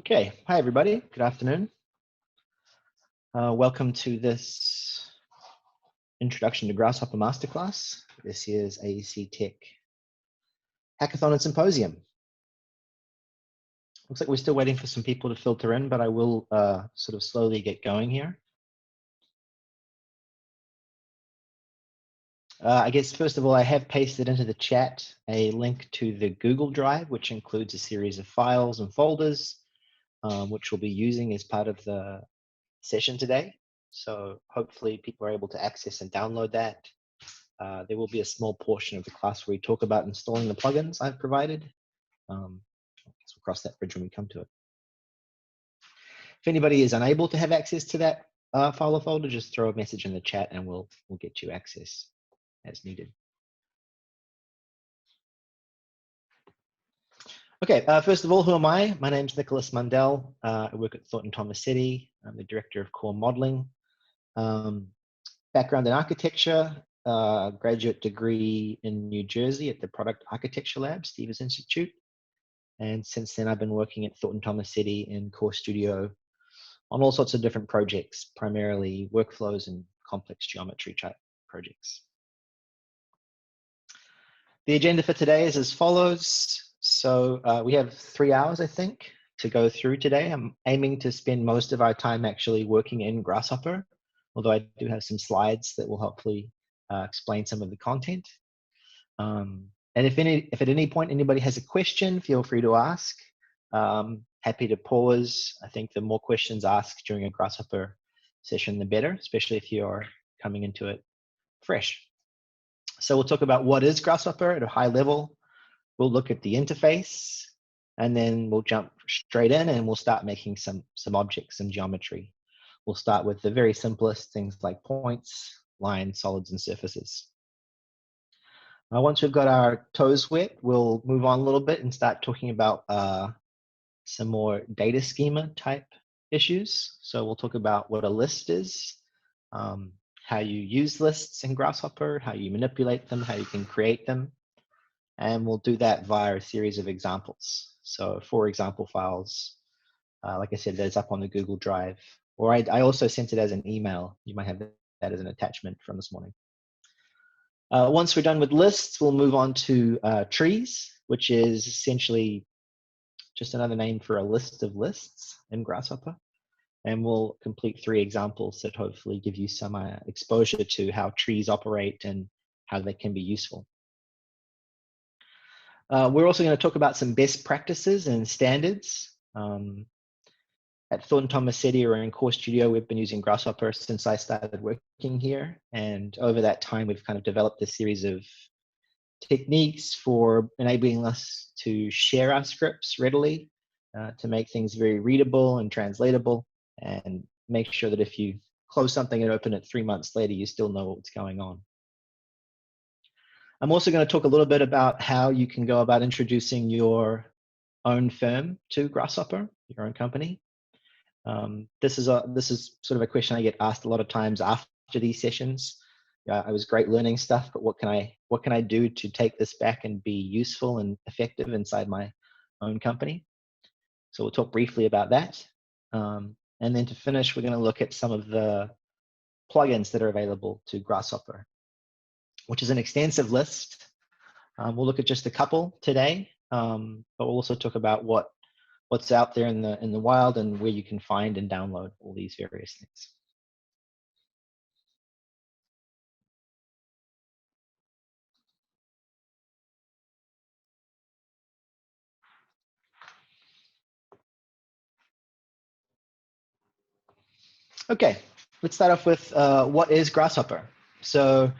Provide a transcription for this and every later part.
Okay, hi everybody, good afternoon. Welcome to this Introduction to Grasshopper Masterclass. This year's AECtech Hackathon and Symposium. Looks like we're still waiting for some people to filter in, but I will sort of slowly get going here. I guess first of all, I have pasted into the chat a link to the Google Drive, which includes a series of files and folders, which we'll be using as part of the session today. So hopefully people are able to access and download that. There will be a small portion of the class where we talk about installing the plugins I've provided. I guess we'll cross that bridge when we come to it. If anybody is unable to have access to that file or folder, just throw a message in the chat and we'll get you access as needed. Okay, first of all, who am I? My name's Nicholas Mundell. I work at Thornton Tomasetti. I'm the Director of Core Modeling. Background in architecture, graduate degree in New Jersey at the Product Architecture Lab, Stevens Institute. And since then, I've been working at Thornton Tomasetti in Core Studio on all sorts of different projects, primarily workflows and complex geometry type projects. The agenda for today is as follows. So we have 3 hours, I think, to go through today. I'm aiming to spend most of our time actually working in Grasshopper, although I do have some slides that will hopefully explain some of the content. And if at any point anybody has a question, feel free to ask. Happy to pause. I think the more questions asked during a Grasshopper session, the better, especially if you're coming into it fresh. So we'll talk about what is Grasshopper at a high level. We'll look at the interface, and then we'll jump straight in and we'll start making some objects, some geometry. We'll start with the very simplest things like points, lines, solids, and surfaces. Once we've got our toes wet, we'll move on a little bit and start talking about some more data schema type issues. So we'll talk about what a list is, how you use lists in Grasshopper, how you manipulate them, how you can create them. And we'll do that via a series of examples. So 4 example files, like I said, that's up on the Google Drive. Or I also sent it as an email. You might have that as an attachment from this morning. Once we're done with lists, we'll move on to trees, which is essentially just another name for a list of lists in Grasshopper. And we'll complete 3 examples that hopefully give you some exposure to how trees operate and how they can be useful. We're also going to talk about some best practices and standards. At Thornton Tomasetti or in Core Studio, we've been using Grasshopper since I started working here. And over that time, we've kind of developed a series of techniques for enabling us to share our scripts readily, to make things very readable and translatable, and make sure that if you close something and open it 3 months later, you still know what's going on. I'm also going to talk a little bit about how you can go about introducing your own firm to Grasshopper, your own company. This is sort of a question I get asked a lot of times after these sessions. It was great learning stuff, but what can I do to take this back and be useful and effective inside my own company? So we'll talk briefly about that. And then to finish, we're going to look at some of the plugins that are available to Grasshopper, which is an extensive list. We'll look at just a couple today, but we'll also talk about what's out there in the wild and where you can find and download all these various things. Okay, let's start off with what is Grasshopper. So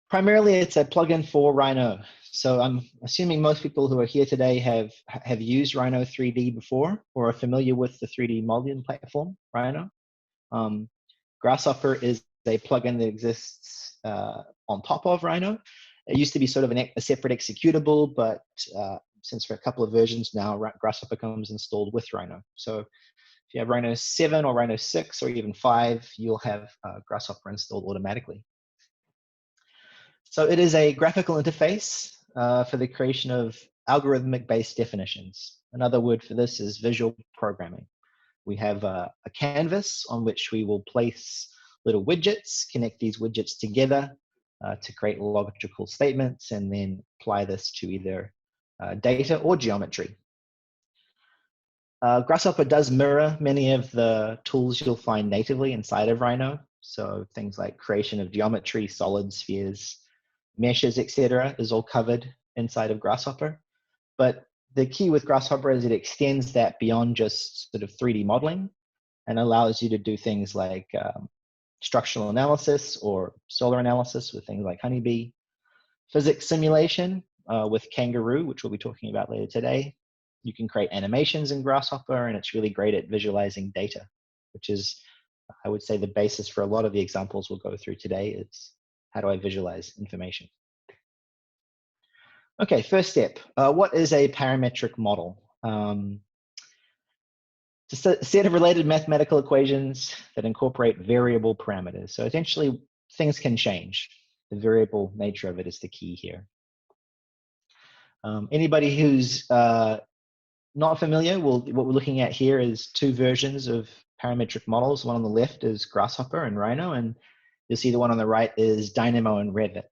primarily, it's a plugin for Rhino. So I'm assuming most people who are here today have used Rhino 3D before or are familiar with the 3D modeling platform, Rhino. Grasshopper is a plugin that exists on top of Rhino. It used to be sort of a separate executable, but since for a couple of versions now, Grasshopper comes installed with Rhino. So if you have Rhino 7 or Rhino 6 or even 5, you'll have Grasshopper installed automatically. So it is a graphical interface for the creation of algorithmic-based definitions. Another word for this is visual programming. We have a canvas on which we will place little widgets, connect these widgets together to create logical statements, and then apply this to either data or geometry. Grasshopper does mirror many of the tools you'll find natively inside of Rhino. So things like creation of geometry, solid spheres, meshes, etc. is all covered inside of Grasshopper. But the key with Grasshopper is it extends that beyond just sort of 3D modeling and allows you to do things like structural analysis or solar analysis with things like Honeybee, physics simulation with Kangaroo, which we'll be talking about later today. You can create animations in Grasshopper, and it's really great at visualizing data, which is, I would say, the basis for a lot of the examples we'll go through today is how do I visualize information? Okay, first step, what is a parametric model? Just a set of related mathematical equations that incorporate variable parameters. So essentially, things can change. The variable nature of it is the key here. Anybody who's not familiar, what we're looking at here is two versions of parametric models. One on the left is Grasshopper and Rhino, and you'll see the one on the right is Dynamo and Revit.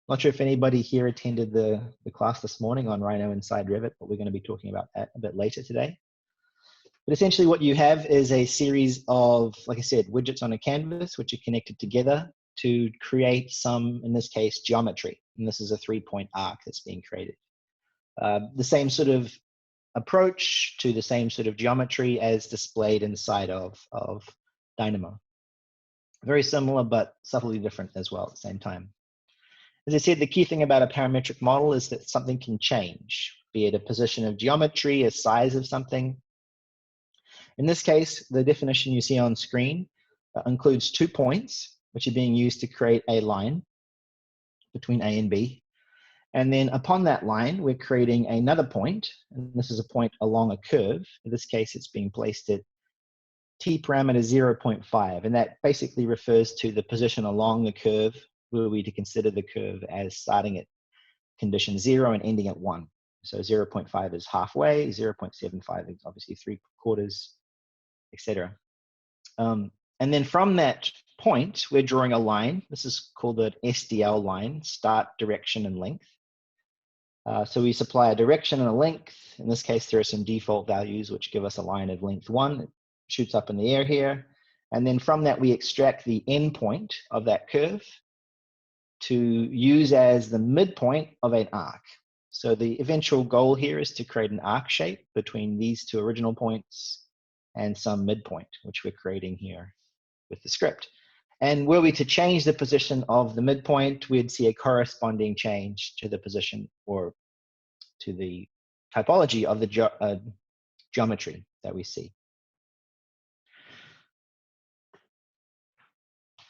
Not sure if anybody here attended the class this morning on Rhino inside Revit, but we're going to be talking about that a bit later today. But essentially what you have is a series of, like I said, widgets on a canvas, which are connected together to create some, in this case, geometry. And this is a 3-point arc that's being created. The same sort of approach to the same sort of geometry as displayed inside of Dynamo. Very similar, but subtly different as well at the same time. As I said, the key thing about a parametric model is that something can change, be it a position of geometry, a size of something. In this case, the definition you see on screen includes 2 points, which are being used to create a line between A and B. And then upon that line, we're creating another point, and this is a point along a curve. In this case, it's being placed at t parameter 0.5, and that basically refers to the position along the curve, were we to consider the curve as starting at condition 0 and ending at 1. So 0.5 is halfway, 0.75 is obviously 3/4, etc. And then from that point, we're drawing a line. This is called an SDL line, start, direction, and length. So we supply a direction and a length. In this case, there are some default values which give us a line of length 1. It shoots up in the air here. And then from that, we extract the endpoint of that curve to use as the midpoint of an arc. So the eventual goal here is to create an arc shape between these two original points and some midpoint, which we're creating here with the script. And were we to change the position of the midpoint, we'd see a corresponding change to the position or to the typology of the geometry that we see.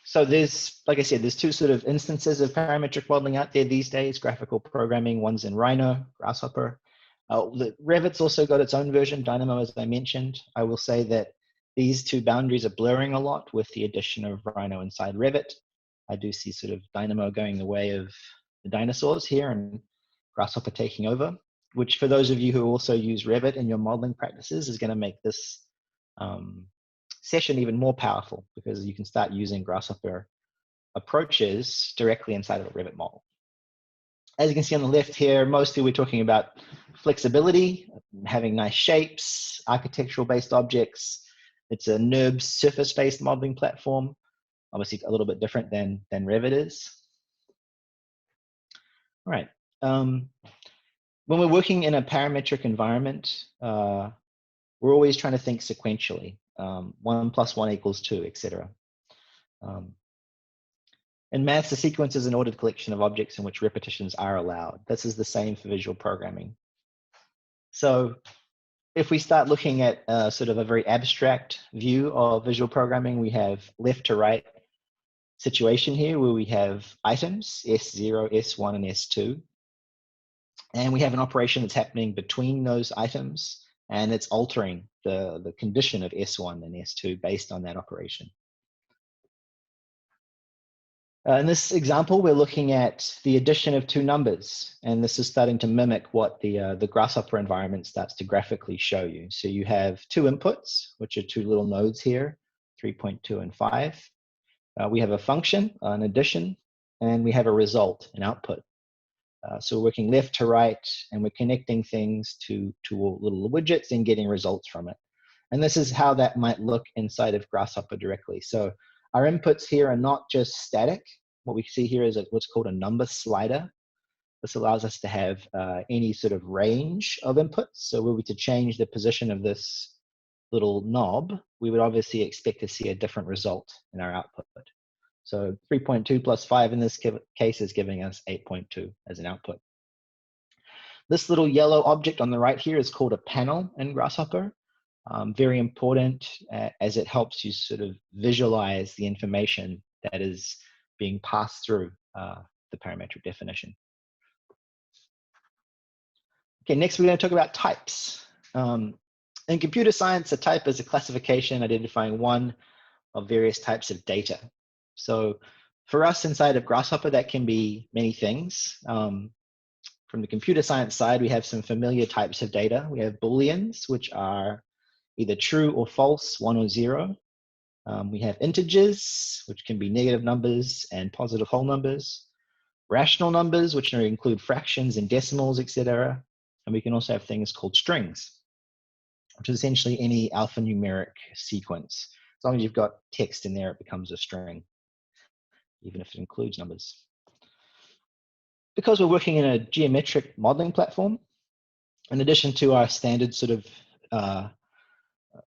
So there's, like I said, there's two sort of instances of parametric modeling out there these days, graphical programming, one's in Rhino, Grasshopper. Revit's also got its own version, Dynamo, as I mentioned. I will say that these two boundaries are blurring a lot with the addition of Rhino inside Revit. I do see sort of Dynamo going the way of the dinosaurs here and Grasshopper taking over, which for those of you who also use Revit in your modeling practices is going to make this session even more powerful because you can start using Grasshopper approaches directly inside of a Revit model. As you can see on the left here, mostly we're talking about flexibility, having nice shapes, architectural-based objects. It's a NURBS surface-based modeling platform, obviously a little bit different than Revit is. All right. When we're working in a parametric environment, we're always trying to think sequentially. 1 + 1 = 2, etc. In maths, the sequence is an ordered collection of objects in which repetitions are allowed. This is the same for visual programming. So if we start looking at sort of a very abstract view of visual programming, we have left to right situation here where we have items, S0, S1, and S2. And we have an operation that's happening between those items, and it's altering the condition of S1 and S2 based on that operation. In this example, we're looking at the addition of two numbers, and this is starting to mimic what the Grasshopper environment starts to graphically show you. So you have two inputs, which are two little nodes here, 3.2 and 5. We have a function, an addition, and we have a result, an output. So we're working left to right, and we're connecting things to little widgets and getting results from it. And this is how that might look inside of Grasshopper directly. So our inputs here are not just static. What we see here is what's called a number slider. This allows us to have any sort of range of inputs. So were we to change the position of this little knob, we would obviously expect to see a different result in our output. So 3.2 plus 5 in this case is giving us 8.2 as an output. This little yellow object on the right here is called a panel in Grasshopper. Very important as it helps you sort of visualize the information that is being passed through the parametric definition. Okay, next we're going to talk about types. In computer science, a type is a classification identifying one of various types of data. So for us inside of Grasshopper, that can be many things. From the computer science side, we have some familiar types of data. We have Booleans, which are either true or false, 1 or 0. We have integers, which can be negative numbers and positive whole numbers. Rational numbers, which include fractions and decimals, etc. And we can also have things called strings, which is essentially any alphanumeric sequence. As long as you've got text in there, it becomes a string, even if it includes numbers. Because we're working in a geometric modeling platform, in addition to our standard sort of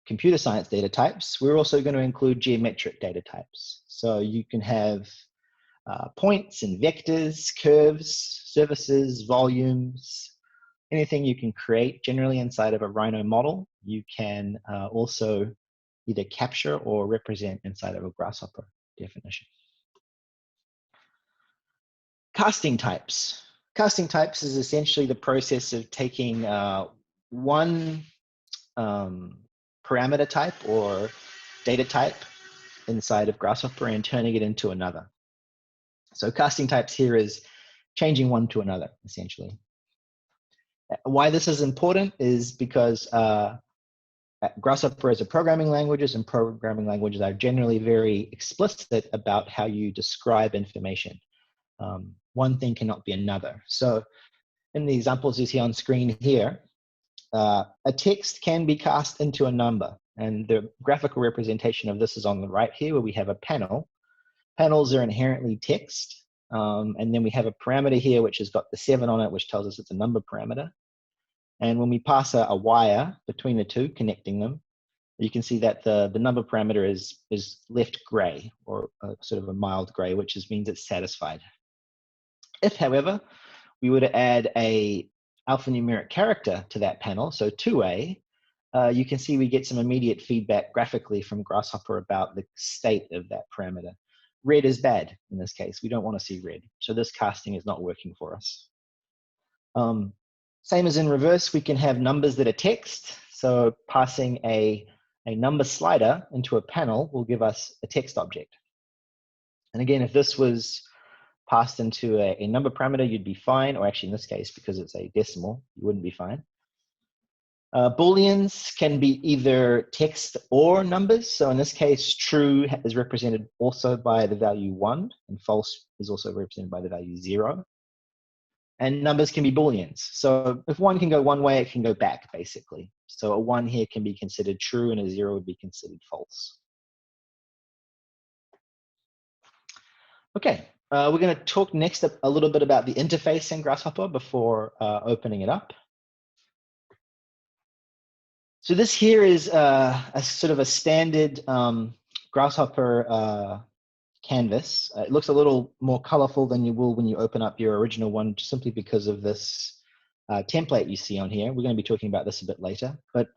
computer science data types, we're also going to include geometric data types. So you can have points and vectors, curves, surfaces, volumes, anything you can create generally inside of a Rhino model, you can also either capture or represent inside of a Grasshopper definition. Casting types. Casting types is essentially the process of taking one parameter type or data type inside of Grasshopper and turning it into another. So casting types here is changing one to another, essentially. Why this is important is because Grasshopper as a programming languages, and programming languages are generally very explicit about how you describe information. One thing cannot be another. So in the examples you see on screen here, a text can be cast into a number. And the graphical representation of this is on the right here, where we have a panel. Panels are inherently text. And then we have a parameter here, which has got the 7 on it, which tells us it's a number parameter. And when we pass a wire between the two, connecting them, you can see that the number parameter is left gray, or sort of a mild gray, which means it's satisfied. If, however, we were to add a alphanumeric character to that panel, so 2A, you can see we get some immediate feedback graphically from Grasshopper about the state of that parameter. Red is bad in this case. We don't want to see red. So this casting is not working for us. Same as in reverse, we can have numbers that are text. So passing a number slider into a panel will give us a text object. And again, if this was passed into a number parameter, you'd be fine, or actually in this case, because it's a decimal, you wouldn't be fine. Booleans can be either text or numbers. So in this case, true is represented also by the value 1, and false is also represented by the value 0. And numbers can be Booleans. So if 1 can go one way, it can go back, basically. So a 1 here can be considered true, and a 0 would be considered false. Okay, we're going to talk next a little bit about the interface in Grasshopper before opening it up. So this here is a sort of a standard Grasshopper canvas. It looks a little more colorful than you will when you open up your original one, simply because of this template you see on here. We're going to be talking about this a bit later, but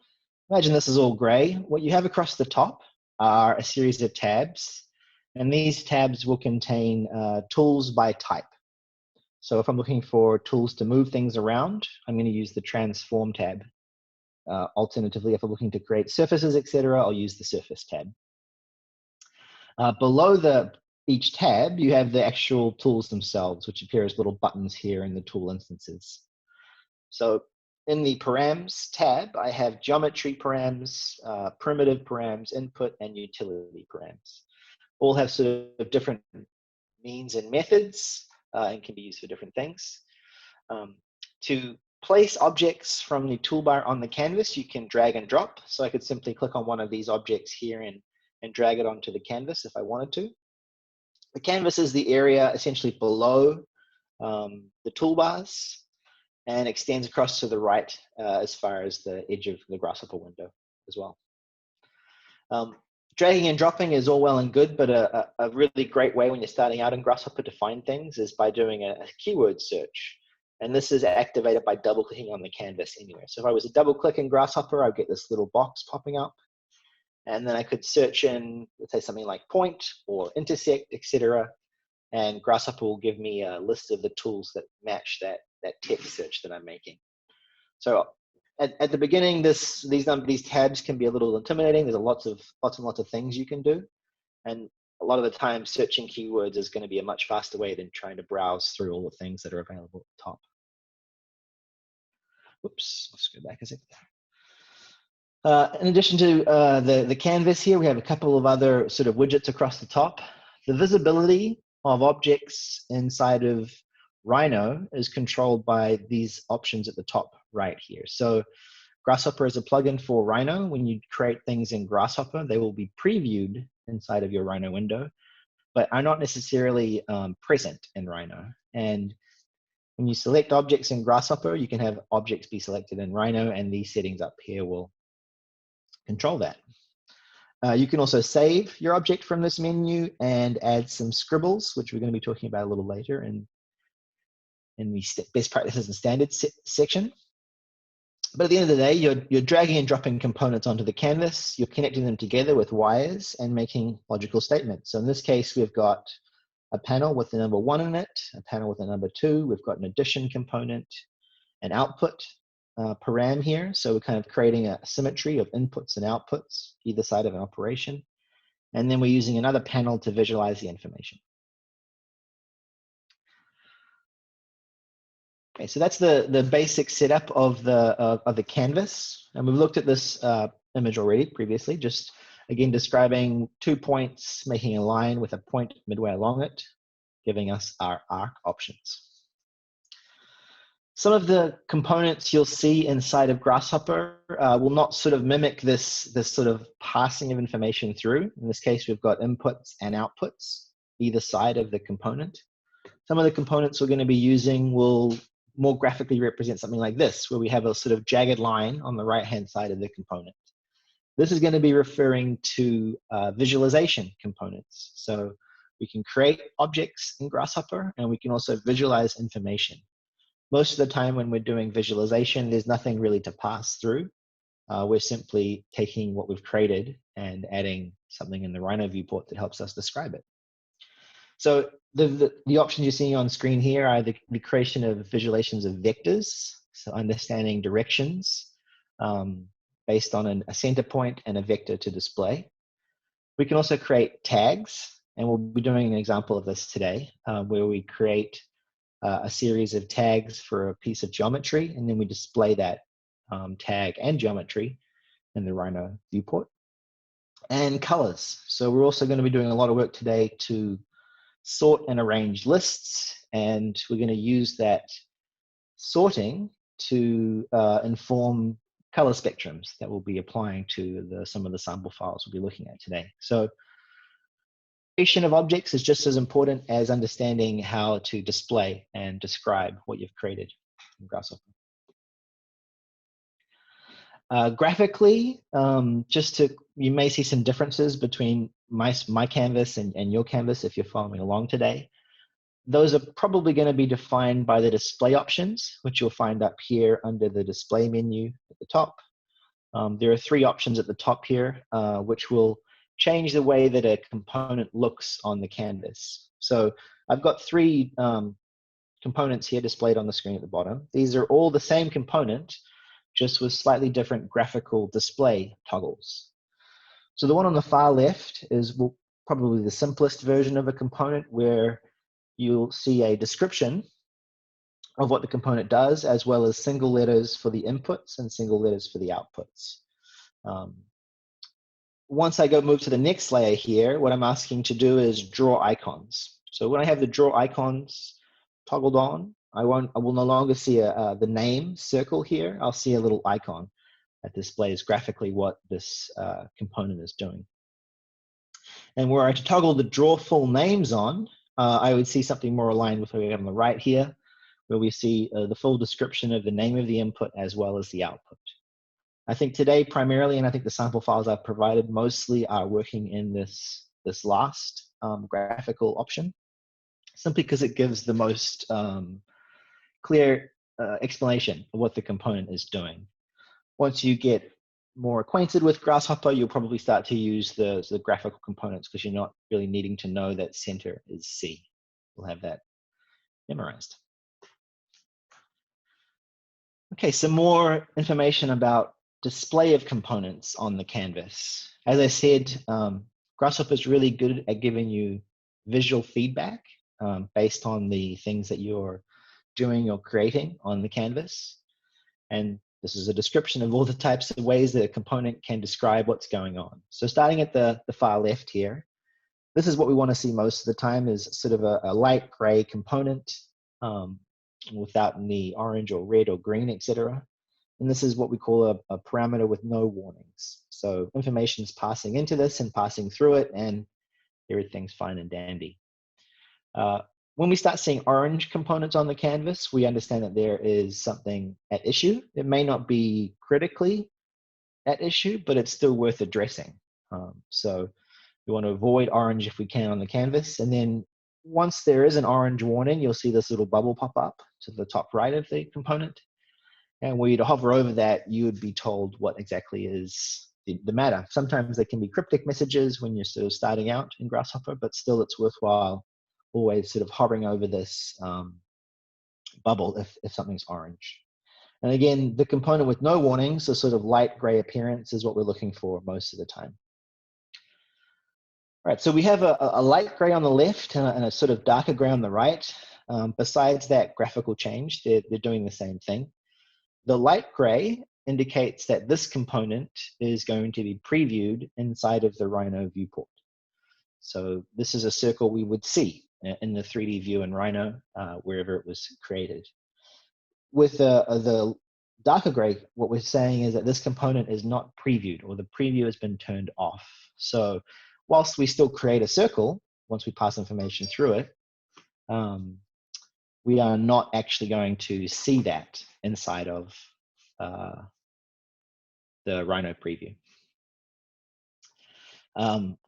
imagine this is all gray. What you have across the top are a series of tabs, and these tabs will contain tools by type. So if I'm looking for tools to move things around, I'm going to use the transform tab. Alternatively, if I'm looking to create surfaces, etc., I'll use the surface tab. Below the each tab, you have the actual tools themselves, which appear as little buttons here in the tool instances. So in the Params tab, I have geometry params, primitive params, input, and utility params. All have sort of different means and methods and can be used for different things. To place objects from the toolbar on the canvas, you can drag and drop. So I could simply click on one of these objects here and drag it onto the canvas if I wanted to. The canvas is the area essentially below the toolbars and extends across to the right as far as the edge of the Grasshopper window as well. Dragging and dropping is all well and good, but a really great way when you're starting out in Grasshopper to find things is by doing a keyword search. And this is activated by double clicking on the canvas anywhere. So if I was to double click in Grasshopper, I'd get this little box popping up. And then I could search in, let's say something like point or intersect, etc. And Grasshopper will give me a list of the tools that match that text search that I'm making. So at the beginning, these tabs can be a little intimidating. There's lots and lots of things you can do. And a lot of the time, searching keywords is going to be a much faster way than trying to browse through all the things that are available at the top. Whoops, let's go back a second. In addition to the canvas here, we have a couple of other sort of widgets across the top. The visibility of objects inside of Rhino is controlled by these options at the top right here. So Grasshopper is a plugin for Rhino. When you create things in Grasshopper, they will be previewed inside of your Rhino window, but are not necessarily present in Rhino. And when you select objects in Grasshopper, you can have objects be selected in Rhino, and these settings up here will control that. You can also save your object from this menu and add some scribbles, which we're going to be talking about a little later in the best practices and standards section. But at the end of the day, you're dragging and dropping components onto the canvas, you're connecting them together with wires and making logical statements. So in this case, we've got a panel with the number 1 in it, a panel with the number 2, we've got an addition component, an output param here. So we're kind of creating a symmetry of inputs and outputs, either side of an operation. And then we're using another panel to visualize the information. Okay, so that's the basic setup of the canvas. And we've looked at this image already previously, just again describing 2 points, making a line with a point midway along it, giving us our arc options. Some of the components you'll see inside of Grasshopper will not sort of mimic this sort of passing of information through. In this case, we've got inputs and outputs either side of the component. Some of the components we're going to be using will more graphically represent something like this, where we have a sort of jagged line on the right-hand side of the component. This is going to be referring to visualization components. So we can create objects in Grasshopper, and we can also visualize information. Most of the time when we're doing visualization, there's nothing really to pass through. We're simply taking what we've created and adding something in the Rhino viewport that helps us describe it. So the options you're seeing on screen here are the creation of visualizations of vectors, so understanding directions based on a center point and a vector to display. We can also create tags, and we'll be doing an example of this today, where we create a series of tags for a piece of geometry, and then we display that tag and geometry in the Rhino viewport. And colors. So we're also going to be doing a lot of work today to sort and arrange lists, and we're going to use that sorting to inform color spectrums that we'll be applying to some of the sample files we'll be looking at today. So creation of objects is just as important as understanding how to display and describe what you've created in Grasshopper. Graphically, you may see some differences between my canvas and your canvas if you're following along today. Those are probably going to be defined by the display options, which you'll find up here under the display menu at the top. There are 3 options at the top here, which will change the way that a component looks on the canvas. So I've got 3 components here displayed on the screen at the bottom. These are all the same component, just with slightly different graphical display toggles. So the one on the far left is probably the simplest version of a component, where you'll see a description of what the component does, as well as single letters for the inputs and single letters for the outputs. Once I move to the next layer here, what I'm asking to do is draw icons. So when I have the draw icons toggled on, I will no longer see the name circle here. I'll see a little icon that displays graphically what this component is doing. And were I to toggle the draw full names on, I would see something more aligned with what we have on the right here, where we see the full description of the name of the input as well as the output. I think today primarily, and I think the sample files I've provided mostly are working in this last graphical option, simply because it gives the most clear explanation of what the component is doing. Once you get more acquainted with Grasshopper, you'll probably start to use the graphical components, because you're not really needing to know that center is C. You'll have that memorized. Okay, some more information about display of components on the canvas. As I said, Grasshopper is really good at giving you visual feedback based on the things that you're doing or creating on the canvas. And this is a description of all the types of ways that a component can describe what's going on. So starting at the far left here, this is what we want to see most of the time, is sort of a light gray component without any orange or red or green, etc. And this is what we call a parameter with no warnings. So information is passing into this and passing through it, and everything's fine and dandy. When we start seeing orange components on the canvas, we understand that there is something at issue. It may not be critically at issue, but it's still worth addressing. So we want to avoid orange if we can on the canvas. And then once there is an orange warning, you'll see this little bubble pop up to the top right of the component. And were you to hover over that, you would be told what exactly is the matter. Sometimes they can be cryptic messages when you're sort of starting out in Grasshopper, but still it's worthwhile always sort of hovering over this bubble if something's orange. And again, the component with no warnings, the sort of light gray appearance, is what we're looking for most of the time. All right, so we have a light gray on the left and a sort of darker gray on the right. Besides that graphical change, they're doing the same thing. The light gray indicates that this component is going to be previewed inside of the Rhino viewport. So this is a circle we would see in the 3D view in Rhino, wherever it was created. With the darker gray, what we're saying is that this component is not previewed, or the preview has been turned off. So whilst we still create a circle, once we pass information through it, we are not actually going to see that inside of the Rhino preview.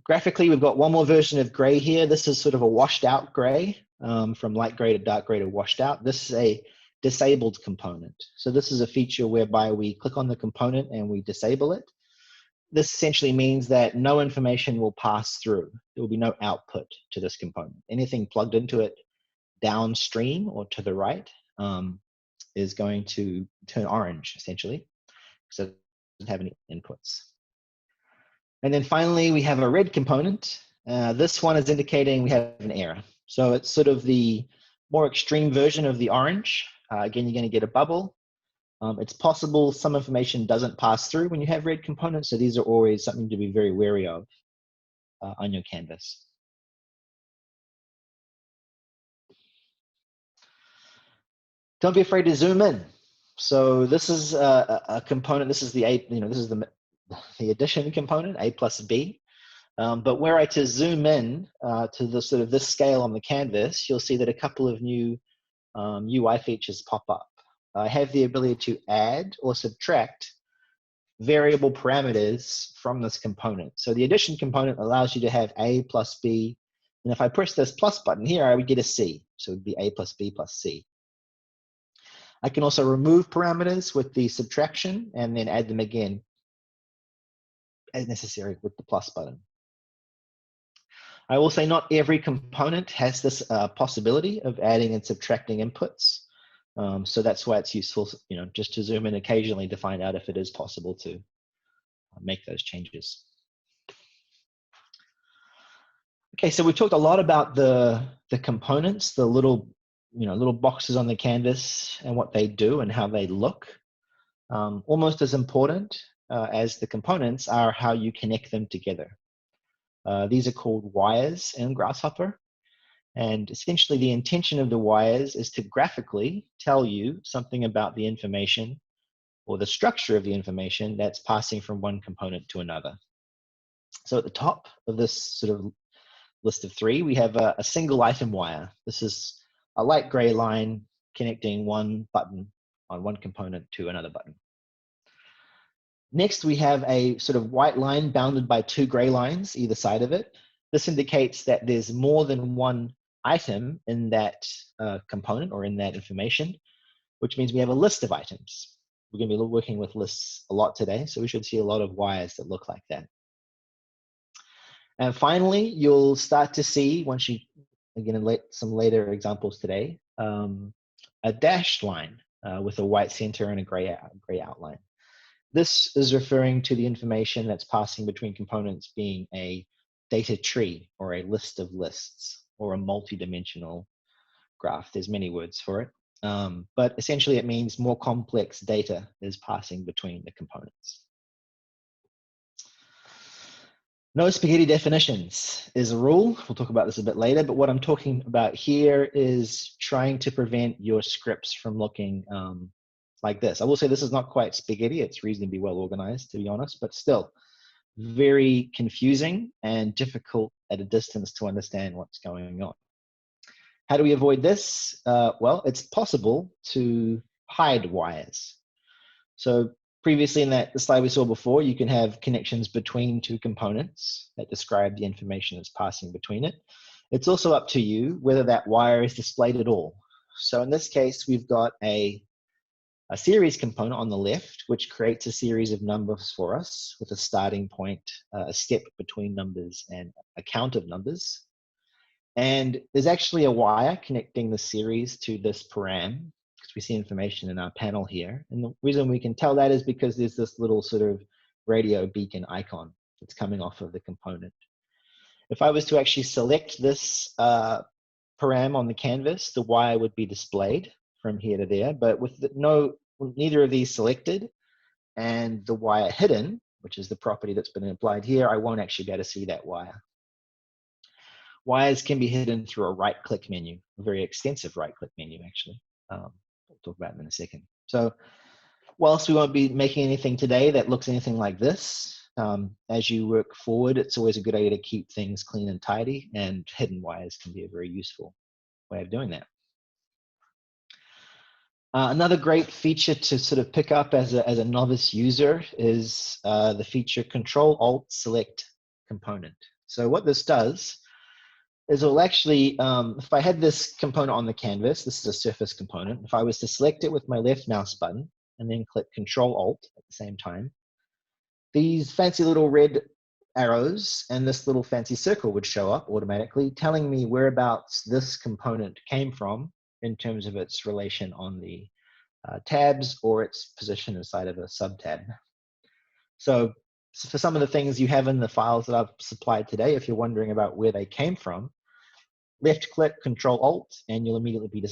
Graphically, we've got one more version of gray here. This is sort of a washed out gray, from light gray to dark gray to washed out. This is a disabled component. So this is a feature whereby we click on the component and we disable it. This essentially means that no information will pass through. There will be no output to this component. Anything plugged into it downstream or to the right is going to turn orange, essentially, so it doesn't have any inputs. And then finally, we have a red component. This one is indicating we have an error. So it's sort of the more extreme version of the orange. Again, you're going to get a bubble. It's possible some information doesn't pass through when you have red components, so these are always something to be very wary of on your canvas. Don't be afraid to zoom in. So this is a component. This is the this is the addition component, A plus B. But were I to zoom in to the sort of this scale on the canvas, you'll see that a couple of new UI features pop up. I have the ability to add or subtract variable parameters from this component. So the addition component allows you to have A plus B. And if I push this plus button here, I would get a C. So it would be A plus B plus C. I can also remove parameters with the subtraction and then add them again as necessary with the plus button. I will say not every component has this possibility of adding and subtracting inputs. So that's why it's useful, just to zoom in occasionally to find out if it is possible to make those changes. Okay, so we've talked a lot about the components, the little little boxes on the canvas and what they do and how they look. Almost as important as the components are how you connect them together. These are called wires in Grasshopper. And essentially the intention of the wires is to graphically tell you something about the information or the structure of the information that's passing from one component to another. So at the top of this sort of list of three, we have a single item wire. This is a light gray line connecting one button on one component to another button. Next, we have a sort of white line bounded by two gray lines either side of it. This indicates that there's more than one item in that component or in that information, which means we have a list of items. We're going to be working with lists a lot today, so we should see a lot of wires that look like that. And finally, you'll start to see, once you, again, some later examples today, a dashed line with a white center and a gray outline. This is referring to the information that's passing between components being a data tree or a list of lists or a multi-dimensional graph. There's many words for it. But essentially it means more complex data is passing between the components. No spaghetti definitions is a rule. We'll talk about this a bit later, but what I'm talking about here is trying to prevent your scripts from looking like this. I will say this is not quite spaghetti. It's reasonably well organized, to be honest, but still very confusing and difficult at a distance to understand what's going on. How do we avoid this? Well, it's possible to hide wires. So previously in the slide we saw before, you can have connections between two components that describe the information that's passing between it. It's also up to you whether that wire is displayed at all. So in this case, we've got a series component on the left, which creates a series of numbers for us with a starting point, a step between numbers and a count of numbers. And there's actually a wire connecting the series to this param, because we see information in our panel here. And the reason we can tell that is because there's this little sort of radio beacon icon that's coming off of the component. If I was to actually select this param on the canvas, the wire would be displayed from here to there, but with neither of these selected and the wire hidden, which is the property that's been applied here, I won't actually be able to see that wire. Wires can be hidden through a right-click menu, a very extensive right-click menu, actually. We'll talk about it in a second. So whilst we won't be making anything today that looks anything like this, as you work forward, it's always a good idea to keep things clean and tidy, and hidden wires can be a very useful way of doing that. Another great feature to sort of pick up as a novice user is the feature Control-Alt-Select component. So what this does is it will actually, if I had this component on the canvas, this is a surface component, if I was to select it with my left mouse button and then click Control-Alt at the same time, these fancy little red arrows and this little fancy circle would show up automatically, telling me whereabouts this component came from in terms of its relation on the tabs or its position inside of a sub-tab. So for some of the things you have in the files that I've supplied today, if you're wondering about where they came from, left click Control-Alt and you'll immediately be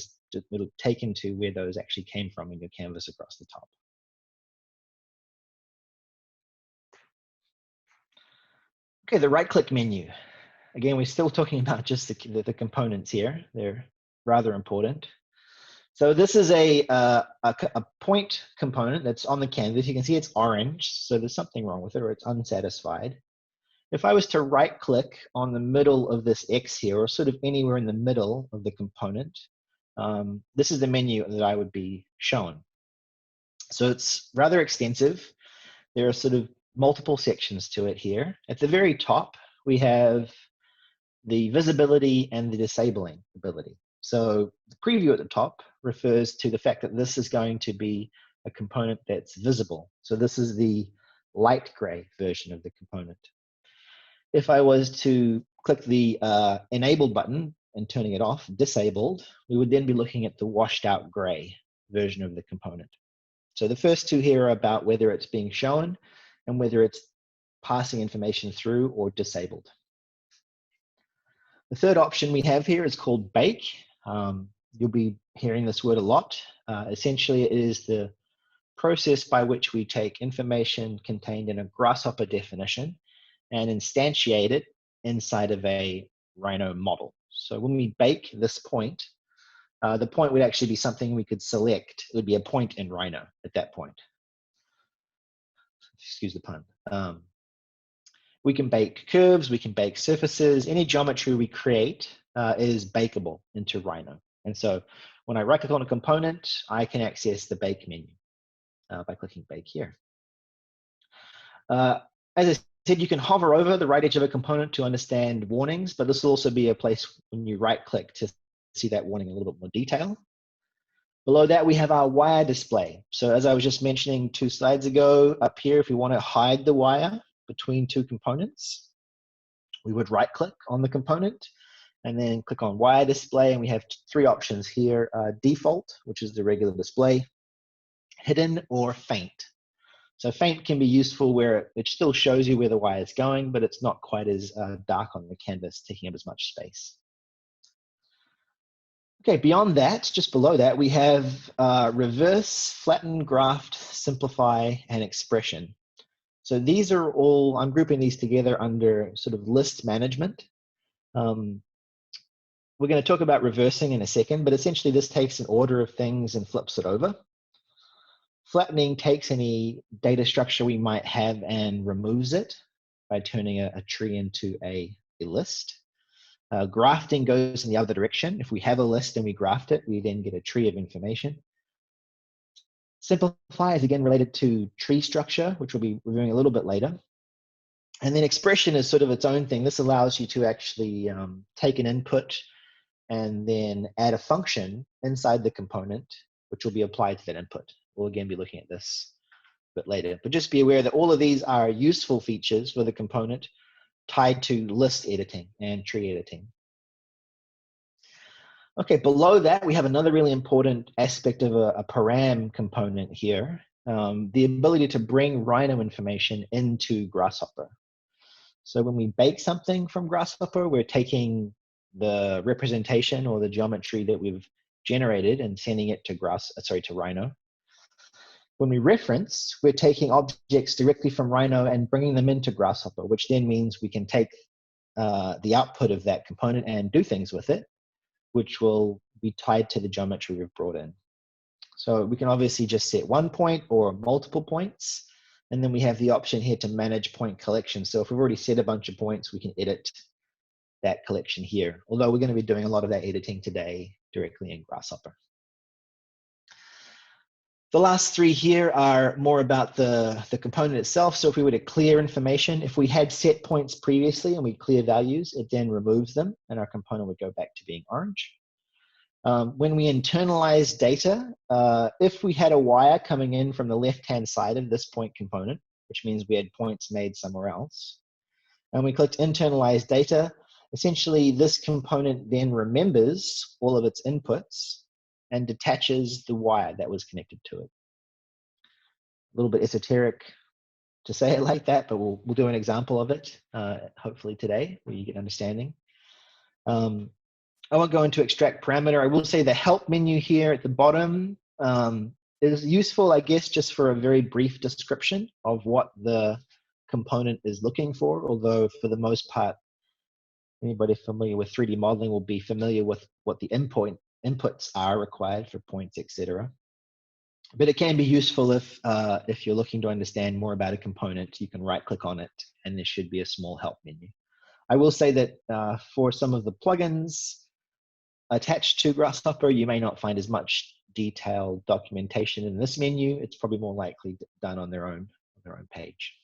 taken to where those actually came from in your canvas across the top. Okay, the right-click menu. Again, we're still talking about just the components here. They're rather important. So this is a point component that's on the canvas. You can see it's orange, so there's something wrong with it, or it's unsatisfied. If I was to right-click on the middle of this X here, or sort of anywhere in the middle of the component, this is the menu that I would be shown. So it's rather extensive. There are sort of multiple sections to it here. At the very top, we have the visibility and the disabling ability. So the preview at the top refers to the fact that this is going to be a component that's visible. So this is the light gray version of the component. If I was to click the enable button and turning it off, disabled, we would then be looking at the washed out gray version of the component. So the first two here are about whether it's being shown and whether it's passing information through or disabled. The third option we have here is called bake. You'll be hearing this word a lot. Essentially, it is the process by which we take information contained in a Grasshopper definition and instantiate it inside of a Rhino model. So when we bake this point, the point would actually be something we could select. It would be a point in Rhino at that point. Excuse the pun. We can bake curves, we can bake surfaces. Any geometry we create is bakeable into Rhino. And so when I right-click on a component, I can access the bake menu by clicking bake here. As I said, you can hover over the right edge of a component to understand warnings, but this will also be a place when you right-click to see that warning in a little bit more detail. Below that, we have our wire display. So as I was just mentioning 2 slides ago, up here, if we want to hide the wire between 2 components, we would right-click on the component and then click on wire display, and we have 3 options here: default, which is the regular display, hidden, or faint. So faint can be useful where it still shows you where the wire is going, but it's not quite as dark on the canvas, taking up as much space. Okay, beyond that, just below that, we have reverse, flatten, graft, simplify, and expression. So these are all, I'm grouping these together under sort of list management. We're going to talk about reversing in a second, but essentially this takes an order of things and flips it over. Flattening takes any data structure we might have and removes it by turning a tree into a list. Grafting goes in the other direction. If we have a list and we graft it, we then get a tree of information. Simplify is again related to tree structure, which we'll be reviewing a little bit later. And then expression is sort of its own thing. This allows you to actually take an input and then add a function inside the component, which will be applied to that input. We'll again be looking at this a bit later. But just be aware that all of these are useful features for the component tied to list editing and tree editing. Okay, below that, we have another really important aspect of a param component here, the ability to bring Rhino information into Grasshopper. So when we bake something from Grasshopper, we're taking the representation or the geometry that we've generated and sending it to Rhino. When we reference, we're taking objects directly from Rhino and bringing them into Grasshopper, which then means we can take the output of that component and do things with it, which will be tied to the geometry we've brought in. So we can obviously just set 1 point or multiple points, and then we have the option here to manage point collection. So if we've already set a bunch of points, we can edit that collection here, although we're going to be doing a lot of that editing today directly in Grasshopper. The last 3 here are more about the component itself. So if we were to clear information, if we had set points previously and we clear values, it then removes them and our component would go back to being orange. When we internalize data, if we had a wire coming in from the left-hand side of this point component, which means we had points made somewhere else, and we clicked internalize data, essentially this component then remembers all of its inputs and detaches the wire that was connected to it. A little bit esoteric to say it like that, but we'll do an example of it, hopefully today, where you get understanding. I won't go into extract parameter. I will say the help menu here at the bottom is useful, I guess, just for a very brief description of what the component is looking for, although for the most part, anybody familiar with 3D modeling will be familiar with what the inputs are required for points, etc. But it can be useful if you're looking to understand more about a component, you can right-click on it, and there should be a small help menu. I will say that for some of the plugins attached to Grasshopper, you may not find as much detailed documentation in this menu. It's probably more likely done on their own page.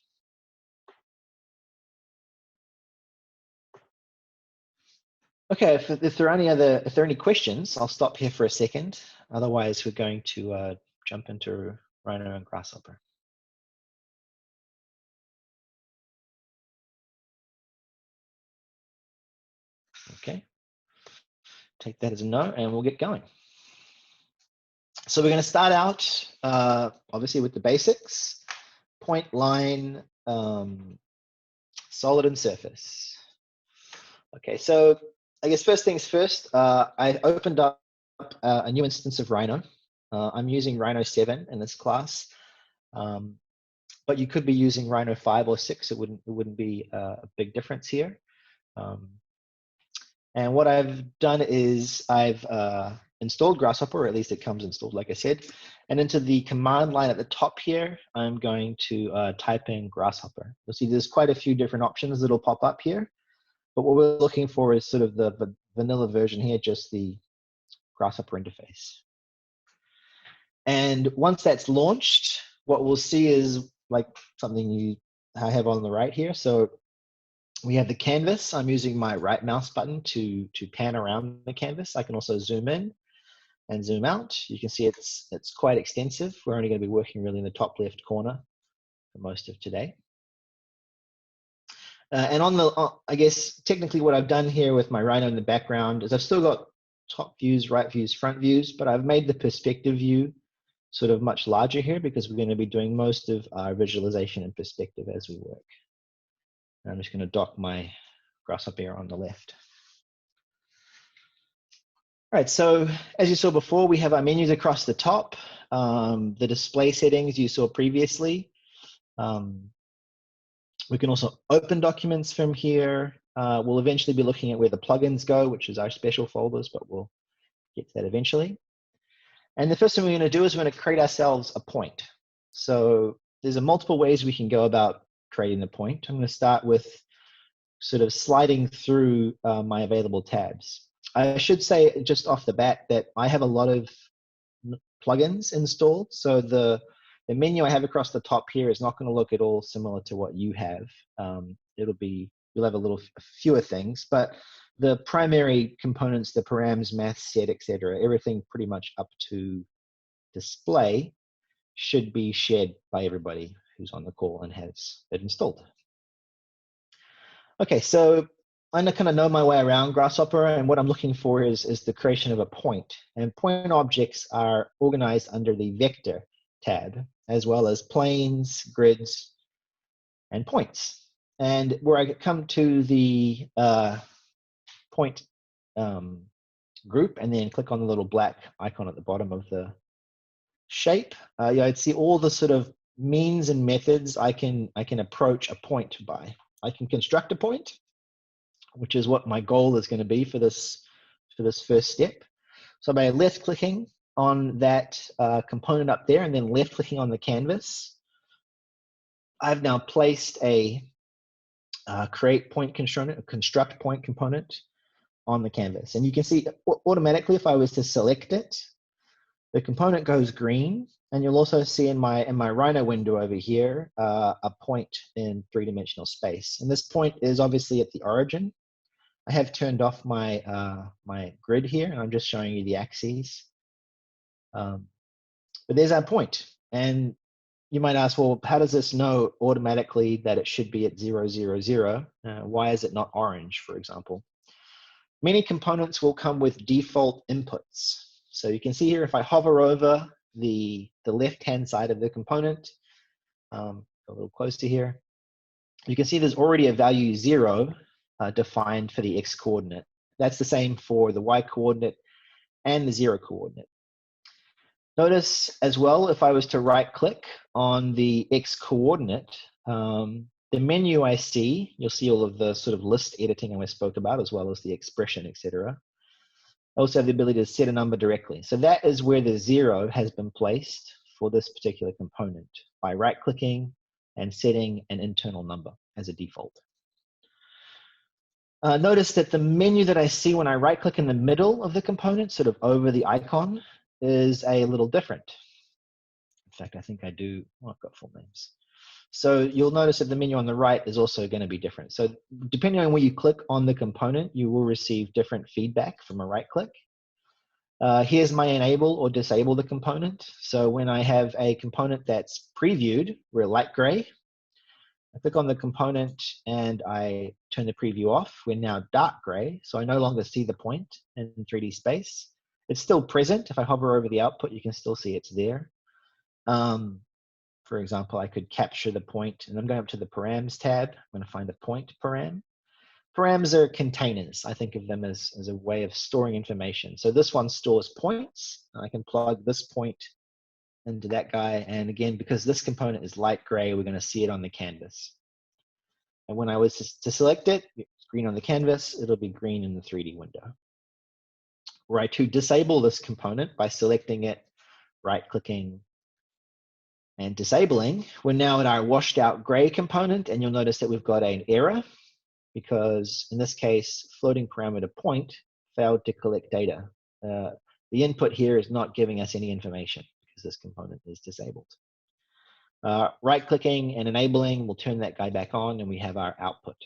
Okay, if there are any questions, I'll stop here for a second. Otherwise, we're going to jump into Rhino and Grasshopper. Okay, take that as a no, and we'll get going. So we're going to start out, obviously, with the basics: point, line, solid, and surface. Okay, so I guess first things first, I opened up a new instance of Rhino. I'm using Rhino 7 in this class, but you could be using Rhino 5 or 6. It wouldn't be a big difference here. And what I've done is I've installed Grasshopper, or at least it comes installed, like I said. And into the command line at the top here, I'm going to type in Grasshopper. You'll see there's quite a few different options that'll pop up here. But what we're looking for is sort of the vanilla version here, just the Grasshopper interface. And once that's launched, what we'll see is like something I have on the right here. So we have the canvas. I'm using my right mouse button to pan around the canvas. I can also zoom in and zoom out. You can see it's quite extensive. We're only going to be working really in the top left corner for most of today. And I guess technically what I've done here with my Rhino in the background is I've still got top views, right views, front views, but I've made the perspective view sort of much larger here because we're going to be doing most of our visualization in perspective as we work. And I'm just going to dock my Grasshopper here on the left. All right, so as you saw before, we have our menus across the top, the display settings you saw previously. We can also open documents from here. We'll eventually be looking at where the plugins go, which is our special folders, but we'll get to that eventually. And the first thing we're going to do is we're going to create ourselves a point. So there's multiple ways we can go about creating the point. I'm going to start with sort of sliding through my available tabs. I should say just off the bat that I have a lot of plugins installed. So the menu I have across the top here is not going to look at all similar to what you have. You'll have a fewer things, but the primary components, the params, math set, etc., everything pretty much up to display should be shared by everybody who's on the call and has it installed. Okay, so I kind of know my way around Grasshopper, and what I'm looking for is the creation of a point. And point objects are organized under the vector tab, as well as planes, grids, and points. And where I come to the point group and then click on the little black icon at the bottom of the shape, I'd see all the sort of means and methods I can approach a point by. I can construct a point, which is what my goal is going to be for this first step. So by left clicking on that component up there and then left clicking on the canvas, I've now placed a create point component, construct point component on the canvas. And you can see automatically if I was to select it, the component goes green, and you'll also see in my Rhino window over here a point in three-dimensional space. And this point is obviously at the origin. I have turned off my my grid here, and I'm just showing you the axes. But there's our point. And you might ask, well, how does this know automatically that it should be at 0, 0, 0? Why is it not orange, for example? Many components will come with default inputs. So you can see here, if I hover over the left-hand side of the component, a little close to here, you can see there's already a value 0 defined for the x coordinate. That's the same for the y coordinate and the 0 coordinate. Notice as well, if I was to right click on the x coordinate, the menu I see, you'll see all of the sort of list editing I spoke about, as well as the expression, etc. I also have the ability to set a number directly. So that is where the 0 has been placed for this particular component by right clicking and setting an internal number as a default. Notice that the menu that I see when I right click in the middle of the component, sort of over the icon, is a little different. In fact, I think I do, oh, I've got full names. So you'll notice that the menu on the right is also going to be different. So depending on where you click on the component, you will receive different feedback from a right click. Here's my enable or disable the component. So when I have a component that's previewed, we're light gray. I click on the component and I turn the preview off. We're now dark gray, so I no longer see the point in 3D space. It's still present. If I hover over the output, you can still see it's there. For example, I could capture the point, and I'm going up to the Params tab. I'm going to find a point param. Params are containers. I think of them as a way of storing information. So this one stores points. I can plug this point into that guy. And again, because this component is light gray, we're going to see it on the canvas. And when I was to select it, it's green on the canvas, it'll be green in the 3D window. Were I to disable this component by selecting it, right-clicking, and disabling, we're now at our washed out gray component, and you'll notice that we've got an error because in this case, floating parameter point failed to collect data. The input here is not giving us any information because this component is disabled. Right-clicking and enabling will turn that guy back on, and we have our output.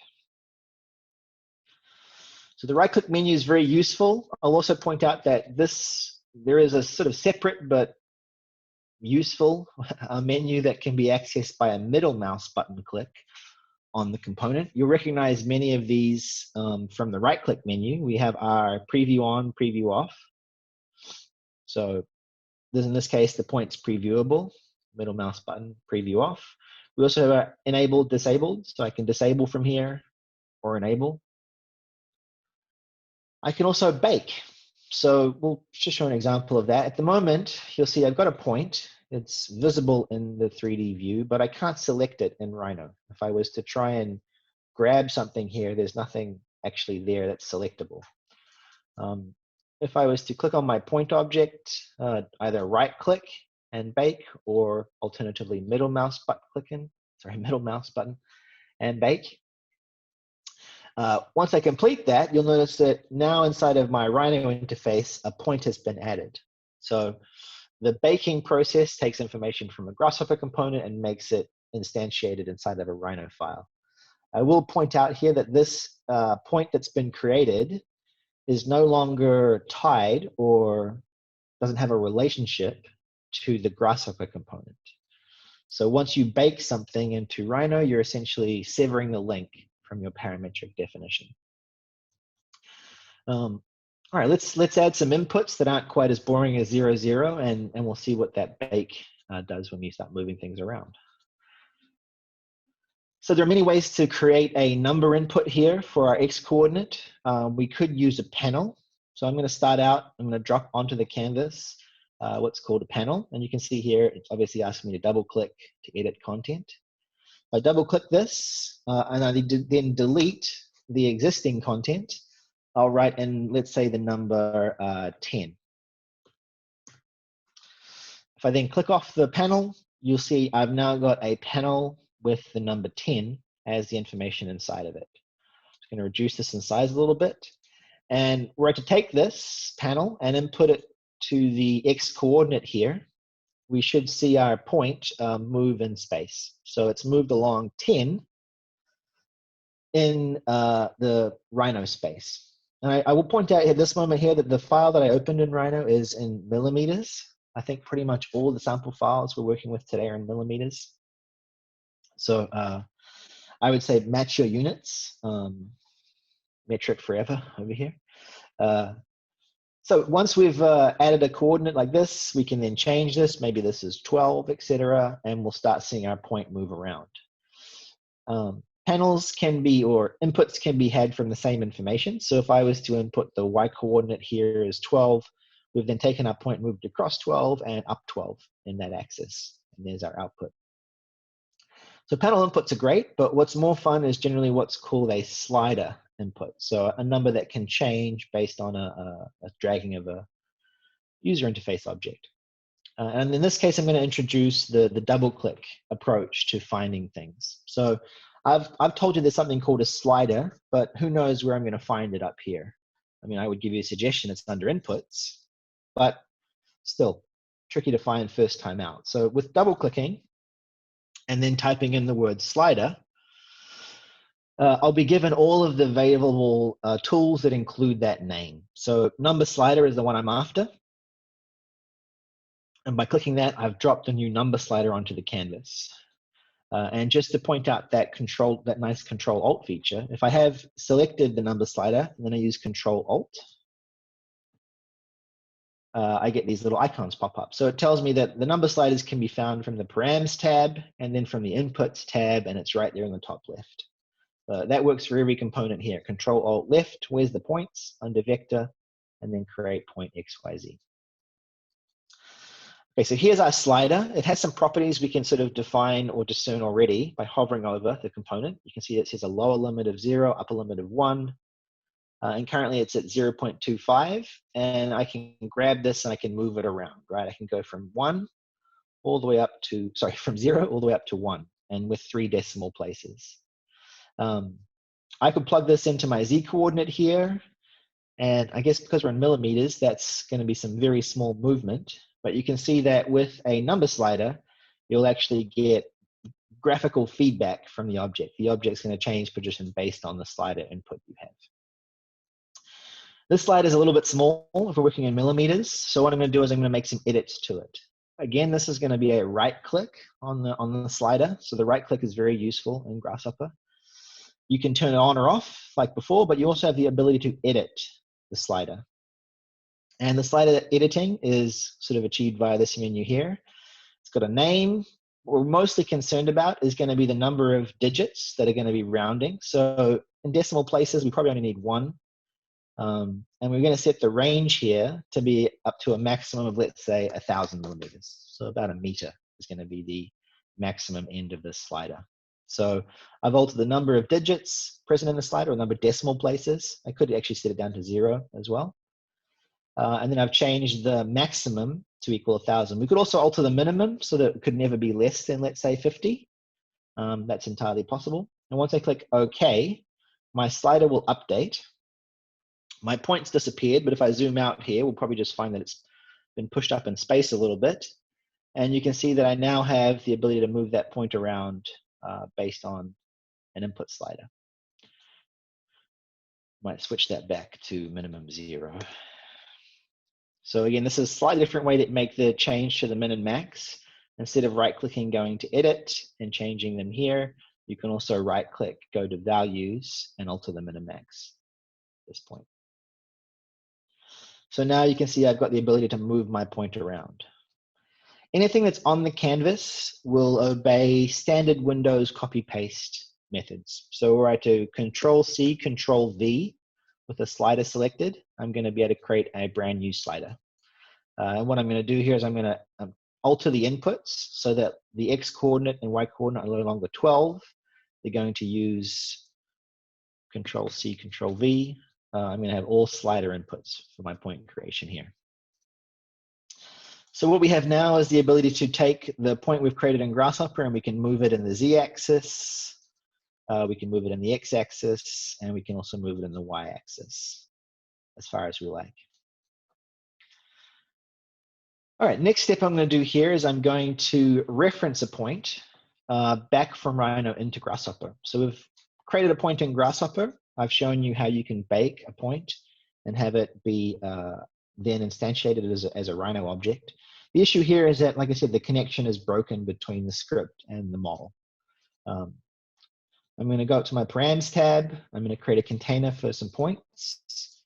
So the right-click menu is very useful. I'll also point out that there is a sort of separate but useful menu that can be accessed by a middle mouse button click on the component. You'll recognize many of these from the right-click menu. We have our preview on, preview off. So in this case, the point's previewable. Middle mouse button, preview off. We also have our enabled, disabled, so I can disable from here or enable. I can also bake. So we'll just show an example of that. At the moment, you'll see I've got a point. It's visible in the 3D view, but I can't select it in Rhino. If I was to try and grab something here, there's nothing actually there that's selectable. If I was to click on my point object, either right click and bake, or alternatively middle mouse button and bake. Once I complete that, you'll notice that now inside of my Rhino interface, a point has been added. So the baking process takes information from a Grasshopper component and makes it instantiated inside of a Rhino file. I will point out here that this point that's been created is no longer tied or doesn't have a relationship to the Grasshopper component. So once you bake something into Rhino, you're essentially severing the link from your parametric definition. All right, let's add some inputs that aren't quite as boring as 0, 0, and we'll see what that bake does when you start moving things around. So there are many ways to create a number input here for our X coordinate. We could use a panel. So I'm going to start out, I'm going to drop onto the canvas what's called a panel. And you can see here, it's obviously asking me to double click to edit content. I double click this and I then delete the existing content. I'll write in, let's say, the number 10. If I then click off the panel, you'll see I've now got a panel with the number 10 as the information inside of it. I'm just going to reduce this in size a little bit. And we're to take this panel and input it to the X coordinate here. We should see our point move in space. So it's moved along 10 in the Rhino space. And I will point out at this moment here that the file that I opened in Rhino is in millimeters. I think pretty much all the sample files we're working with today are in millimeters. So I would say match your units, metric forever over here. So once we've added a coordinate like this, we can then change this. Maybe this is 12, etc., and we'll start seeing our point move around. Panels can be, or inputs can be had from the same information. So if I was to input the Y coordinate here is 12, we've then taken our point, moved across 12 and up 12 in that axis. And there's our output. So panel inputs are great, but what's more fun is generally what's called a slider input. So a number that can change based on a dragging of a user interface object. And in this case, I'm going to introduce the double click approach to finding things. So I've told you there's something called a slider, but who knows where I'm going to find it up here. I mean, I would give you a suggestion, it's under inputs, but still tricky to find first time out. So with double clicking and then typing in the word slider, I'll be given all of the available tools that include that name. So number slider is the one I'm after. And by clicking that, I've dropped a new number slider onto the canvas. And just to point out that nice Control-Alt feature, if I have selected the number slider, and then I use Control-Alt, I get these little icons pop up. So it tells me that the number sliders can be found from the Params tab, and then from the Inputs tab, and it's right there in the top left. That works for every component here. Control-Alt-Left, where's the points? Under vector, and then create point XYZ. Okay, so here's our slider. It has some properties we can sort of define or discern already by hovering over the component. You can see it says a lower limit of 0, upper limit of 1, and currently it's at 0.25, and I can grab this and I can move it around, right? I can go from 1 all the way up to, sorry, from 0 all the way up to 1, and with 3 decimal places. I could plug this into my Z coordinate here, and I guess because we're in millimeters, that's going to be some very small movement. But you can see that with a number slider, you'll actually get graphical feedback from the object. The object's going to change position based on the slider input you have. This slider is a little bit small if we're working in millimeters. So what I'm going to do is I'm going to make some edits to it. Again, this is going to be a right click on the slider. So the right click is very useful in Grasshopper. You can turn it on or off like before, but you also have the ability to edit the slider. And the slider editing is sort of achieved via this menu here. It's got a name. What we're mostly concerned about is going to be the number of digits that are going to be rounding. So in decimal places, we probably only need 1. And we're going to set the range here to be up to a maximum of, let's say, 1,000 millimeters. So about a meter is going to be the maximum end of this slider. So I've altered the number of digits present in the slider, or number of decimal places. I could actually set it down to 0 as well. And then I've changed the maximum to equal 1,000. We could also alter the minimum so that it could never be less than, let's say, 50. That's entirely possible. And once I click OK, my slider will update. My points disappeared, but if I zoom out here, we'll probably just find that it's been pushed up in space a little bit. And you can see that I now have the ability to move that point around based on an input slider. Might switch that back to minimum 0. So again, this is a slightly different way to make the change to the min and max. Instead of right-clicking, going to edit and changing them here, you can also right-click, go to values, and alter the min and max at this point. So now you can see I've got the ability to move my point around. Anything that's on the canvas will obey standard Windows copy-paste methods. So were I to Control-C, Control-V with a slider selected, I'm going to be able to create a brand new slider. And what I'm going to do here is I'm going to alter the inputs so that the X coordinate and Y coordinate are no longer 12. They're going to use Control-C, Control-V. I'm going to have all slider inputs for my point creation here. So what we have now is the ability to take the point we've created in Grasshopper and we can move it in the Z-axis, we can move it in the X-axis, and we can also move it in the Y-axis as far as we like. All right, next step I'm going to do here is I'm going to reference a point back from Rhino into Grasshopper. So we've created a point in Grasshopper. I've shown you how you can bake a point and have it be then instantiated as a Rhino object. The issue here is that, like I said, the connection is broken between the script and the model. I'm going to go up to my Params tab. I'm going to create a container for some points.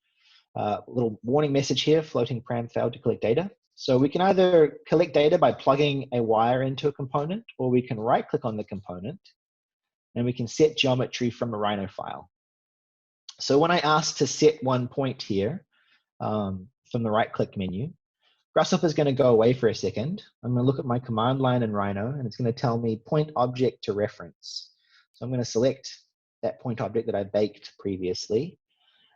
Little warning message here, floating param failed to collect data. So we can either collect data by plugging a wire into a component, or we can right-click on the component, and we can set geometry from a Rhino file. So when I ask to set one point here from the right-click menu, Grasshopper is going to go away for a second. I'm going to look at my command line in Rhino, and it's going to tell me point object to reference. So I'm going to select that point object that I baked previously.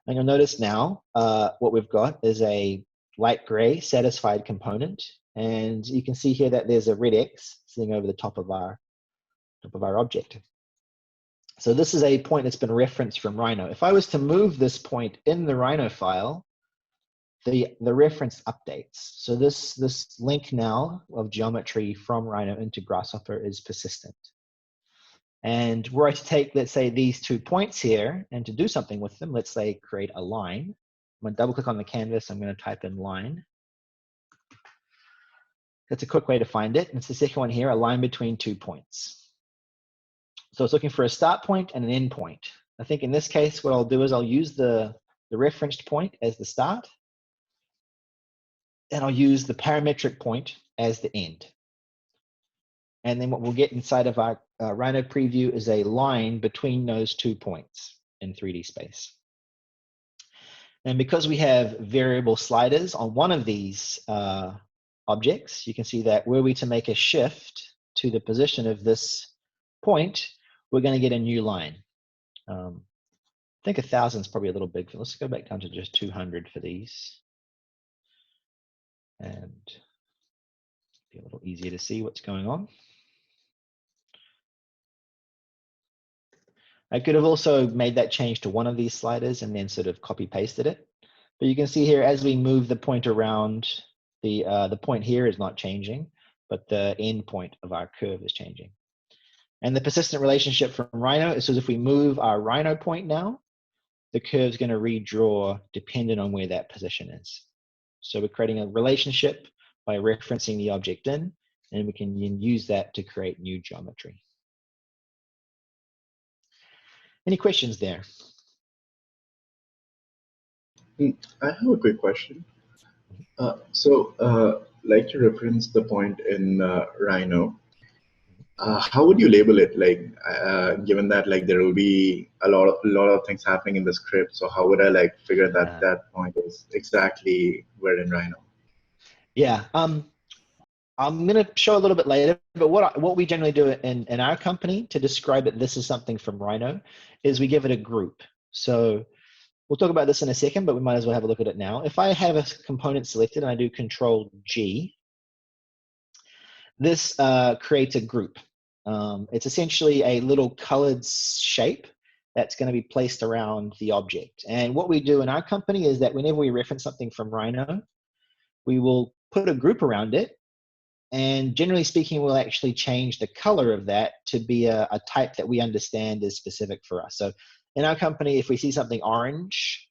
And you'll notice now what we've got is a light gray satisfied component. And you can see here that there's a red X sitting over the top of our object. So this is a point that's been referenced from Rhino. If I was to move this point in the Rhino file, the reference updates. So this link now of geometry from Rhino into Grasshopper is persistent. And were I to take, let's say, these 2 points here and to do something with them, let's say create a line. I'm going to double click on the canvas. I'm going to type in line. That's a quick way to find it. And it's the second one here, a line between 2 points. So it's looking for a start point and an end point. I think in this case, what I'll do is I'll use the referenced point as the start, and I'll use the parametric point as the end. And then what we'll get inside of our Rhino preview is a line between those 2 points in 3D space. And because we have variable sliders on one of these objects, you can see that were we to make a shift to the position of this point, we're going to get a new line. I think 1,000 is probably a little big. Let's go back down to just 200 for these. And be a little easier to see what's going on. I could have also made that change to one of these sliders and then sort of copy pasted it. But you can see here, as we move the point around, the point here is not changing, but the end point of our curve is changing. And the persistent relationship from Rhino is so if we move our Rhino point now, the curve's going to redraw depending on where that position is. So we're creating a relationship by referencing the object in, and we can use that to create new geometry. Any questions there? I have a quick question. Like you referenced the point in Rhino, how would you label it? Like, given that like there will be a lot of things happening in the script, so how would I like figure that that point is exactly where in Rhino? Yeah, I'm going to show a little bit later, but what we generally do in our company to describe that this is something from Rhino is we give it a group. So we'll talk about this in a second, but we might as well have a look at it now. If I have a component selected and I do Control G, this creates a group. It's essentially a little colored shape that's going to be placed around the object. And what we do in our company is that whenever we reference something from Rhino, we will put a group around it. And generally speaking, we'll actually change the color of that to be a type that we understand is specific for us. So in our company, if we see something orange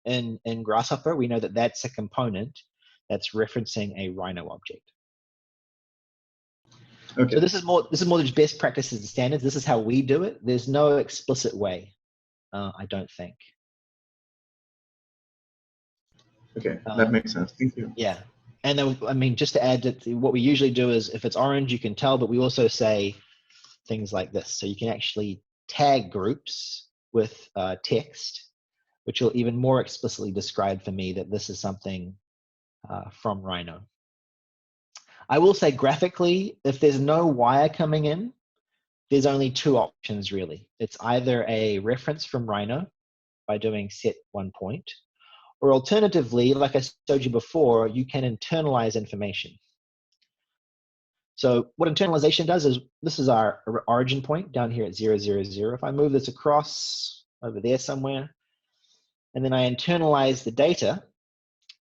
in Grasshopper, we know that that's a component that's referencing a Rhino object. Okay. So this is more just best practices and standards. This is how we do it. There's no explicit way, I don't think. Okay, that makes sense. Thank you. Yeah. And then, I mean, just to add that what we usually do is if it's orange, you can tell, but we also say things like this. So you can actually tag groups with text, which will even more explicitly describe for me that this is something from Rhino. I will say graphically, if there's no wire coming in, there's only 2 options really. It's either a reference from Rhino by doing set 1 point, or alternatively, like I showed you before, you can internalize information. So what internalization does is, this is our origin point down here at 0, 0, 0. If I move this across over there somewhere, and then I internalize the data,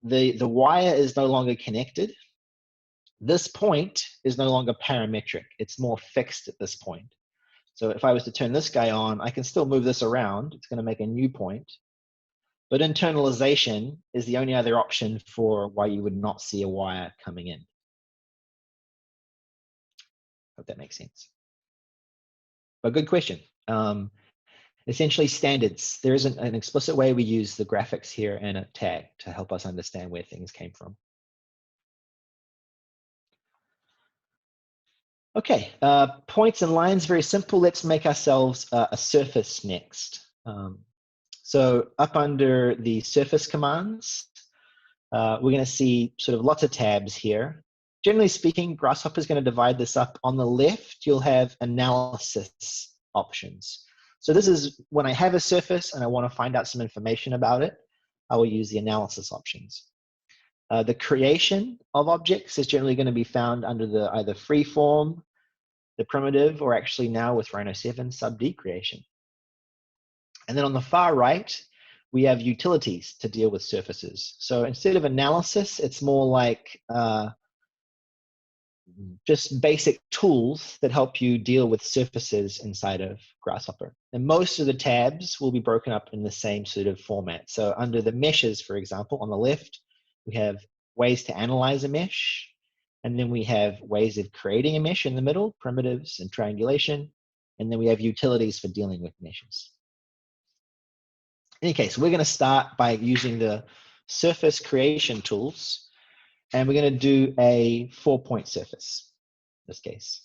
the wire is no longer connected. This point is no longer parametric. It's more fixed at this point. So if I was to turn this guy on, I can still move this around. It's going to make a new point. But internalization is the only other option for why you would not see a wire coming in. Hope that makes sense. But good question. Essentially standards. There isn't an explicit way we use the graphics here and a tag to help us understand where things came from. Okay, points and lines, very simple. Let's make ourselves a surface next. So up under the surface commands, we're going to see sort of lots of tabs here. Generally speaking, Grasshopper is going to divide this up. On the left, you'll have analysis options. So this is when I have a surface and I want to find out some information about it, I will use the analysis options. The creation of objects is generally going to be found under the either freeform, the primitive, or actually now with Rhino 7, sub-D creation. And then on the far right, we have utilities to deal with surfaces. So instead of analysis, it's more like just basic tools that help you deal with surfaces inside of Grasshopper. And most of the tabs will be broken up in the same sort of format. So under the meshes, for example, on the left, we have ways to analyze a mesh. And then we have ways of creating a mesh in the middle, primitives and triangulation. And then we have utilities for dealing with meshes. In any case, we're going to start by using the surface creation tools, and we're going to do a 4-point surface in this case.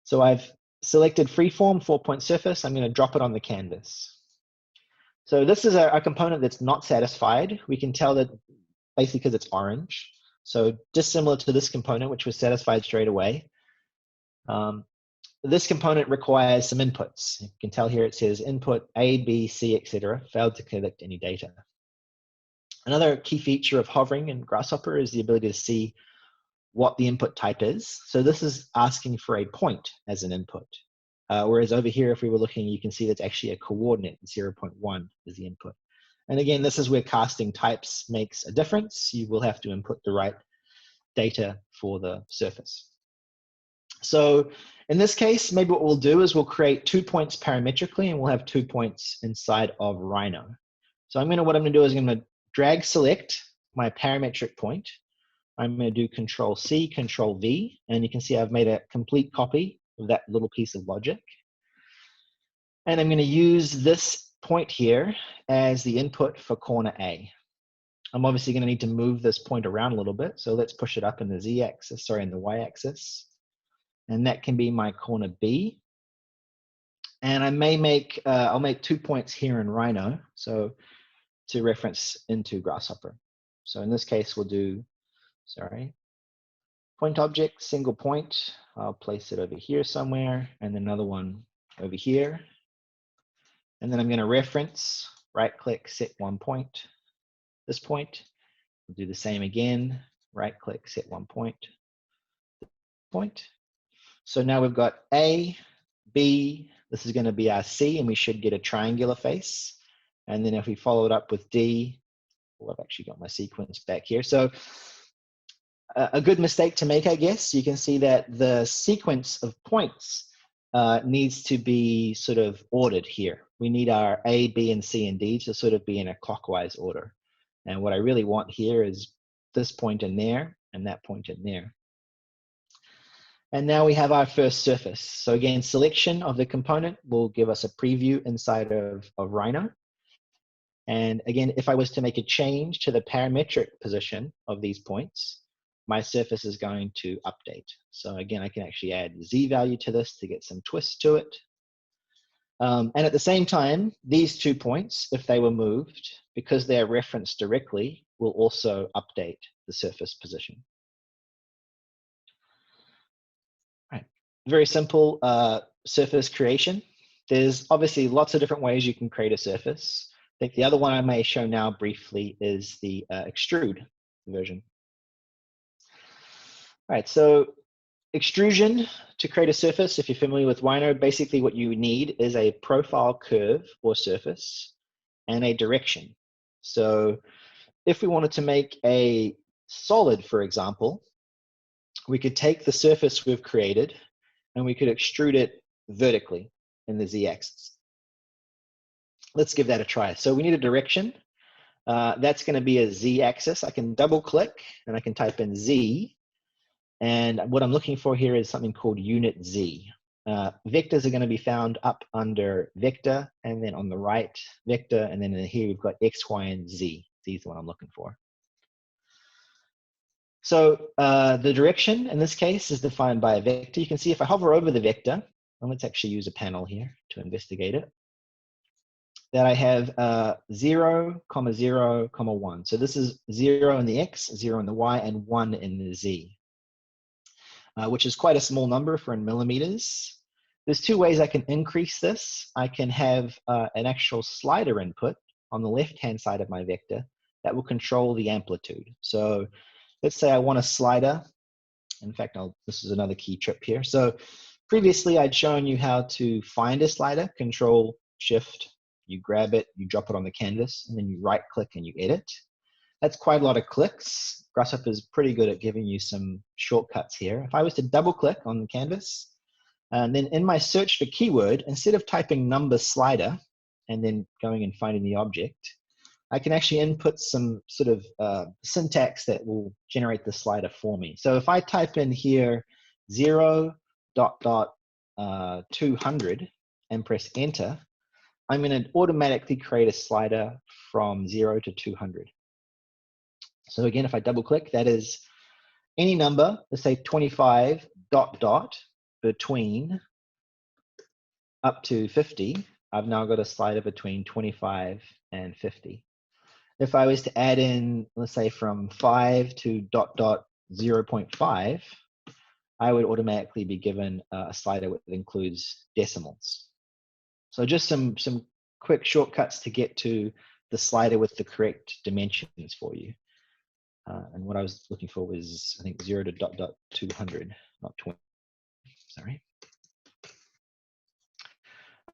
So I've selected freeform 4-point surface. I'm going to drop it on the canvas. So this is a component that's not satisfied. We can tell that basically because it's orange. So dissimilar to this component, which was satisfied straight away. This component requires some inputs. You can tell here it says input A, B, C, etc. Failed to collect any data. Another key feature of hovering in Grasshopper is the ability to see what the input type is. So this is asking for a point as an input. Whereas over here, if we were looking, you can see that's actually a coordinate, 0.1 is the input. And again, this is where casting types makes a difference. You will have to input the right data for the surface. So in this case, maybe what we'll do is we'll create 2 points parametrically, and we'll have 2 points inside of Rhino. So what I'm gonna do is I'm gonna drag select my parametric point. I'm gonna do Control C, Control V, and you can see I've made a complete copy of that little piece of logic. And I'm gonna use this point here as the input for corner A. I'm obviously gonna need to move this point around a little bit. So let's push it up in the Z-axis, sorry, in the Y-axis. And that can be my corner B. And I may make, I'll make 2 points here in Rhino, so to reference into Grasshopper. So in this case, we'll do, sorry, point object, single point. I'll place it over here somewhere, and then another one over here. And then I'm gonna reference, right click, set 1 point, this point. We'll do the same again, right click, set 1 point, point. So now we've got A, B, this is going to be our C, and we should get a triangular face. And then if we follow it up with D, well, I've actually got my sequence back here. So a good mistake to make, I guess, you can see that the sequence of points needs to be sort of ordered here. We need our A, B, and C, and D to sort of be in a clockwise order. And what I really want here is this point in there and that point in there. And now we have our first surface. So again, selection of the component will give us a preview inside of Rhino. And again, if I was to make a change to the parametric position of these points, my surface is going to update. So again, I can actually add Z value to this to get some twist to it. And at the same time, these 2 points, if they were moved, because they're referenced directly, will also update the surface position. Very simple surface creation. There's obviously lots of different ways you can create a surface. I think the other one I may show now briefly is the extrude version. All right, so extrusion to create a surface, if you're familiar with Rhino, basically what you need is a profile curve or surface and a direction. So if we wanted to make a solid, for example, we could take the surface we've created and we could extrude it vertically in the Z-axis. Let's give that a try. So we need a direction. That's going to be a Z-axis. I can double click and I can type in Z. And what I'm looking for here is something called unit Z. Vectors are going to be found up under vector, and then on the right, vector, and then in here we've got X, Y, and Z. Z is the one I'm looking for. So the direction in this case is defined by a vector. You can see if I hover over the vector, and let's actually use a panel here to investigate it, that I have 0, 0, 1. So this is 0 in the X, 0 in the Y, and 1 in the Z, which is quite a small number for in millimeters. There's 2 ways I can increase this. I can have an actual slider input on the left-hand side of my vector that will control the amplitude. So let's say I want a slider. In fact, this is another key trip here. So previously I'd shown you how to find a slider, Control Shift, you grab it, you drop it on the canvas, and then you right click and you edit. That's quite a lot of clicks. Grasshopper is pretty good at giving you some shortcuts here. If I was to double click on the canvas, and then in my search for keyword, instead of typing number slider and then going and finding the object, I can actually input some sort of syntax that will generate the slider for me. So if I type in here 0.200 and press enter, I'm going to automatically create a slider from 0 to 200. So again, if I double click, that is any number, let's say 25 ... between up to 50, I've now got a slider between 25 and 50. If I was to add in, let's say from 5 to 0.5, I would automatically be given a slider that includes decimals. So just some quick shortcuts to get to the slider with the correct dimensions for you. And what I was looking for was, I think, 0 to 200, not 20. Sorry.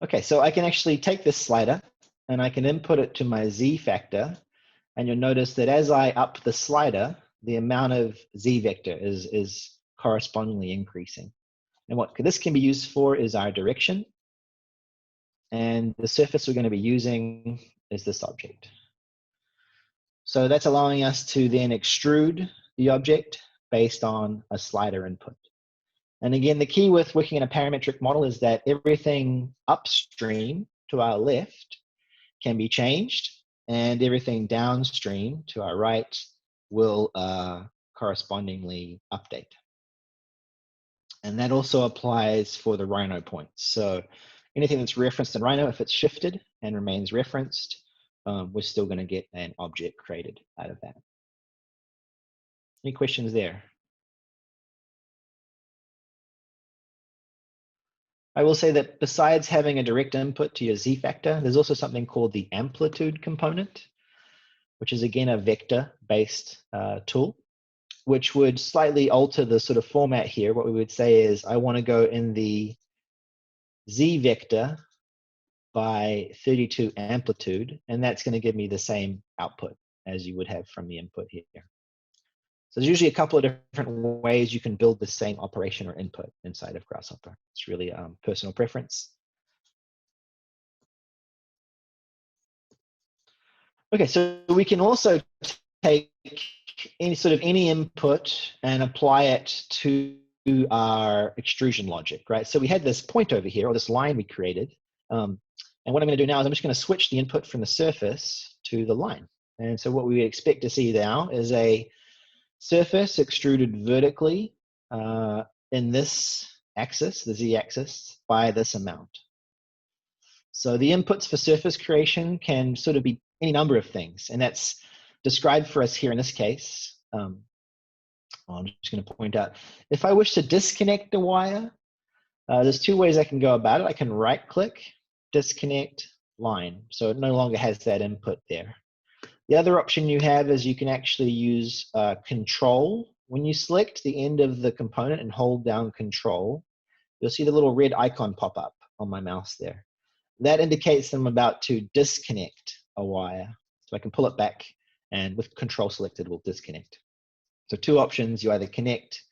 Okay, so I can actually take this slider and I can input it to my Z factor. And you'll notice that as I up the slider, the amount of Z vector is correspondingly increasing. And what this can be used for is our direction. And the surface we're going to be using is this object. So that's allowing us to then extrude the object based on a slider input. And again, the key with working in a parametric model is that everything upstream to our left can be changed, and everything downstream to our right will correspondingly update. And that also applies for the Rhino points. So anything that's referenced in Rhino, if it's shifted and remains referenced, we're still going to get an object created out of that. Any questions there? I will say that besides having a direct input to your Z factor, there's also something called the Amplitude Component, which is again a vector-based tool, which would slightly alter the sort of format here. What we would say is, I want to go in the Z vector by 32 amplitude, and that's going to give me the same output as you would have from the input here. So there's usually a couple of different ways you can build the same operation or input inside of Grasshopper. It's really personal preference. Okay, so we can also take any input and apply it to our extrusion logic, right? So we had this point over here, or this line we created. And what I'm going to do now is I'm just going to switch the input from the surface to the line. And so what we expect to see now is a surface extruded vertically in this axis, the Z-axis, by this amount. So the inputs for surface creation can sort of be any number of things, and that's described for us here in this case. I'm just going to point out, if I wish to disconnect the wire, there's two ways I can go about it. I can right-click, disconnect line, so it no longer has that input there. The other option you have is you can actually use Control. When you select the end of the component and hold down Control, you'll see the little red icon pop up on my mouse there. That indicates that I'm about to disconnect a wire. So I can pull it back, and with Control selected, we'll disconnect. So two options: you either connect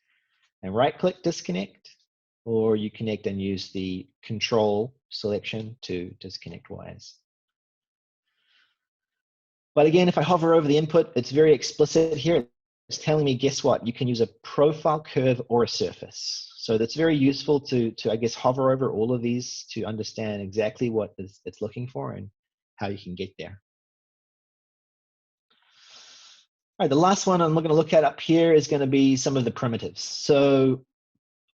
and right-click disconnect, or you connect and use the Control selection to disconnect wires. But again, if I hover over the input, it's very explicit here. It's telling me, guess what? You can use a profile, curve, or a surface. So that's very useful to I guess, hover over all of these to understand exactly what it's looking for and how you can get there. All right, the last one I'm going to look at up here is going to be some of the primitives. So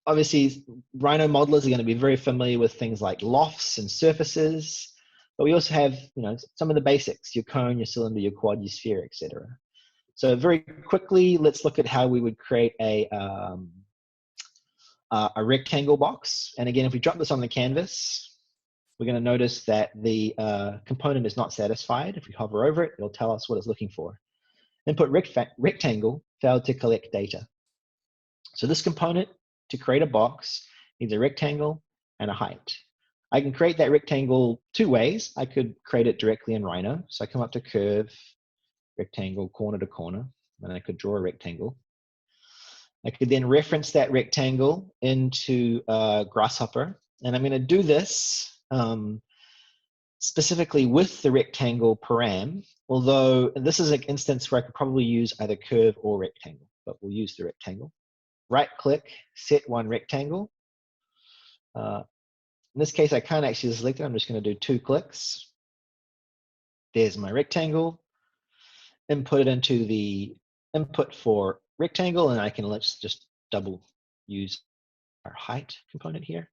obviously, Rhino modelers are going to be very familiar with things like lofts and surfaces, but we also have, some of the basics: your cone, your cylinder, your quad, your sphere, etc. So very quickly, let's look at how we would create a rectangle box. And again, if we drop this on the canvas, we're going to notice that the component is not satisfied. If we hover over it, it'll tell us what it's looking for. Input rectangle failed to collect data. So this component, to create a box, needs a rectangle and a height. I can create that rectangle two ways. I could create it directly in Rhino. So I come up to curve, rectangle, corner to corner, and I could draw a rectangle. I could then reference that rectangle into Grasshopper, and I'm going to do this specifically with the rectangle param, although this is an instance where I could probably use either curve or rectangle, but we'll use the rectangle. Right-click, set one rectangle. In this case, I can't actually select it. I'm just going to do 2 clicks. There's my rectangle. Input it into the input for rectangle, and I can let's just double use height component here.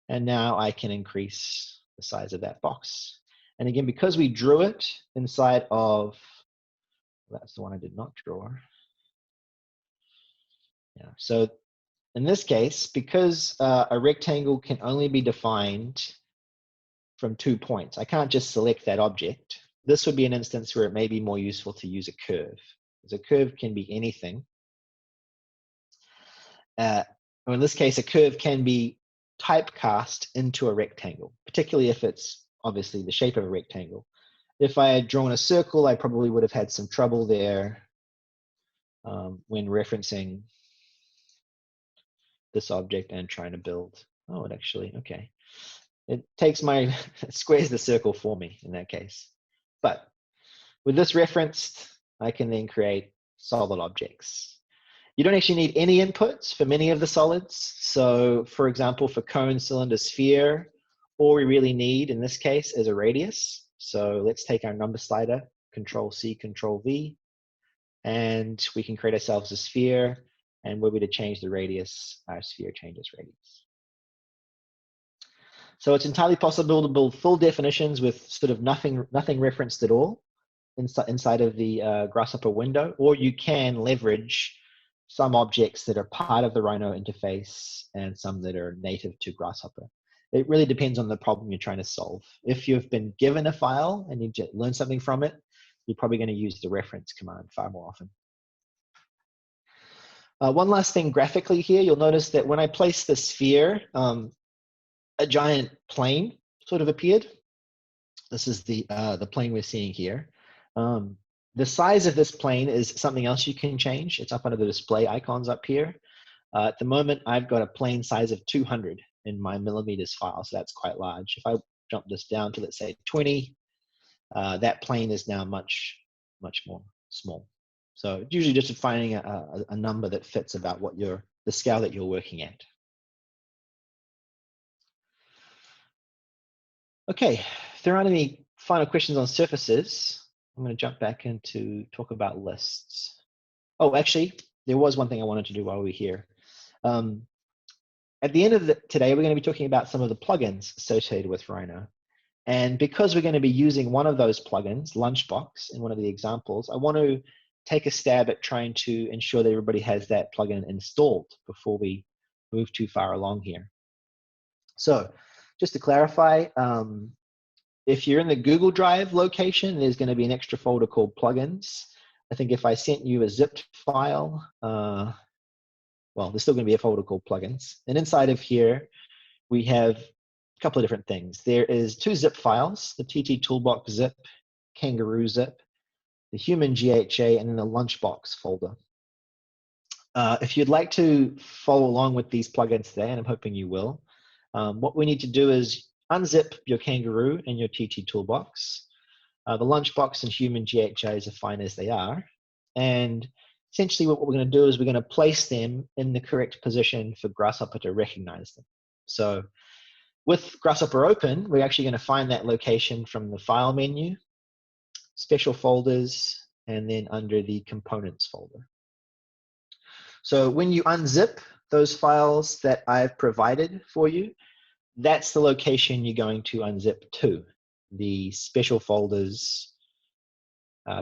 And now I can increase the size of that box. And again, because we drew it inside of, that's the one I did not draw. Yeah, so in this case, because a rectangle can only be defined from 2 points, I can't just select that object. This would be an instance where it may be more useful to use a curve, because a curve can be anything. Or in this case, a curve can be typecast into a rectangle, particularly if it's obviously the shape of a rectangle. If I had drawn a circle, I probably would have had some trouble there when referencing this object and trying to build. Oh, it actually, okay. It takes my, it squares the circle for me in that case. But with this referenced, I can then create solid objects. You don't actually need any inputs for many of the solids. So for example, for cone, cylinder, sphere, all we really need in this case is a radius. So let's take our number slider, Control C, Control V, and we can create ourselves a sphere. And were we to change the radius, our sphere changes radius. So it's entirely possible to build full definitions with sort of nothing referenced at all inside of the Grasshopper window, or you can leverage some objects that are part of the Rhino interface and some that are native to Grasshopper. It really depends on the problem you're trying to solve. If you've been given a file and you learn something from it, you're probably going to use the reference command far more often. One last thing graphically here, you'll notice that when I place the sphere, a giant plane sort of appeared. This is the plane we're seeing here. The size of this plane is something else you can change. It's up under the display icons up here. At the moment, I've got a plane size of 200 in my millimeters file, so that's quite large. If I jump this down to, let's say, 20, that plane is now much more small. So usually just finding a number that fits about what the scale that you're working at. Okay, if there aren't any final questions on surfaces, I'm going to jump back into talk about lists. Oh, actually, there was one thing I wanted to do while we're here. At the end of today, we're going to be talking about some of the plugins associated with Rhino. And because we're going to be using one of those plugins, Lunchbox, in one of the examples, I want to take a stab at trying to ensure that everybody has that plugin installed before we move too far along here. So just to clarify, if you're in the Google Drive location, there's going to be an extra folder called plugins. I think if I sent you a zipped file, well, there's still going to be a folder called plugins. And inside of here, we have a couple of different things. There is 2 zip files, the TT Toolbox zip, Kangaroo zip, the human GHA, and then the Lunchbox folder. If you'd like to follow along with these plugins today, and I'm hoping you will, what we need to do is unzip your Kangaroo and your TT Toolbox. The Lunchbox and human GHAs are fine as they are. And essentially what we're going to do is we're going to place them in the correct position for Grasshopper to recognize them. So with Grasshopper open, we're actually going to find that location from the File menu, Special Folders, and then under the Components folder. So when you unzip those files that I've provided for you, that's the location you're going to unzip to, the Special Folders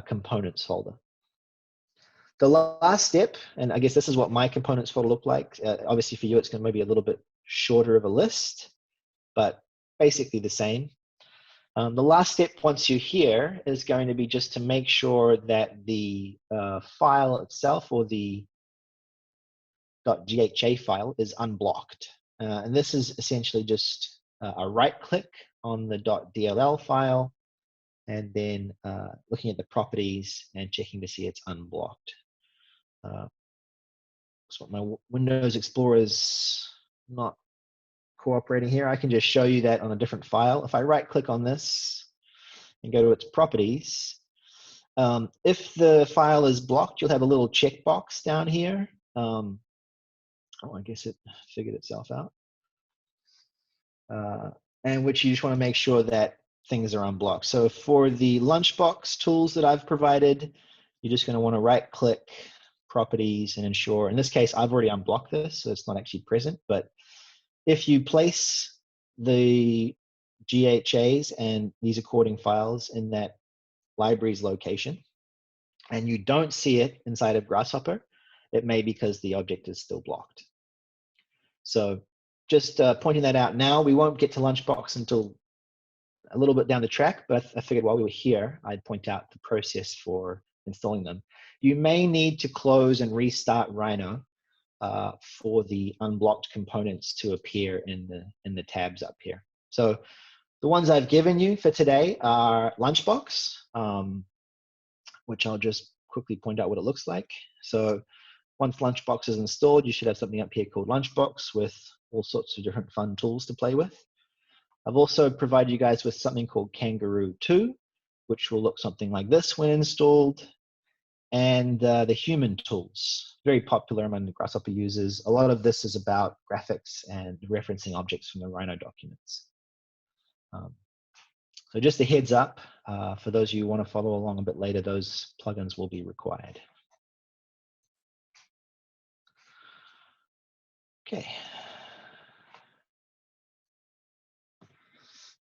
Components folder. The last step, and I guess this is what my components folder look like. Obviously for you, it's going to maybe a little bit shorter of a list, but basically the same. The last step once you're here is going to be just to make sure that the file itself, or the .gha file, is unblocked. And this is essentially just a right click on the .dll file and then looking at the properties and checking to see it's unblocked. So my Windows Explorer is not cooperating here. I can just show you that on a different file. If I right click on this and go to its properties, if the file is blocked, you'll have a little checkbox down here. Oh, I guess it figured itself out. And which you just want to make sure that things are unblocked. So for the Lunchbox tools that I've provided, you're just going to want to right click properties and ensure, in this case, I've already unblocked this, so it's not actually present, but If you place the GHAs and these according files in that library's location, and you don't see it inside of Grasshopper, it may be because the object is still blocked. So just pointing that out now. We won't get to Lunchbox until a little bit down the track, but I figured while we were here, I'd point out the process for installing them. You may need to close and restart Rhino for the unblocked components to appear in the tabs up here. So the ones I've given you for today are Lunchbox, which I'll just quickly point out what it looks like. So once Lunchbox is installed, you should have something up here called Lunchbox with all sorts of different fun tools to play with. I've also provided you guys with something called Kangaroo 2, which will look something like this when installed. And the human tools, very popular among the Grasshopper users. A lot of this is about graphics and referencing objects from the Rhino documents. So just a heads up, for those of you who want to follow along a bit later, those plugins will be required. Okay.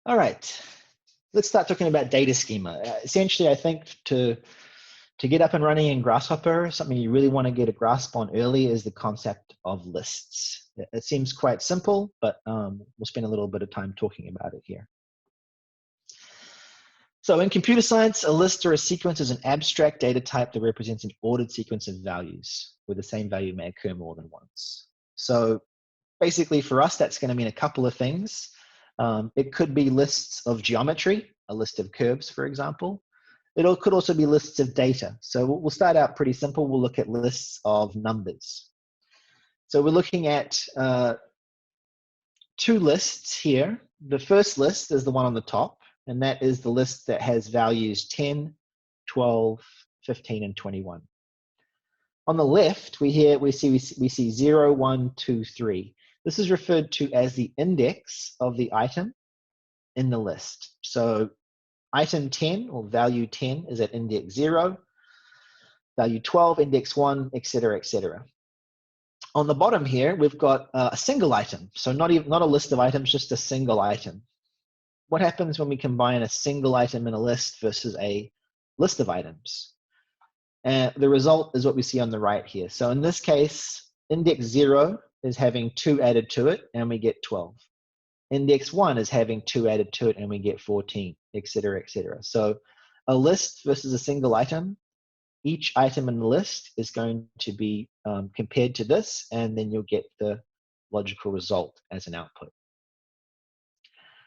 All right, let's start talking about data schema. Essentially, I think to get up and running in Grasshopper, something you really want to get a grasp on early is the concept of lists. It seems quite simple, but we'll spend a little bit of time talking about it here. So in computer science, a list or a sequence is an abstract data type that represents an ordered sequence of values where the same value may occur more than once. So basically for us, that's going to mean a couple of things. It could be lists of geometry, a list of curves, for example. It could also be lists of data. So we'll start out pretty simple. We'll look at lists of numbers. So we're looking at two lists here. The first list is the one on the top, and that is the list that has values 10, 12, 15, and 21. On the left, we see 0, 1, 2, 3. This is referred to as the index of the item in the list. So item 10 or value 10 is at index 0, value 12, index 1, etc., etc. On the bottom here, we've got a single item. So not a list of items, just a single item. What happens when we combine a single item in a list versus a list of items? And the result is what we see on the right here. So in this case, index 0 is having 2 added to it, and we get 12. Index 1 is having 2 added to it, and we get 14, etc., etc. So a list versus a single item, each item in the list is going to be compared to this, and then you'll get the logical result as an output.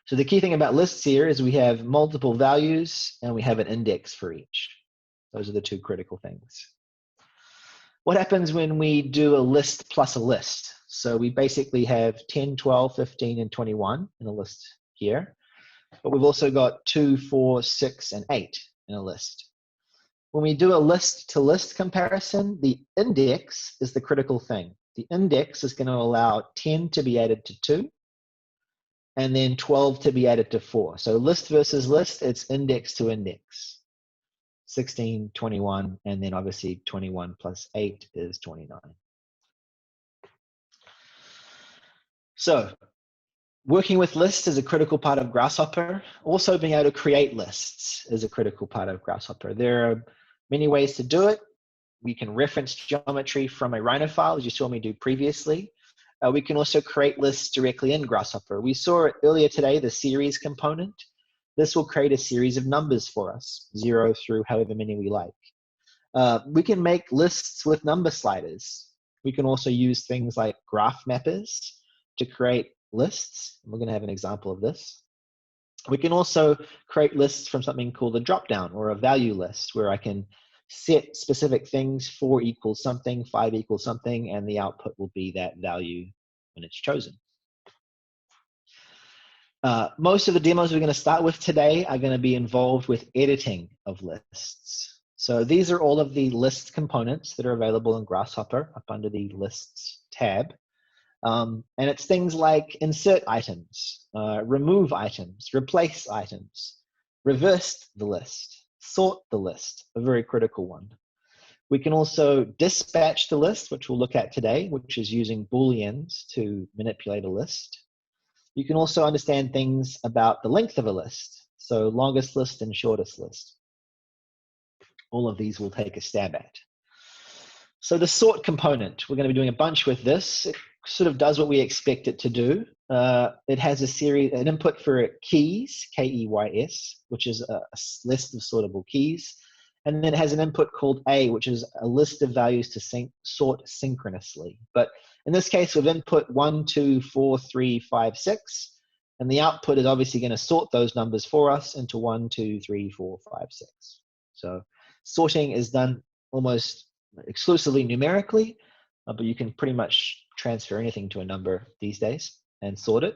So the key thing about lists here is we have multiple values, and we have an index for each. Those are the two critical things. What happens when we do a list plus a list? So we basically have 10, 12, 15, and 21 in a list here. But we've also got 2, 4, 6, and 8 in a list. When we do a list-to-list comparison, the index is the critical thing. The index is going to allow 10 to be added to 2, and then 12 to be added to 4. So list versus list, it's index to index. 16, 21, and then obviously 21 plus 8 is 29. So working with lists is a critical part of Grasshopper. Also being able to create lists is a critical part of Grasshopper. There are many ways to do it. We can reference geometry from a Rhino file, as you saw me do previously. We can also create lists directly in Grasshopper. We saw it earlier today, the series component. This will create a series of numbers for us, 0 through however many we like. We can make lists with number sliders. We can also use things like graph mappers to create lists. We're going to have an example of this. We can also create lists from something called a dropdown or a value list, where I can set specific things, 4 equals something, 5 equals something, and the output will be that value when it's chosen. Most of the demos we're going to start with today are going to be involved with editing of lists. So these are all of the list components that are available in Grasshopper up under the Lists tab. And it's things like insert items, remove items, replace items, reverse the list, sort the list, a very critical one. We can also dispatch the list, which we'll look at today, which is using Booleans to manipulate a list. You can also understand things about the length of a list. So longest list and shortest list. All of these we'll take a stab at. So the sort component, we're going to be doing a bunch with this. It sort of does what we expect it to do. It has an input for keys, K-E-Y-S, which is a list of sortable keys. And then it has an input called A, which is a list of values to sort synchronously. But in this case, we've input 1, 2, 4, 3, 5, 6. And the output is obviously going to sort those numbers for us into 1, 2, 3, 4, 5, 6. So sorting is done almost exclusively numerically, but you can pretty much transfer anything to a number these days and sort it.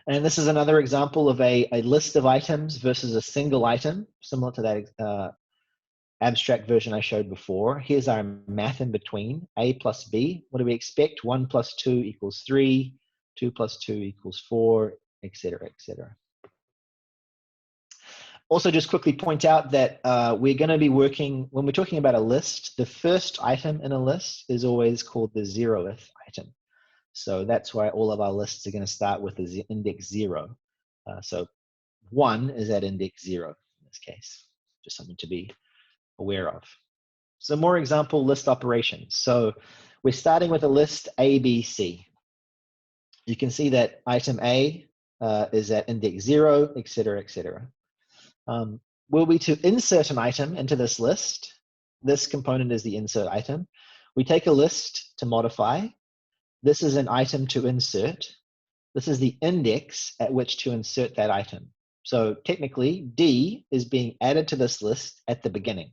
And this is another example of a list of items versus a single item, similar to that abstract version I showed before. Here's our math in between, A plus B. What do we expect? 1 plus 2 equals 3, 2 plus 2 equals 4, etc., etc. Also, just quickly point out that we're going to be working, when we're talking about a list, the first item in a list is always called the 0th item. So that's why all of our lists are going to start with the index 0. So 1 is at index 0 in this case, just something to be aware of. So more example list operations. So we're starting with a list A, B, C. You can see that item A is at index 0, etc., etc. Were we to insert an item into this list, this component is the insert item. We take a list to modify. This is an item to insert. This is the index at which to insert that item. So technically, D is being added to this list at the beginning.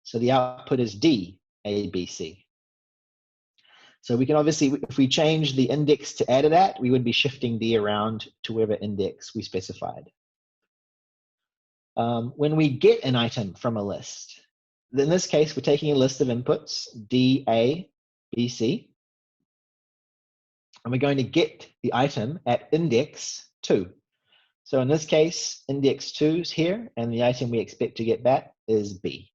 So the output is D, A, B, C. So we can obviously, if we change the index to add to that, we would be shifting D around to whatever index we specified. When we get an item from a list, in this case, we're taking a list of inputs, D, A, B, C. And we're going to get the item at index 2. So in this case, index 2 is here, and the item we expect to get back is B.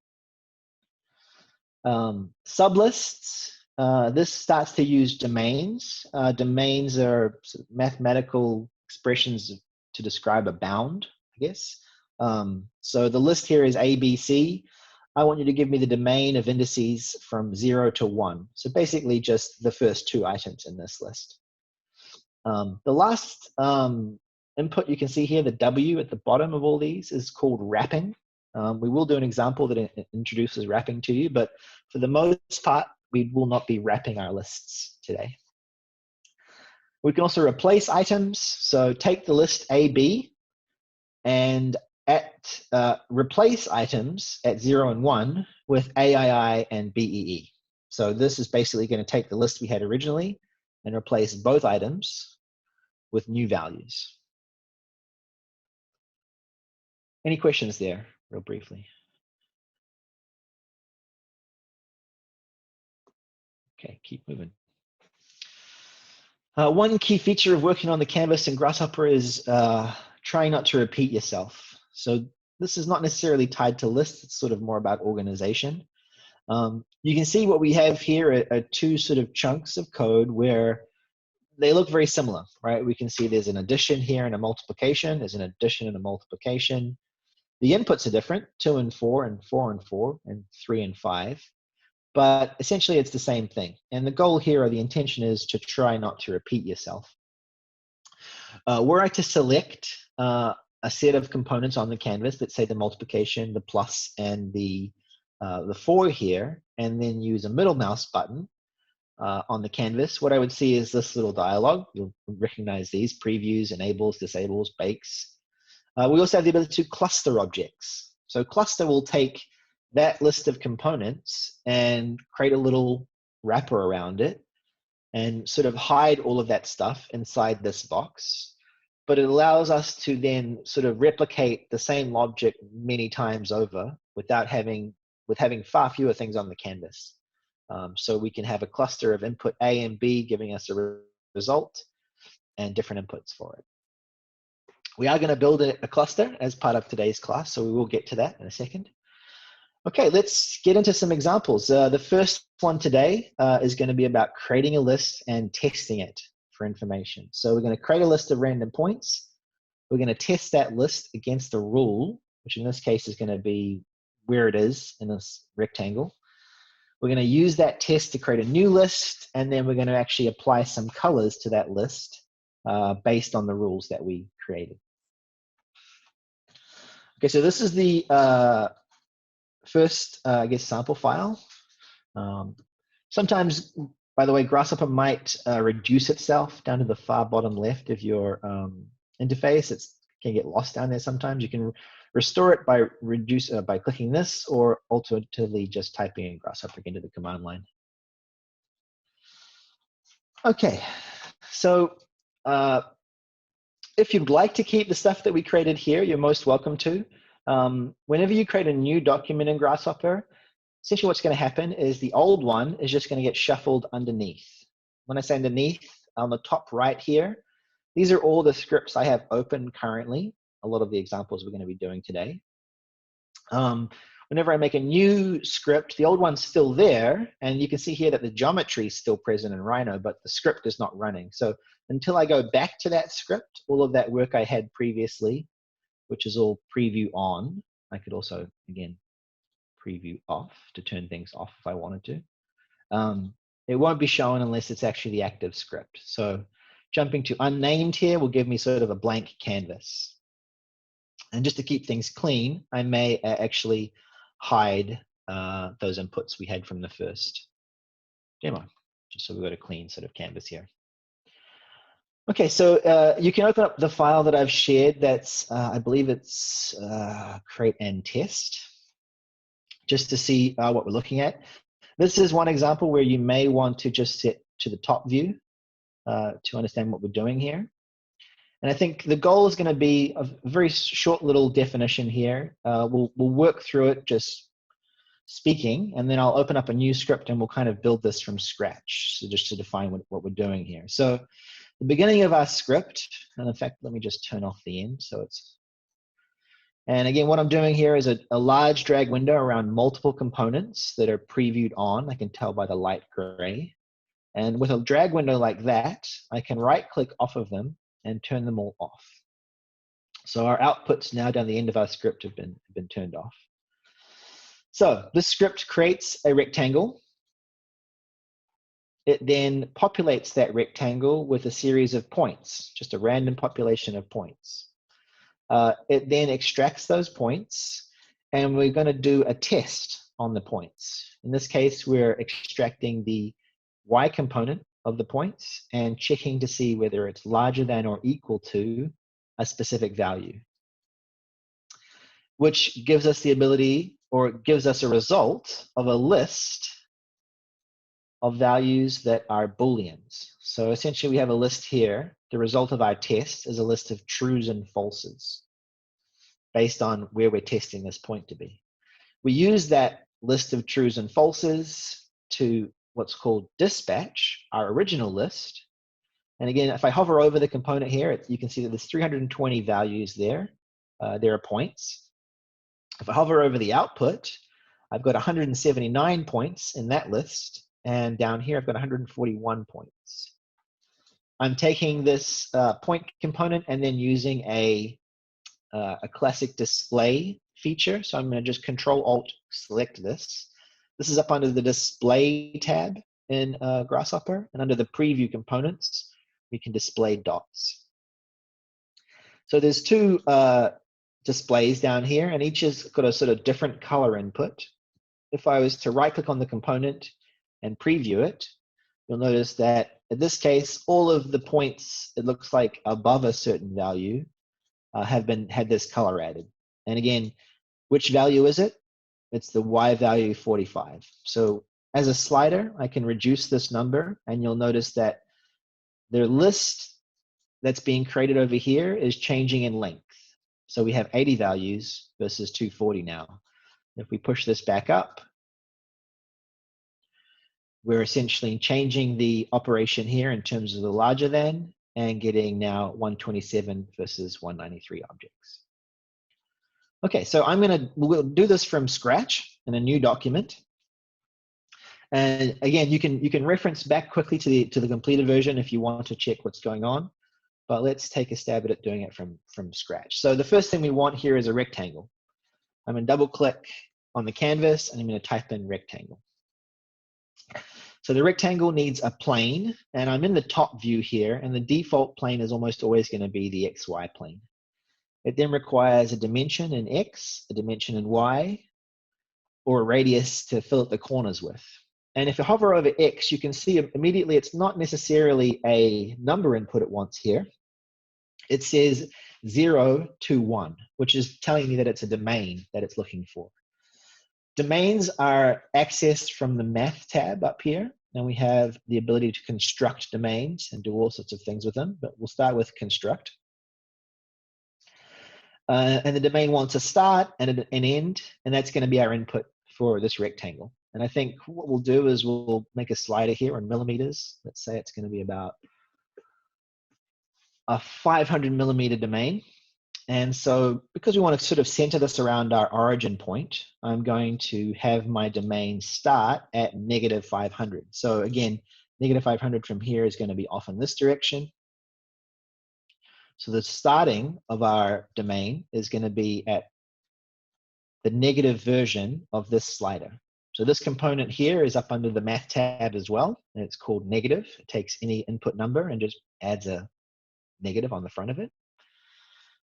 Sublists, this starts to use domains. Domains are sort of mathematical expressions to describe a bound, I guess. So the list here is A, B, C. I want you to give me the domain of indices from 0 to 1. So basically just the first 2 items in this list. The last input you can see here, the W at the bottom of all these, is called wrapping. We will do an example that introduces wrapping to you, but for the most part, we will not be wrapping our lists today. We can also replace items. So take the list AB and replace items at 0 and 1 with AII and BEE. So this is basically going to take the list we had originally and replace both items with new values. Any questions there, real briefly? Okay, keep moving. One key feature of working on the canvas in Grasshopper is trying not to repeat yourself. So this is not necessarily tied to lists, it's sort of more about organization. You can see what we have here are 2 sort of chunks of code where they look very similar, right? We can see there's an addition here and a multiplication, there's an addition and a multiplication. The inputs are different, 2 and 4 and 4 and 4 and 3 and 5. But essentially it's the same thing. And the goal here, or the intention, is to try not to repeat yourself. Were I to select a set of components on the canvas, let's say the multiplication, the plus, and the 4 here, and then use a middle mouse button on the canvas, what I would see is this little dialog. You'll recognize these: previews, enables, disables, bakes. We also have the ability to cluster objects. So cluster will take that list of components and create a little wrapper around it and sort of hide all of that stuff inside this box. But it allows us to then sort of replicate the same object many times over with having far fewer things on the canvas. So we can have a cluster of input A and B giving us a result and different inputs for it. We are going to build a cluster as part of today's class, so we will get to that in a second. Okay, let's get into some examples. The first one today is going to be about creating a list and testing it for information. So we're going to create a list of random points. We're going to test that list against a rule, which in this case is going to be where it is in this rectangle. We're going to use that test to create a new list, and then we're going to actually apply some colors to that list based on the rules that we created. Okay, so this is the first, I guess, sample file. Sometimes, by the way, Grasshopper might reduce itself down to the far bottom left of your interface. It can get lost down there sometimes. You can restore it by clicking this, or alternatively just typing in Grasshopper into the command line. Okay, so if you'd like to keep the stuff that we created here, you're most welcome to. Whenever you create a new document in Grasshopper, essentially what's going to happen is the old one is just going to get shuffled underneath. When I say underneath, on the top right here, these are all the scripts I have open currently, a lot of the examples we're going to be doing today. Whenever I make a new script, the old one's still there, and you can see here that the geometry is still present in Rhino, but the script is not running. So until I go back to that script, all of that work I had previously, which is all preview on, I could also, again, preview off to turn things off if I wanted to. It won't be shown unless it's actually the active script. So jumping to unnamed here will give me sort of a blank canvas. And just to keep things clean, I may actually hide those inputs we had from the first demo, just so we've got a clean sort of canvas here. Okay, so you can open up the file that I've shared. That's, I believe it's create and test, just to see what we're looking at. This is one example where you may want to just set to the top view to understand what we're doing here. And I think the goal is going to be a very short little definition here. We'll work through it just speaking, and then I'll open up a new script and we'll kind of build this from scratch. So just to define what we're doing here. So the beginning of our script, and in fact, let me just turn off the end. So it's, and again, what I'm doing here is a large drag window around multiple components that are previewed on. I can tell by the light gray. And with a drag window like that, I can right click off of them and turn them all off. So our outputs now down the end of our script have been turned off. So this script creates a rectangle. It then populates that rectangle with a series of points, just a random population of points. It then extracts those points, and we're going to do a test on the points. In this case, we're extracting the y component of the points and checking to see whether it's larger than or equal to a specific value, which gives us the ability, or gives us a result of a list of values that are Booleans. So essentially we have a list here. The result of our test is a list of trues and falses based on where we're testing this point to be. We use that list of trues and falses to what's called dispatch our original list. And again, if I hover over the component here, you can see that there's 320 values there. There are points. If I hover over the output, I've got 179 points in that list. And down here, I've got 141 points. I'm taking this point component and then using a classic display feature. So I'm going to just Control-Alt select this. This is up under the Display tab in Grasshopper. And under the Preview Components, we can display dots. So there's two displays down here, and each has got a sort of different color input. If I was to right-click on the component and preview it, you'll notice that in this case, all of the points, it looks like above a certain value, had this color added. And again, which value is it? It's the Y value 45. So as a slider, I can reduce this number, and you'll notice that the list that's being created over here is changing in length. So we have 80 values versus 240 now. If we push this back up, we're essentially changing the operation here in terms of the larger than, and getting now 127 versus 193 objects. Okay, so we'll do this from scratch in a new document. And again, you can reference back quickly to the completed version if you want to check what's going on. But let's take a stab at doing it from scratch. So the first thing we want here is a rectangle. I'm going to double click on the canvas and I'm going to type in rectangle. So the rectangle needs a plane, and I'm in the top view here, and the default plane is almost always going to be the XY plane. It then requires a dimension in X, a dimension in Y, or a radius to fill up the corners with. And if you hover over X, you can see immediately it's not necessarily a number input it wants here. It says 0 to 1, which is telling me that it's a domain that it's looking for. Domains are accessed from the Math tab up here, and we have the ability to construct domains and do all sorts of things with them, but we'll start with construct. And the domain wants a start and an end, and that's going to be our input for this rectangle. And I think what we'll do is we'll make a slider here in millimeters. Let's say it's going to be about a 500 millimeter domain. And so because we want to sort of center this around our origin point, I'm going to have my domain start at -500. So again, -500 from here is going to be off in this direction. So the starting of our domain is going to be at the negative version of this slider. So this component here is up under the Math tab as well, and it's called negative. It takes any input number and just adds a negative on the front of it.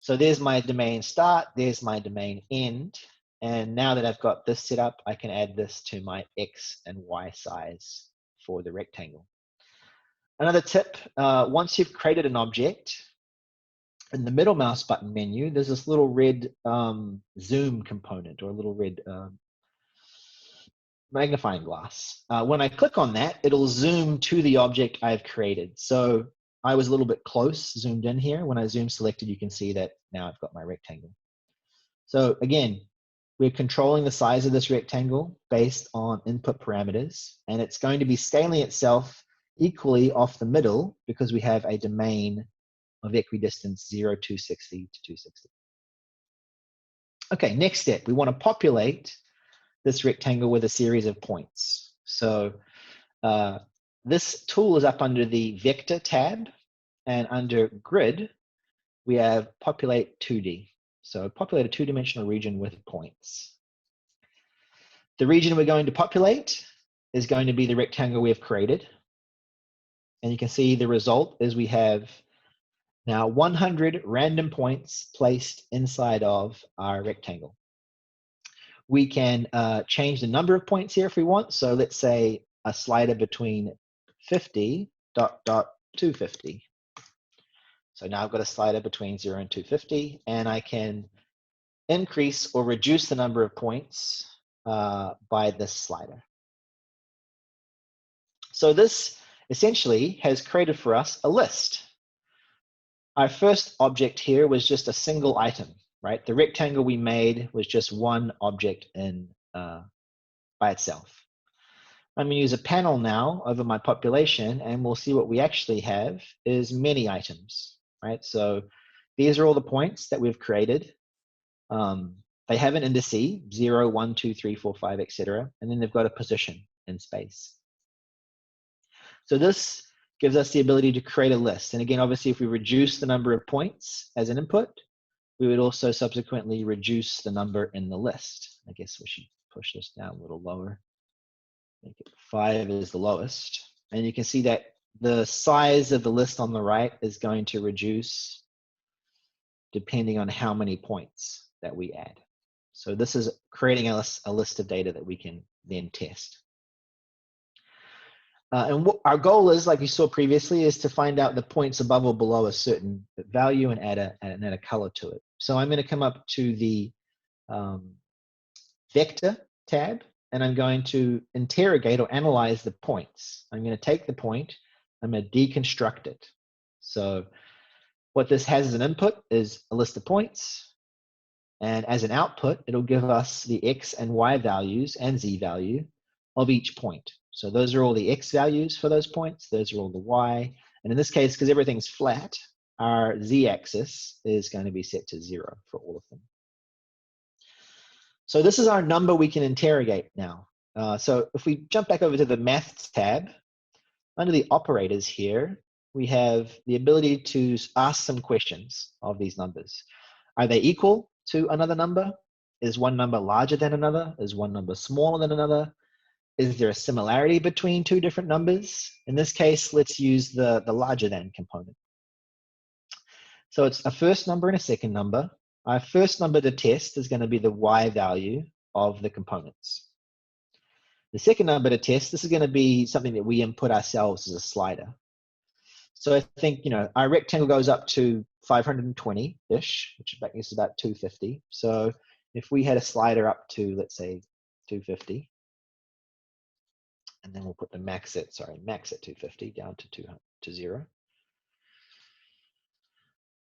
So there's my domain start, there's my domain end, and now that I've got this set up, I can add this to my X and Y size for the rectangle. Another tip, once you've created an object, in the middle mouse button menu, there's this little red zoom component, or a little red magnifying glass. When I click on that, it'll zoom to the object I've created. So I was a little bit close, zoomed in here. When I zoom selected, you can see that now I've got my rectangle. So again, we're controlling the size of this rectangle based on input parameters, and it's going to be scaling itself equally off the middle because we have a domain of equidistance 0, 260 to 260. Okay, next step, we want to populate this rectangle with a series of points. So this tool is up under the Vector tab, and under Grid, we have Populate 2D. So populate a two-dimensional region with points. The region we're going to populate is going to be the rectangle we have created. And you can see the result is we have now 100 random points placed inside of our rectangle. We can change the number of points here if we want. So let's say a slider between 50 ... 250. So now I've got a slider between 0 and 250, and I can increase or reduce the number of points by this slider. So this essentially has created for us a list. Our first object here was just a single item, right? The rectangle we made was just one object in by itself. I'm going to use a panel now over my population, and we'll see what we actually have is many items, right? So these are all the points that we've created. They have an indice, 0, 1, 2, 3, 4, 5, etc. And then they've got a position in space. So this gives us the ability to create a list. And again, obviously, if we reduce the number of points as an input, we would also subsequently reduce the number in the list. I guess we should push this down a little lower. Make it 5 is the lowest. And you can see that the size of the list on the right is going to reduce depending on how many points that we add. So this is creating a list of data that we can then test. And what our goal is, like you saw previously, is to find out the points above or below a certain value and add a color to it. So I'm going to come up to the Vector tab, and I'm going to interrogate or analyze the points. I'm going to take the point, I'm going to deconstruct it. So what this has as an input is a list of points, and as an output, it'll give us the X and Y values and Z value of each point. So those are all the X values for those points, those are all the Y, and in this case, because everything's flat, our Z axis is going to be set to 0 for all of them. So this is our number we can interrogate now. So if we jump back over to the Maths tab, under the operators here, we have the ability to ask some questions of these numbers. Are they equal to another number? Is one number larger than another? Is one number smaller than another? Is there a similarity between two different numbers? In this case, let's use the larger than component. So it's a first number and a second number. Our first number to test is going to be the y value of the components. The second number to test, this is going to be something that we input ourselves as a slider. So I think, our rectangle goes up to 520-ish, which is about 250. So if we had a slider up to, let's say, 250, and then we'll put the max at 250 down to 0.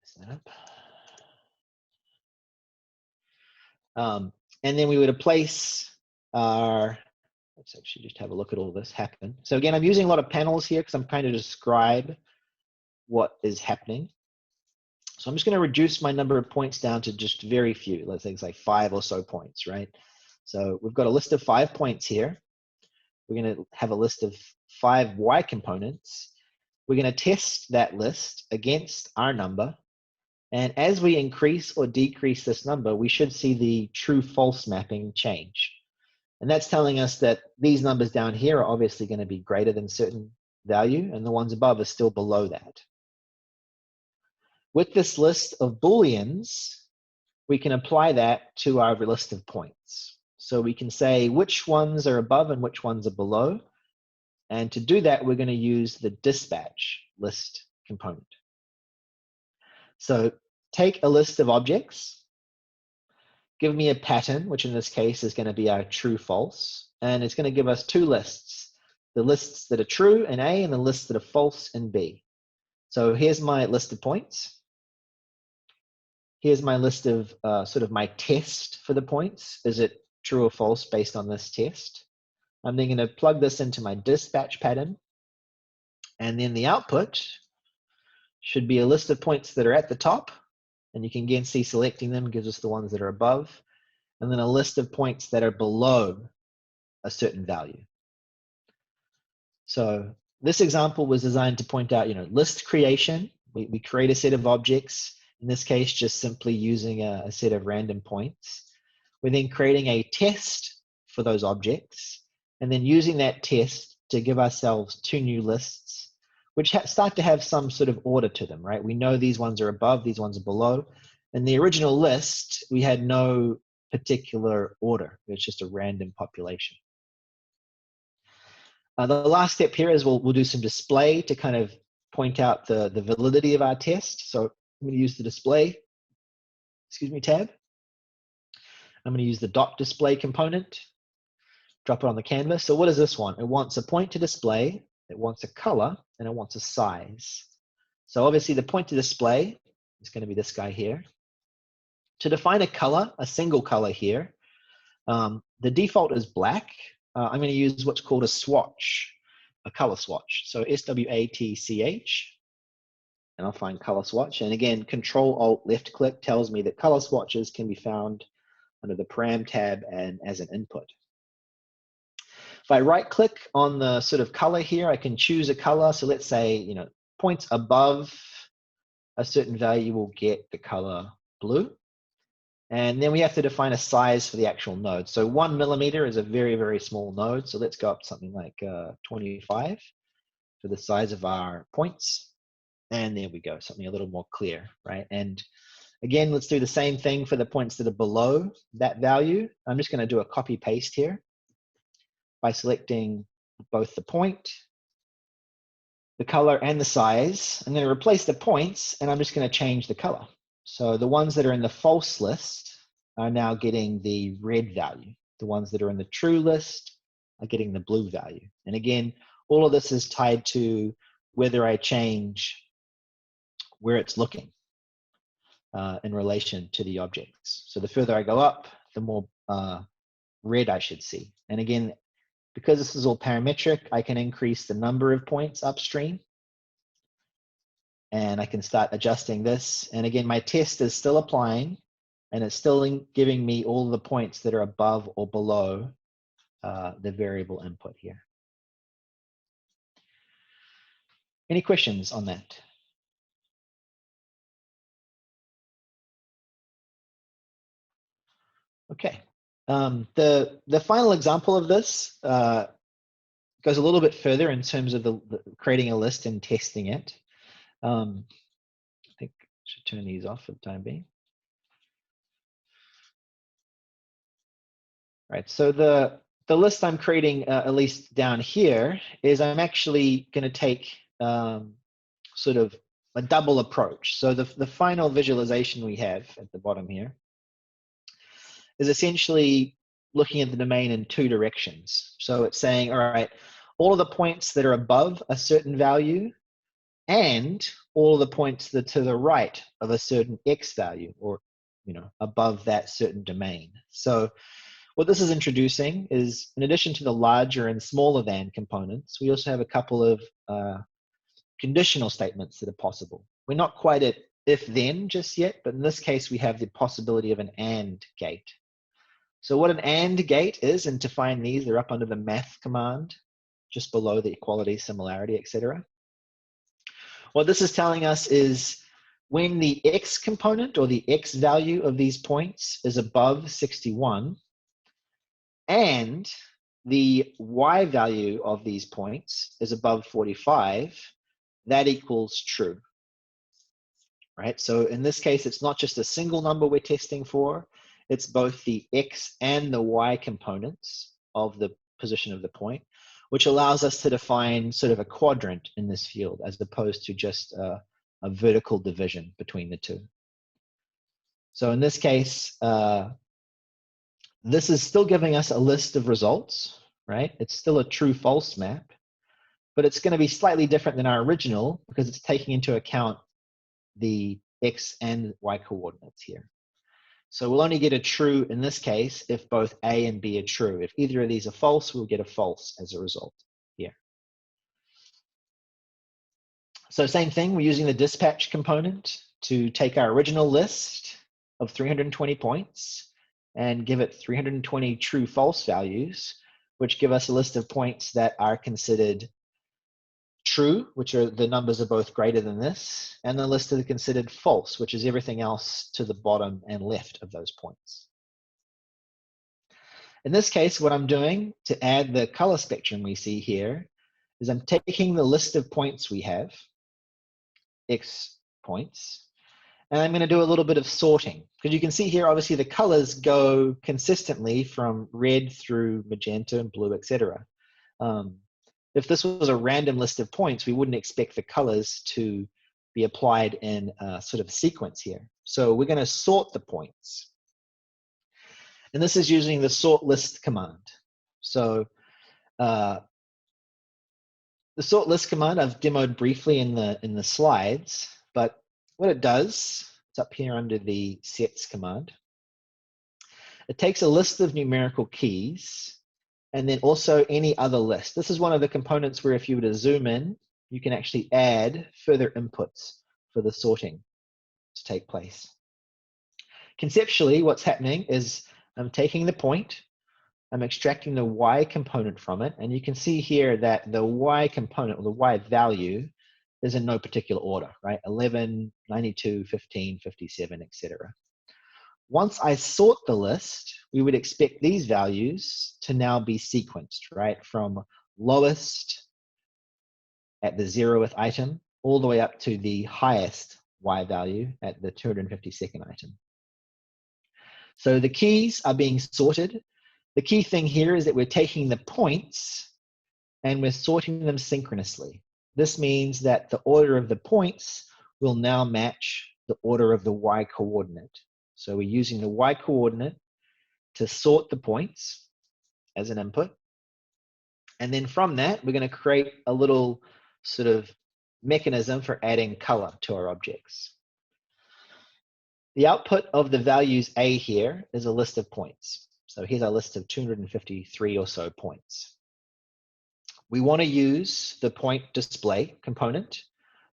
Set up. And then we would place our, let's actually just have a look at all this happen. So again, I'm using a lot of panels here because I'm trying to describe what is happening. So I'm just going to reduce my number of points down to just very few. Let's say it's like 5 or so points, right? So we've got a list of 5 points here. We're going to have a list of 5 y components. We're going to test that list against our number. And as we increase or decrease this number, we should see the true-false mapping change. And that's telling us that these numbers down here are obviously going to be greater than certain value, and the ones above are still below that. With this list of Booleans, we can apply that to our list of points. So we can say which ones are above and which ones are below. And to do that, we're going to use the dispatch list component. So take a list of objects, give me a pattern, which in this case is going to be our true false, and it's going to give us 2 lists, the lists that are true in A and the lists that are false in B. So here's my list of points. Here's my list of sort of my test for the points. Is it true or false based on this test? I'm then going to plug this into my dispatch pattern, and then the output should be a list of points that are at the top, and you can again see selecting them gives us the ones that are above, and then a list of points that are below a certain value. So this example was designed to point out, list creation. We create a set of objects, in this case, just simply using a set of random points. We're then creating a test for those objects, and then using that test to give ourselves 2 new lists, which start to have some sort of order to them, right? We know these ones are above, these ones are below. In the original list, we had no particular order. It's just a random population. The last step here is we'll do some display to kind of point out the validity of our test. So I'm going to use the display, tab. I'm going to use the dot display component, drop it on the canvas. So what does this want? It wants a point to display, it wants a color, and it wants a size. So obviously the point to display is going to be this guy here. To define a color, a single color here, the default is black. I'm going to use what's called a swatch, a color swatch. So SWATCH, and I'll find color swatch. And again, Control-Alt left click tells me that color swatches can be found under the Param tab and as an input. If I right click on the sort of color here, I can choose a color. So let's say, points above a certain value will get the color blue. And then we have to define a size for the actual node. So 1 millimeter is a very, very small node. So let's go up to something like 25 for the size of our points. And there we go, something a little more clear, right? And again, let's do the same thing for the points that are below that value. I'm just going to do a copy paste here by selecting both the point, the color, and the size. I'm going to replace the points, and I'm just going to change the color. So the ones that are in the false list are now getting the red value. The ones that are in the true list are getting the blue value. And again, all of this is tied to whether I change where it's looking in relation to the objects. So the further I go up, the more red I should see. And again, because this is all parametric, I can increase the number of points upstream. And I can start adjusting this. And again, my test is still applying, and it's still giving me all the points that are above or below the variable input here. Any questions on that? Okay. The final example of this goes a little bit further in terms of the creating a list and testing it. I think I should turn these off for the time being. Right, so the list I'm creating, at least down here, is I'm actually going to take sort of a double approach. So the final visualization we have at the bottom here is essentially looking at the domain in two directions. So it's saying, all right, all of the points that are above a certain value and all of the points that are to the right of a certain X value, or above that certain domain. So what this is introducing is, in addition to the larger and smaller than components, we also have a couple of conditional statements that are possible. We're not quite at if-then just yet, but in this case, we have the possibility of an AND gate. So what an AND gate is, and to find these, they're up under the math command, just below the equality, similarity, etc. What this is telling us is when the X component, or the X value of these points, is above 61, and the Y value of these points is above 45, that equals true. Right? So in this case, it's not just a single number we're testing for, it's both the X and the Y components of the position of the point, which allows us to define sort of a quadrant in this field, as opposed to just a vertical division between the two. So in this case, this is still giving us a list of results, right? It's still a true-false map, but it's going to be slightly different than our original because it's taking into account the X and Y coordinates here. So we'll only get a true in this case if both A and B are true. If either of these are false, we'll get a false as a result here. So same thing, we're using the dispatch component to take our original list of 320 points and give it 320 true false values, which give us a list of points that are considered true, which are the numbers are both greater than this, and the list is considered false, which is everything else to the bottom and left of those points. In this case, what I'm doing to add the color spectrum we see here is I'm taking the list of points we have, X points, and I'm going to do a little bit of sorting, because you can see here, obviously, the colors go consistently from red through magenta and blue, etc. If this was a random list of points, we wouldn't expect the colors to be applied in a sort of sequence here. So we're going to sort the points. And this is using the sort list command. So the sort list command I've demoed briefly in the slides, but what it does, it's up here under the sets command. It takes a list of numerical keys and then also any other list. This is one of the components where if you were to zoom in, you can actually add further inputs for the sorting to take place. Conceptually, what's happening is I'm taking the point, I'm extracting the Y component from it, and you can see here that the Y component, or the Y value, is in no particular order, right? 11, 92, 15, 57, etc. Once I sort the list, we would expect these values to now be sequenced, right? From lowest at the 0th item, all the way up to the highest Y value at the 252nd item. So the keys are being sorted. The key thing here is that we're taking the points and we're sorting them synchronously. This means that the order of the points will now match the order of the Y coordinate. So we're using the Y coordinate to sort the points as an input. And then from that, we're going to create a little sort of mechanism for adding color to our objects. The output of the values A here is a list of points. So here's our list of 253 or so points. We want to use the point display component,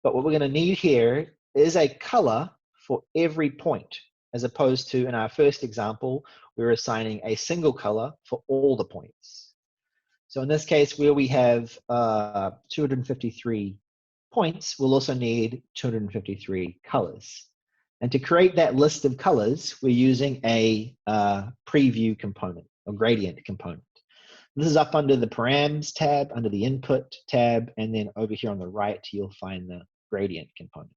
but what we're going to need here is a color for every point, as opposed to in our first example, we're assigning a single color for all the points. So in this case, where we have 253 points, we'll also need 253 colors. And to create that list of colors, we're using a preview component or gradient component. This is up under the Params tab, under the Input tab, and then over here on the right, you'll find the gradient component.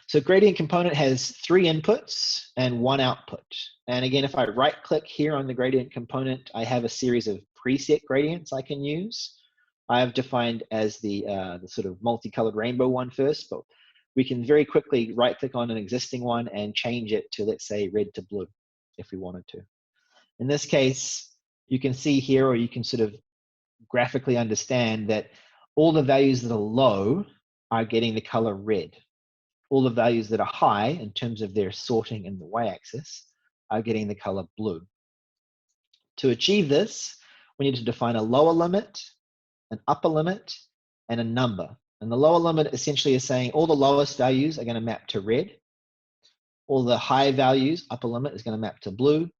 So gradient component has 3 inputs and 1 output. And again, if I right-click here on the gradient component, I have a series of preset gradients I can use. I have defined as the sort of multicolored rainbow one first, but we can very quickly right-click on an existing one and change it to, let's say, red to blue, if we wanted to. In this case, you can see here, or you can sort of graphically understand that all the values that are low are getting the color red. All the values that are high, in terms of their sorting in the y-axis, are getting the color blue. To achieve this, we need to define a lower limit, an upper limit, and a number. And the lower limit essentially is saying all the lowest values are going to map to red. All the high values, upper limit, is going to map to blue.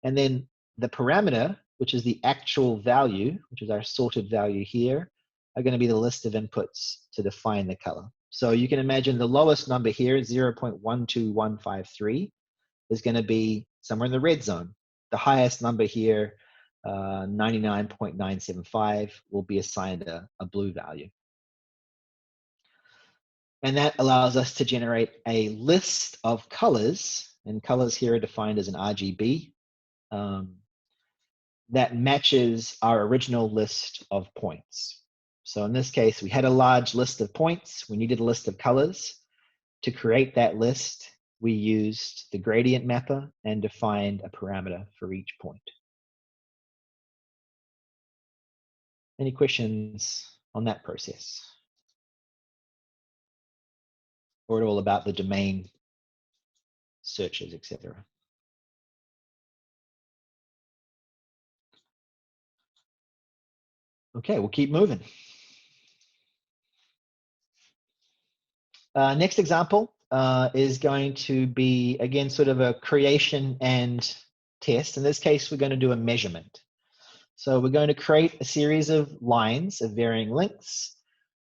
And then the parameter, which is the actual value, which is our sorted value here, are going to be the list of inputs to define the color. So you can imagine the lowest number here, 0.12153, is going to be somewhere in the red zone. The highest number here, 99.975, will be assigned a blue value. And that allows us to generate a list of colors, and colors here are defined as an RGB, that matches our original list of points. So in this case, we had a large list of points. We needed a list of colors. To create that list, we used the gradient mapper and defined a parameter for each point. Any questions on that process? Or at all about the domain searches, etc.? Okay, we'll keep moving. Next example is going to be, again, sort of a creation and test. In this case, we're going to do a measurement. So we're going to create a series of lines of varying lengths.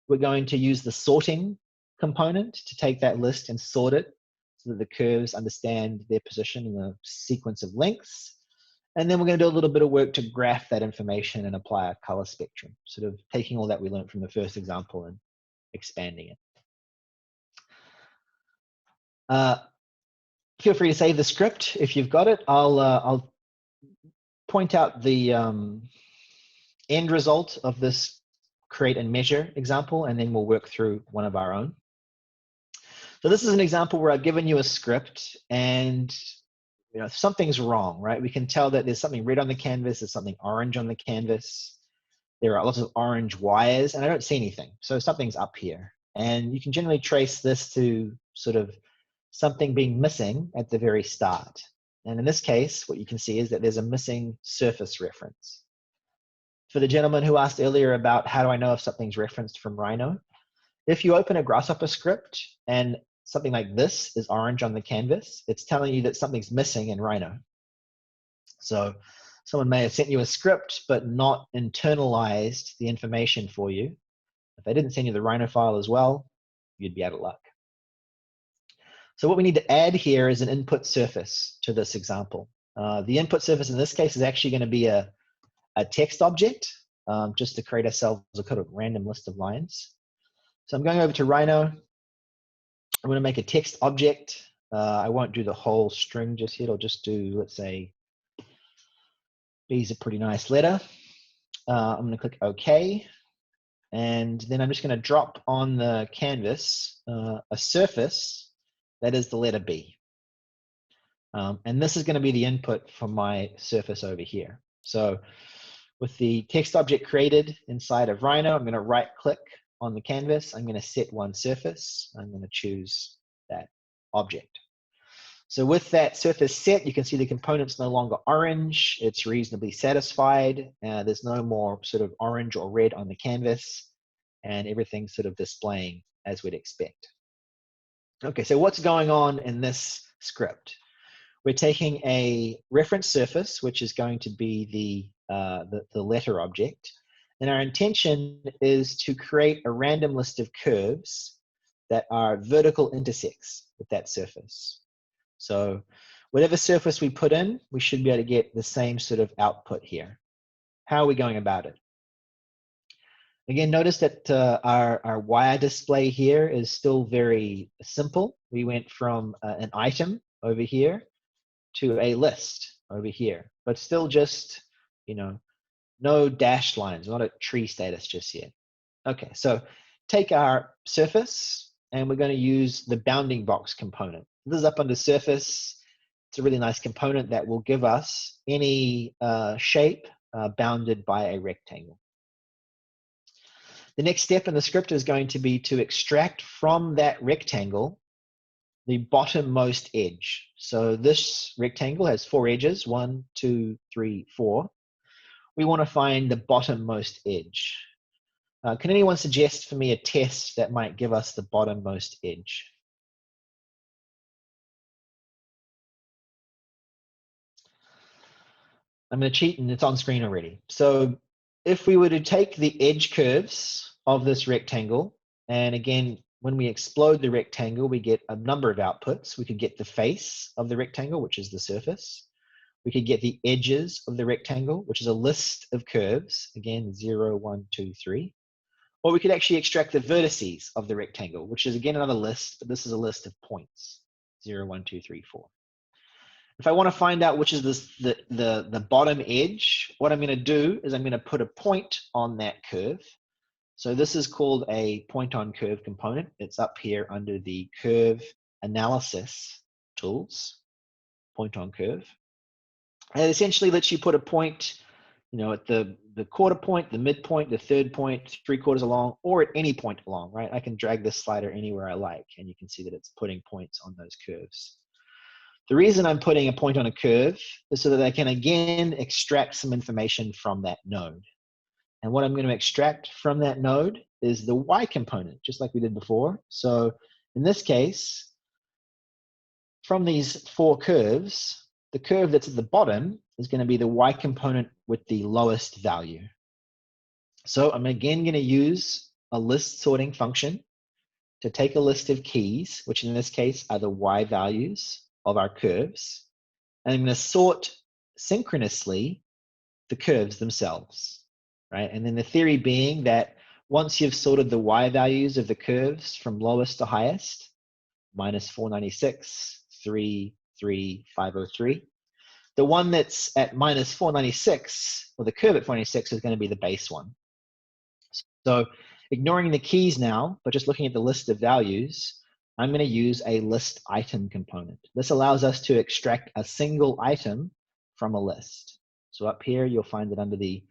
We're going to use the sorting component to take that list and sort it so that the curves understand their position in a sequence of lengths. And then we're going to do a little bit of work to graph that information and apply a color spectrum, sort of taking all that we learned from the first example and expanding it. Feel free to save the script if you've got it. I'll point out the end result of this create and measure example, and then we'll work through one of our own. So this is an example where I've given you a script, and something's wrong, right? We can tell that there's something red on the canvas, there's something orange on the canvas. There are lots of orange wires, and I don't see anything. So something's up here. And you can generally trace this to sort of something being missing at the very start. And in this case, what you can see is that there's a missing surface reference. For the gentleman who asked earlier about how do I know if something's referenced from Rhino, if you open a Grasshopper script and something like this is orange on the canvas, it's telling you that something's missing in Rhino. So someone may have sent you a script but not internalized the information for you. If they didn't send you the Rhino file as well, you'd be out of luck. So what we need to add here is an input surface to this example. The input surface in this case is actually going to be a text object, just to create ourselves a kind of random list of lines. So I'm going over to Rhino. I'm going to make a text object. I won't do the whole string just yet. I'll just do, let's say, B is a pretty nice letter. I'm going to click OK. And then I'm just going to drop on the canvas a surface that is the letter B. And this is going to be the input for my surface over here. So with the text object created inside of Rhino, I'm going to right click on the canvas. I'm going to set one surface. I'm going to choose that object. So with that surface set, you can see the component's no longer orange. It's reasonably satisfied. There's no more sort of orange or red on the canvas, and everything's sort of displaying as we'd expect. Okay, so what's going on in this script? We're taking a reference surface, which is going to be the letter object. And our intention is to create a random list of curves that are vertical intersects with that surface. So whatever surface we put in, we should be able to get the same sort of output here. How are we going about it? Again, notice that our wire display here is still very simple. We went from an item over here to a list over here, but still just, you know, no dashed lines, not a tree status just yet. Okay, so take our surface and we're going to use the bounding box component. This is up under surface. It's a really nice component that will give us any shape bounded by a rectangle. The next step in the script is going to be to extract from that rectangle the bottommost edge. So this rectangle has 4 edges, 1, 2, 3, 4. We want to find the bottommost edge. Can anyone suggest for me a test that might give us the bottommost edge? I'm going to cheat and it's on screen already. So if we were to take the edge curves of this rectangle, and again, when we explode the rectangle, we get a number of outputs. We could get the face of the rectangle, which is the surface. We could get the edges of the rectangle, which is a list of curves, again, 0, 1, 2, 3. Or we could actually extract the vertices of the rectangle, which is again another list, but this is a list of points, 0, 1, 2, 3, 4. If I want to find out which is the bottom edge, what I'm going to do is I'm going to put a point on that curve. So this is called a point on curve component. It's up here under the curve analysis tools, point on curve. And it essentially lets you put a point, you know, at the quarter point, the midpoint, the third point, 3/4 along, or at any point along, right? I can drag this slider anywhere I like, and you can see that it's putting points on those curves. The reason I'm putting a point on a curve is so that I can again extract some information from that node. And what I'm going to extract from that node is the y component, just like we did before. So in this case, from these 4 curves, the curve that's at the bottom is going to be the y component with the lowest value. So I'm again going to use a list sorting function to take a list of keys, which in this case are the y values of our curves, and I'm going to sort synchronously the curves themselves, right? And then the theory being that once you've sorted the y values of the curves from lowest to highest, minus 496, 3, 3, 503, the one that's at minus 496, or the curve at 496, is going to be the base one. So ignoring the keys now, but just looking at the list of values, I'm going to use a list item component. This allows us to extract a single item from a list. So up here, you'll find it under the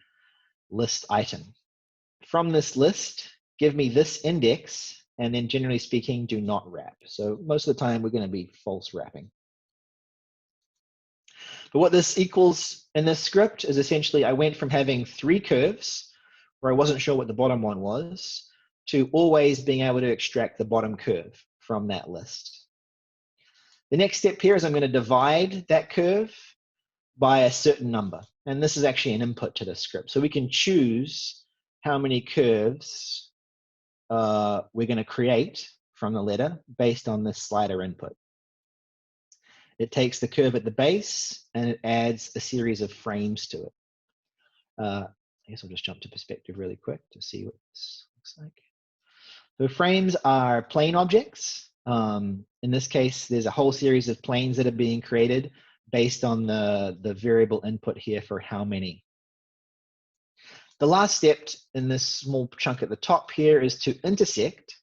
list item. From this list, give me this index, and then generally speaking, do not wrap. So most of the time, we're going to be false wrapping. But what this equals in this script is essentially I went from having 3 curves where I wasn't sure what the bottom one was to always being able to extract the bottom curve from that list. The next step here is I'm going to divide that curve by a certain number. And this is actually an input to the script. So we can choose how many curves we're going to create from the letter based on this slider input. It takes the curve at the base and it adds a series of frames to it. I guess I'll just jump to perspective really quick to see what this looks like. The frames are plane objects. In this case, there's a whole series of planes that are being created based on the variable input here for how many. The last step in this small chunk at the top here is to intersect.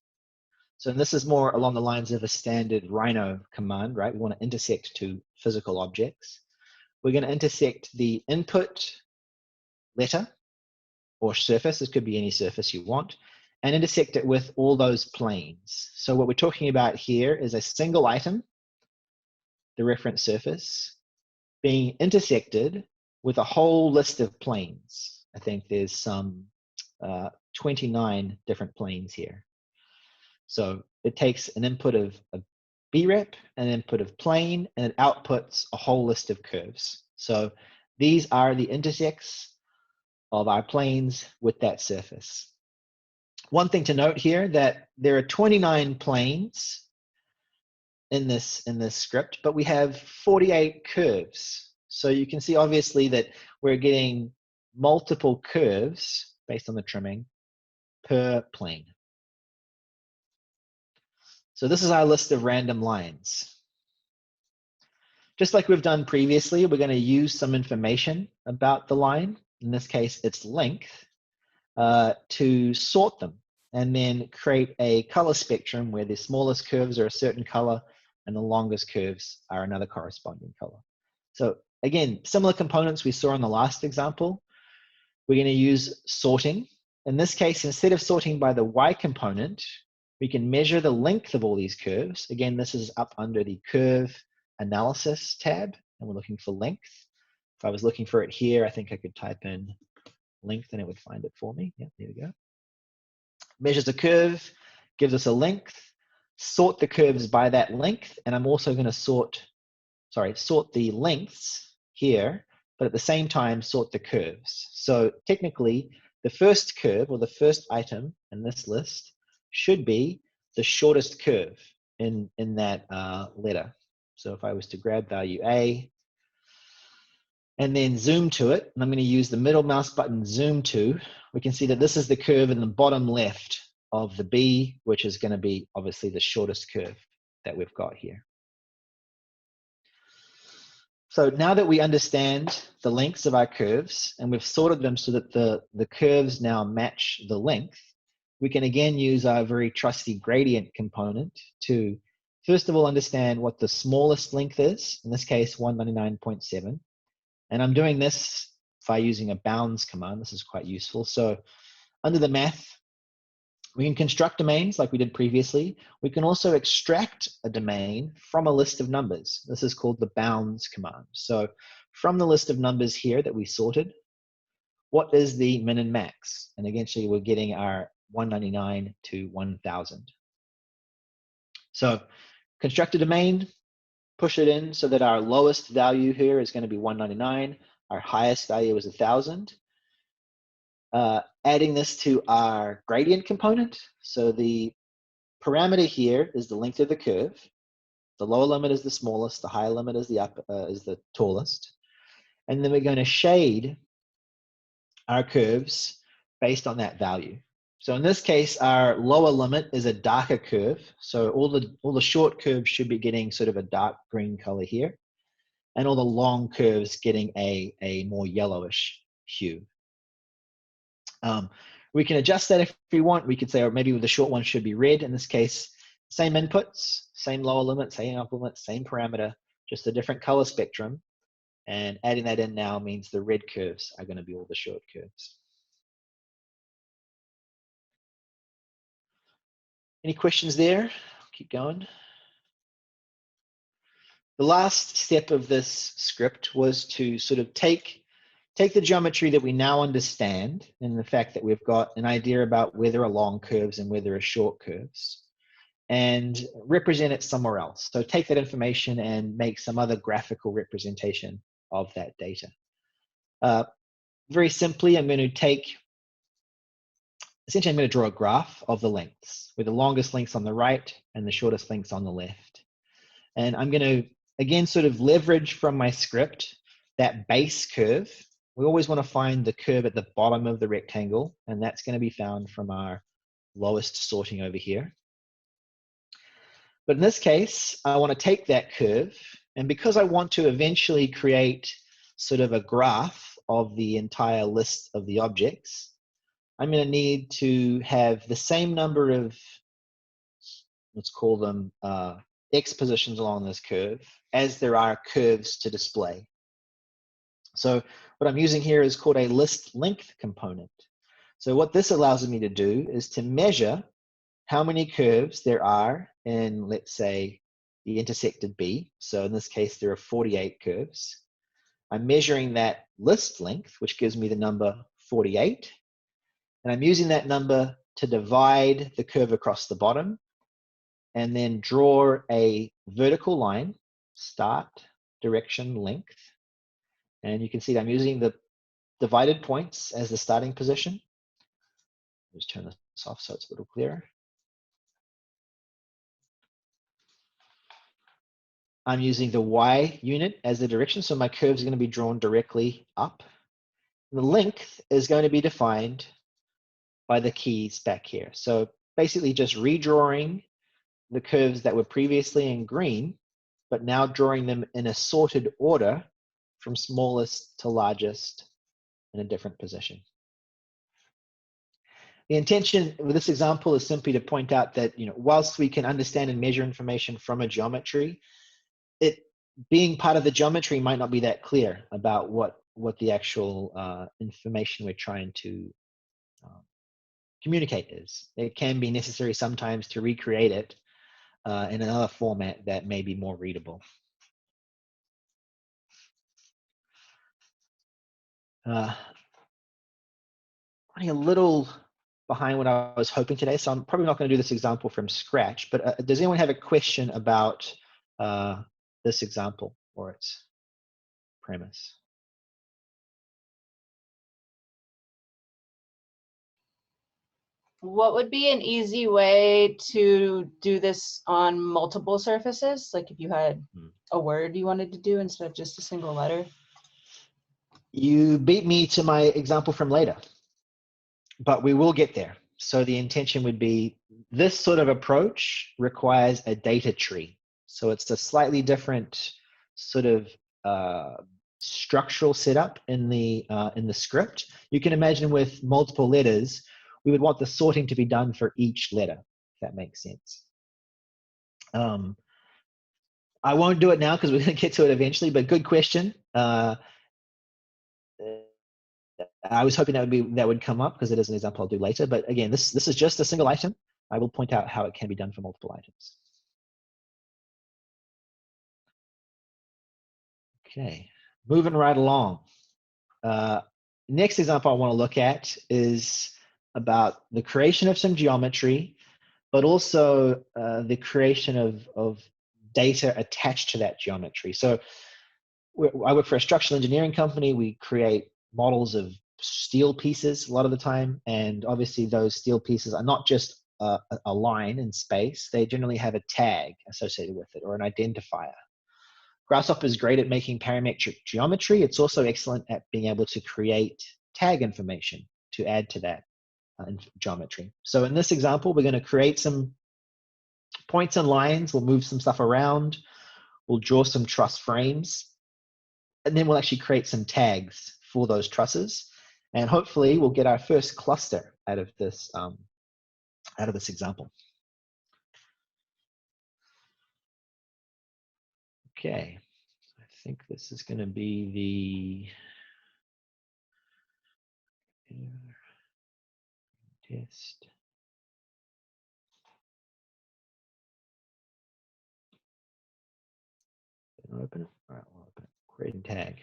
So this is more along the lines of a standard Rhino command, right? We want to intersect 2 physical objects. We're going to intersect the input letter or surface. This could be any surface you want, and intersect it with all those planes. So what we're talking about here is a single item, the reference surface, being intersected with a whole list of planes. I think there's some 29 different planes here. So it takes an input of a brep, an input of plane, and it outputs a whole list of curves. So these are the intersects of our planes with that surface. One thing to note here, that there are 29 planes in this script, but we have 48 curves. So you can see obviously that we're getting multiple curves based on the trimming per plane. So this is our list of random lines. Just like we've done previously, we're going to use some information about the line, in this case its length, to sort them and then create a color spectrum where the smallest curves are a certain color and the longest curves are another corresponding color. So again, similar components we saw in the last example. We're going to use sorting. In this case, instead of sorting by the Y component, we can measure the length of all these curves. Again, this is up under the Curve Analysis tab, and we're looking for length. If I was looking for it here, I think I could type in length and it would find it for me. Yeah, there we go. Measures a curve, gives us a length, sort the curves by that length, and I'm also going to sort the lengths here, but at the same time sort the curves. So technically, the first curve or the first item in this list should be the shortest curve in that letter. So if I was to grab value A and then zoom to it, and I'm going to use the middle mouse button zoom to, we can see that this is the curve in the bottom left of the B, which is going to be obviously the shortest curve that we've got here. So now that we understand the lengths of our curves and we've sorted them so that the curves now match the length, we can again use our very trusty gradient component to first of all understand what the smallest length is, in this case 199.7. And I'm doing this by using a bounds command. This is quite useful. So under the math, we can construct domains like we did previously. We can also extract a domain from a list of numbers. This is called the bounds command. So from the list of numbers here that we sorted, what is the min and max? And eventually we're getting our 199 to 1000. So construct a domain, push it in so that our lowest value here is going to be 199. Our highest value is 1000. Adding this to our gradient component. So the parameter here is the length of the curve. The lower limit is the smallest. The higher limit is the tallest. And then we're going to shade our curves based on that value. So in this case, our lower limit is a darker curve. So all the short curves should be getting sort of a dark green color here, and all the long curves getting a more yellowish hue. We can adjust that if we want. We could say, or maybe the short one should be red. In this case, same inputs, same lower limit, same upper limit, same parameter, just a different color spectrum. And adding that in now means the red curves are going to be all the short curves. Any questions there? Keep going. The last step of this script was to sort of take the geometry that we now understand and the fact that we've got an idea about where there are long curves and where there are short curves, and represent it somewhere else. So take that information and make some other graphical representation of that data. Very simply, I'm going to essentially I'm going to draw a graph of the lengths, with the longest lengths on the right and the shortest lengths on the left. And I'm going to, again, sort of leverage from my script that base curve. We always want to find the curve at the bottom of the rectangle, and that's going to be found from our lowest sorting over here. But in this case, I want to take that curve, and because I want to eventually create sort of a graph of the entire list of the objects, I'm going to need to have the same number of, let's call them X positions along this curve, as there are curves to display. So what I'm using here is called a list length component. So what this allows me to do is to measure how many curves there are in, let's say, the intersected B. So in this case, there are 48 curves. I'm measuring that list length, which gives me the number 48. And I'm using that number to divide the curve across the bottom and then draw a vertical line, start, direction, length. And you can see that I'm using the divided points as the starting position. Just turn this off so it's a little clearer. I'm using the Y unit as the direction, so my curve is going to be drawn directly up. The length is going to be defined by the keys back here. So basically just redrawing the curves that were previously in green, but now drawing them in a sorted order from smallest to largest in a different position. The intention with this example is simply to point out that, whilst we can understand and measure information from a geometry, it being part of the geometry might not be that clear about what the actual information we're trying to communicate is. It can be necessary sometimes to recreate it in another format that may be more readable. Running a little behind what I was hoping today, so I'm probably not going to do this example from scratch, but does anyone have a question about this example or its premise? What would be an easy way to do this on multiple surfaces? Like if you had a word you wanted to do instead of just a single letter? You beat me to my example from later, but we will get there. So the intention would be this sort of approach requires a data tree. So it's a slightly different sort of structural setup in the script. You can imagine with multiple letters, we would want the sorting to be done for each letter, if that makes sense. I won't do it now because we're going to get to it eventually, but good question. I was hoping that would come up because it is an example I'll do later. But again, this is just a single item. I will point out how it can be done for multiple items. Okay, moving right along. Next example I want to look at is about the creation of some geometry, but also the creation of data attached to that geometry. So I work for a structural engineering company. We create models of steel pieces a lot of the time, and obviously those steel pieces are not just a line in space. They generally have a tag associated with it or an identifier. Grasshopper is great at making parametric geometry. It's also excellent at being able to create tag information to add to that geometry. So in this example, we're going to create some points and lines. We'll move some stuff around. We'll draw some truss frames, and then we'll actually create some tags for those trusses. And hopefully we'll get our first cluster out of this example. Okay, I think this is going to be the test. Open it. All right, we'll open it. Creating tag.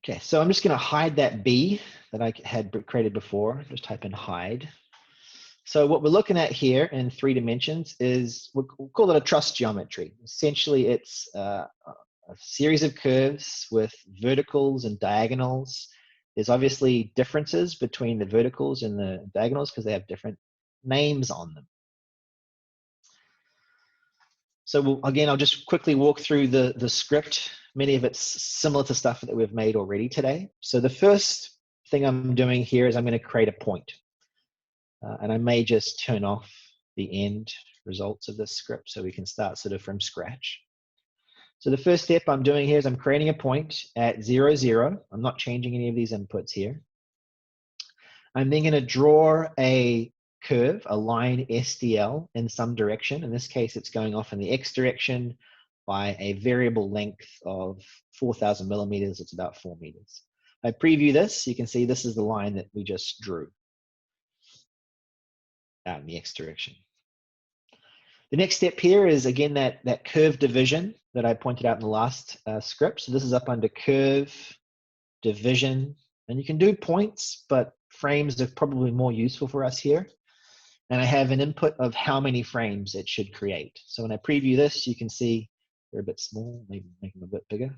Okay, so I'm just going to hide that B that I had created before. Just type in hide. So what we're looking at here in 3 dimensions is, we'll call it a truss geometry. Essentially, it's a series of curves with verticals and diagonals. There's obviously differences between the verticals and the diagonals because they have different names on them. So again, I'll just quickly walk through the script. Many of it's similar to stuff that we've made already today. So the first thing I'm doing here is I'm going to create a point. And I may just turn off the end results of this script so we can start sort of from scratch. So the first step I'm doing here is I'm creating a point at 0, 0. I'm not changing any of these inputs here. I'm then going to draw a curve, a line SDL in some direction. In this case, it's going off in the X direction by a variable length of 4,000 millimeters. It's about 4 meters. I preview this. You can see this is the line that we just drew out in the X direction. The next step here is, again, that curve division that I pointed out in the last script. So this is up under curve, division, and you can do points, but frames are probably more useful for us here. And I have an input of how many frames it should create. So when I preview this, you can see they're a bit small, maybe make them a bit bigger.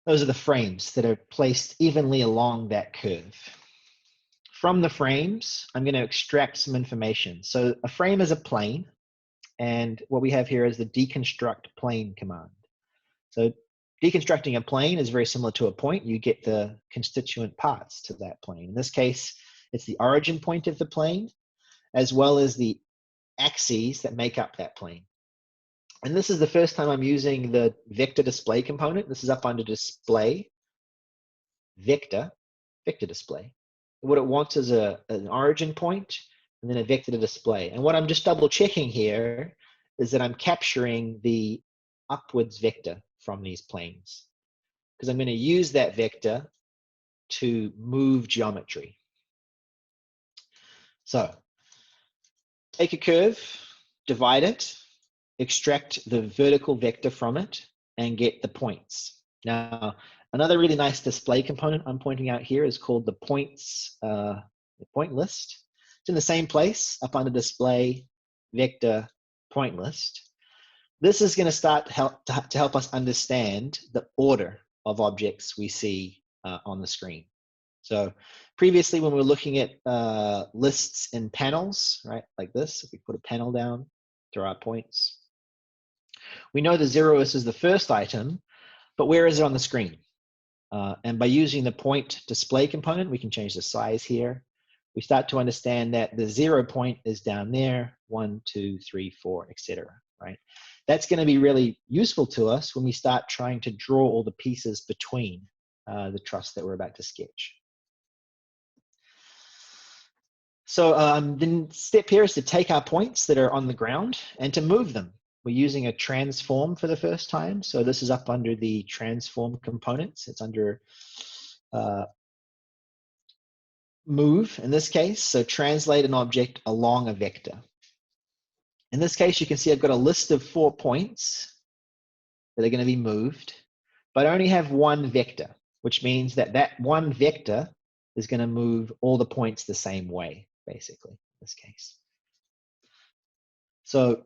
Those are the frames that are placed evenly along that curve. From the frames, I'm going to extract some information. So a frame is a plane, and what we have here is the Deconstruct Plane command. So deconstructing a plane is very similar to a point. You get the constituent parts to that plane. In this case, it's the origin point of the plane, as well as the axes that make up that plane. And this is the first time I'm using the vector display component. This is up under display, vector display. What it wants is an origin point and then a vector to display. And what I'm just double checking here is that I'm capturing the upwards vector from these planes, because I'm going to use that vector to move geometry. So take a curve, divide it, extract the vertical vector from it, and get the points. Now, another really nice display component I'm pointing out here is called the points, the point list. It's in the same place up under display, vector, point list. This is going to start to help us understand the order of objects we see on the screen. So previously, when we were looking at lists in panels, right, like this, if we put a panel down, throw our points, we know the zeroth is the first item, but where is it on the screen? And by using the point display component, we can change the size here. We start to understand that the 0 point is down there, 1, 2, 3, 4, etc. Right? That's going to be really useful to us when we start trying to draw all the pieces between the truss that we're about to sketch. So the step here is to take our points that are on the ground and to move them. We're using a transform for the first time. So this is up under the transform components. It's under move in this case. So translate an object along a vector. In this case, you can see I've got a list of 4 points that are going to be moved, but I only have one vector, which means that that one vector is going to move all the points the same way, basically, in this case. So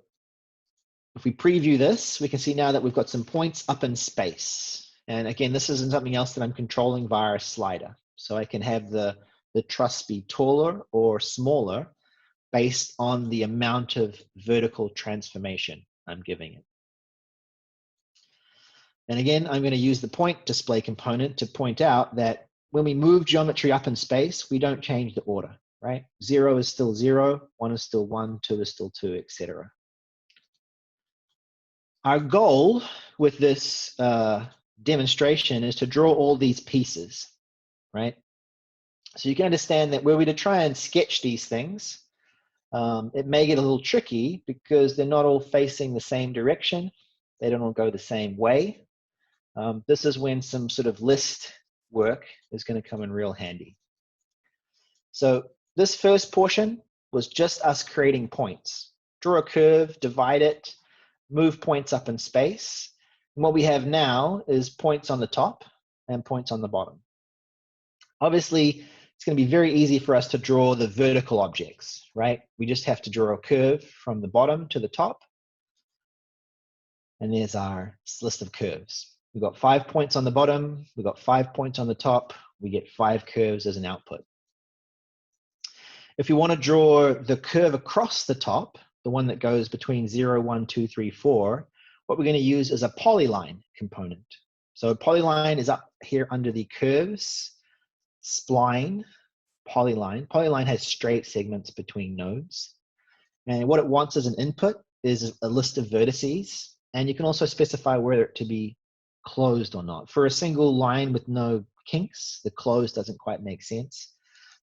if we preview this, we can see now that we've got some points up in space. And again, this isn't something else that I'm controlling via a slider. So I can have the truss be taller or smaller based on the amount of vertical transformation I'm giving it. And again, I'm going to use the point display component to point out that when we move geometry up in space, we don't change the order, right? 0 is still 0, 1 is still 1, 2 is still 2, etc. Our goal with this demonstration is to draw all these pieces, right? So you can understand that were we to try and sketch these things, it may get a little tricky because they're not all facing the same direction. They don't all go the same way. This is when some sort of list work is going to come in real handy. So this first portion was just us creating points. Draw a curve, divide it, move points up in space. And what we have now is points on the top and points on the bottom. Obviously, it's going to be very easy for us to draw the vertical objects, right? We just have to draw a curve from the bottom to the top. And there's our list of curves. We've got 5 points on the bottom. We've got 5 points on the top. We get 5 curves as an output. If you want to draw the curve across the top, the one that goes between 0, 1, 2, 3, 4, what we're going to use is a polyline component. So a polyline is up here under the curves, spline, polyline. Polyline has straight segments between nodes. And what it wants as an input is a list of vertices. And you can also specify whether it to be closed or not. For a single line with no kinks, the closed doesn't quite make sense.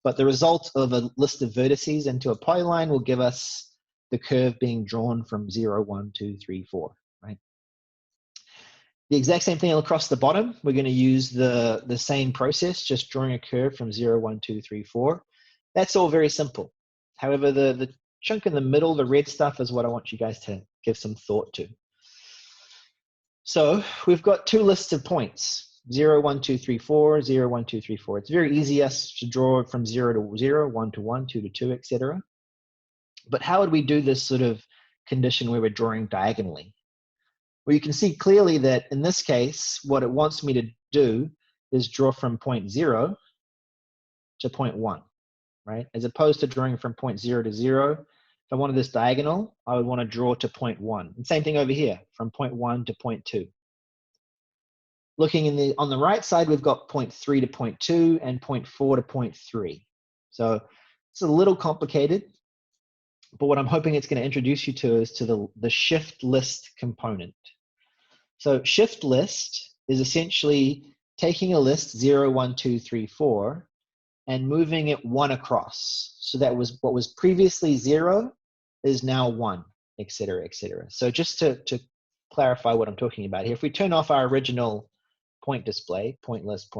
But the result of a list of vertices into a polyline will give us the curve being drawn from 0, 1, 2, 3, 4, right? The exact same thing across the bottom. We're going to use the same process, just drawing a curve from 0, 1, 2, 3, 4. That's all very simple. However, the chunk in the middle, the red stuff, is what I want you guys to give some thought to. So we've got 2 lists of points, 0, 1, 2, 3, 4, 0, 1, 2, 3, 4. It's very easy to draw from 0 to 0, 1 to 1, 2 to 2, etc. But how would we do this sort of condition where we're drawing diagonally? Well, you can see clearly that in this case, what it wants me to do is draw from point 0 to point 1, right? As opposed to drawing from point 0 to 0. If I wanted this diagonal, I would want to draw to point 1. And same thing over here, from point 1 to point 2. Looking on the right side, we've got point 3 to point 2 and point 4 to point 3. So it's a little complicated, but what I'm hoping it's going to introduce you to is to the shift list component. So shift list is essentially taking a list 0, 1, 2, 3, 4 and moving it 1 across. So that was what was previously 0 is now 1, et cetera, et cetera. So just to clarify what I'm talking about here, if we turn off our original point display, point list,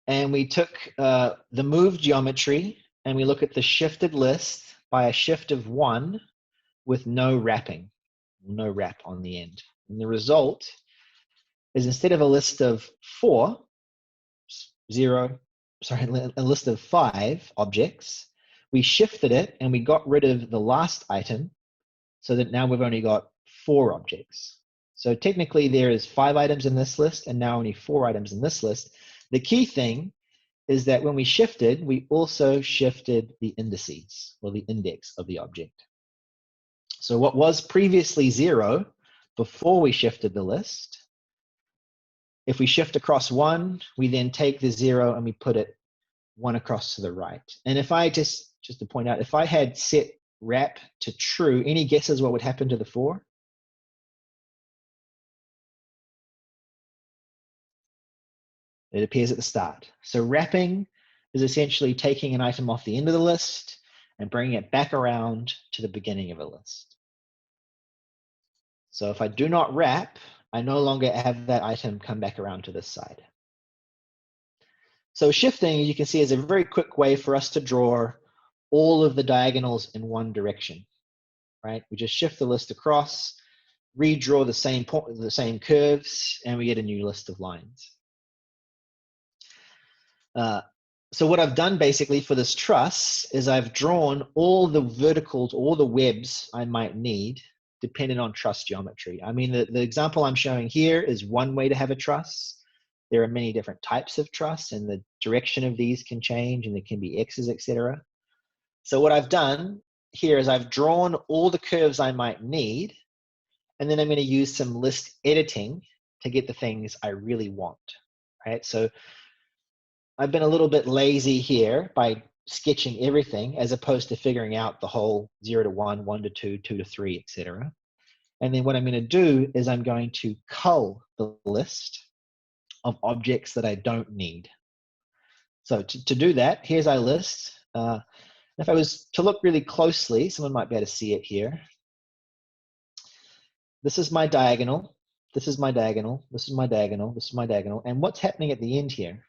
and we took the move geometry and we look at the shifted list by a shift of 1 with no wrapping, no wrap on the end. And the result is instead of a list of 4, a list of 5 objects, we shifted it and we got rid of the last item so that now we've only got 4 objects. So technically there is 5 items in this list and now only 4 items in this list. The key thing is that when we shifted, we also shifted the indices, or the index of the object. So what was previously 0 before we shifted the list, if we shift across 1, we then take the 0 and we put it 1 across to the right. And if I just to point out, if I had set wrap to true, any guesses what would happen to the 4? It appears at the start. So wrapping is essentially taking an item off the end of the list and bringing it back around to the beginning of a list. So if I do not wrap, I no longer have that item come back around to this side. So shifting, you can see, is a very quick way for us to draw all of the diagonals in one direction, right? We just shift the list across, redraw the same curves, and we get a new list of lines. So what I've done basically for this truss is I've drawn all the verticals, all the webs I might need depending on truss geometry. I mean, the example I'm showing here is one way to have a truss. There are many different types of truss, and the direction of these can change, and there can be X's, etc. So what I've done here is I've drawn all the curves I might need, and then I'm going to use some list editing to get the things I really want, right? So I've been a little bit lazy here by sketching everything as opposed to figuring out the whole 0 to 1, 1 to 2, 2 to 3, etc. And then what I'm going to do is I'm going to cull the list of objects that I don't need. So to do that, here's our list. If I was to look really closely, someone might be able to see it here. This is my diagonal. This is my diagonal. This is my diagonal. This is my diagonal. And what's happening at the end here?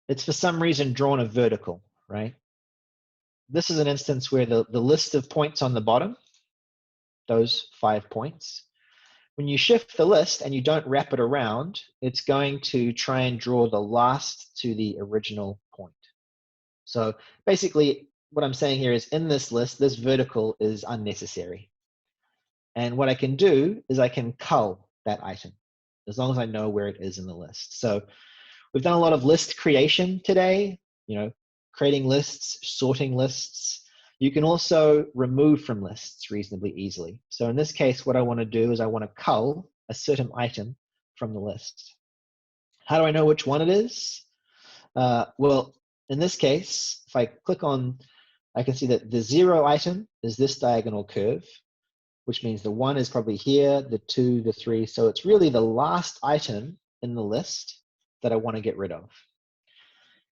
It's for some reason drawn a vertical, right? This is an instance where the list of points on the bottom, those 5 points, when you shift the list and you don't wrap it around, it's going to try and draw the last to the original point. So basically what I'm saying here is in this list, this vertical is unnecessary. And what I can do is I can cull that item as long as I know where it is in the list. So we've done a lot of list creation today, creating lists, sorting lists. You can also remove from lists reasonably easily. So in this case, what I want to do is I want to cull a certain item from the list. How do I know which one it is? Well, in this case, if I click on, I can see that the 0 item is this diagonal curve, which means the 1 is probably here, the 2, the 3. So it's really the last item in the list that I want to get rid of.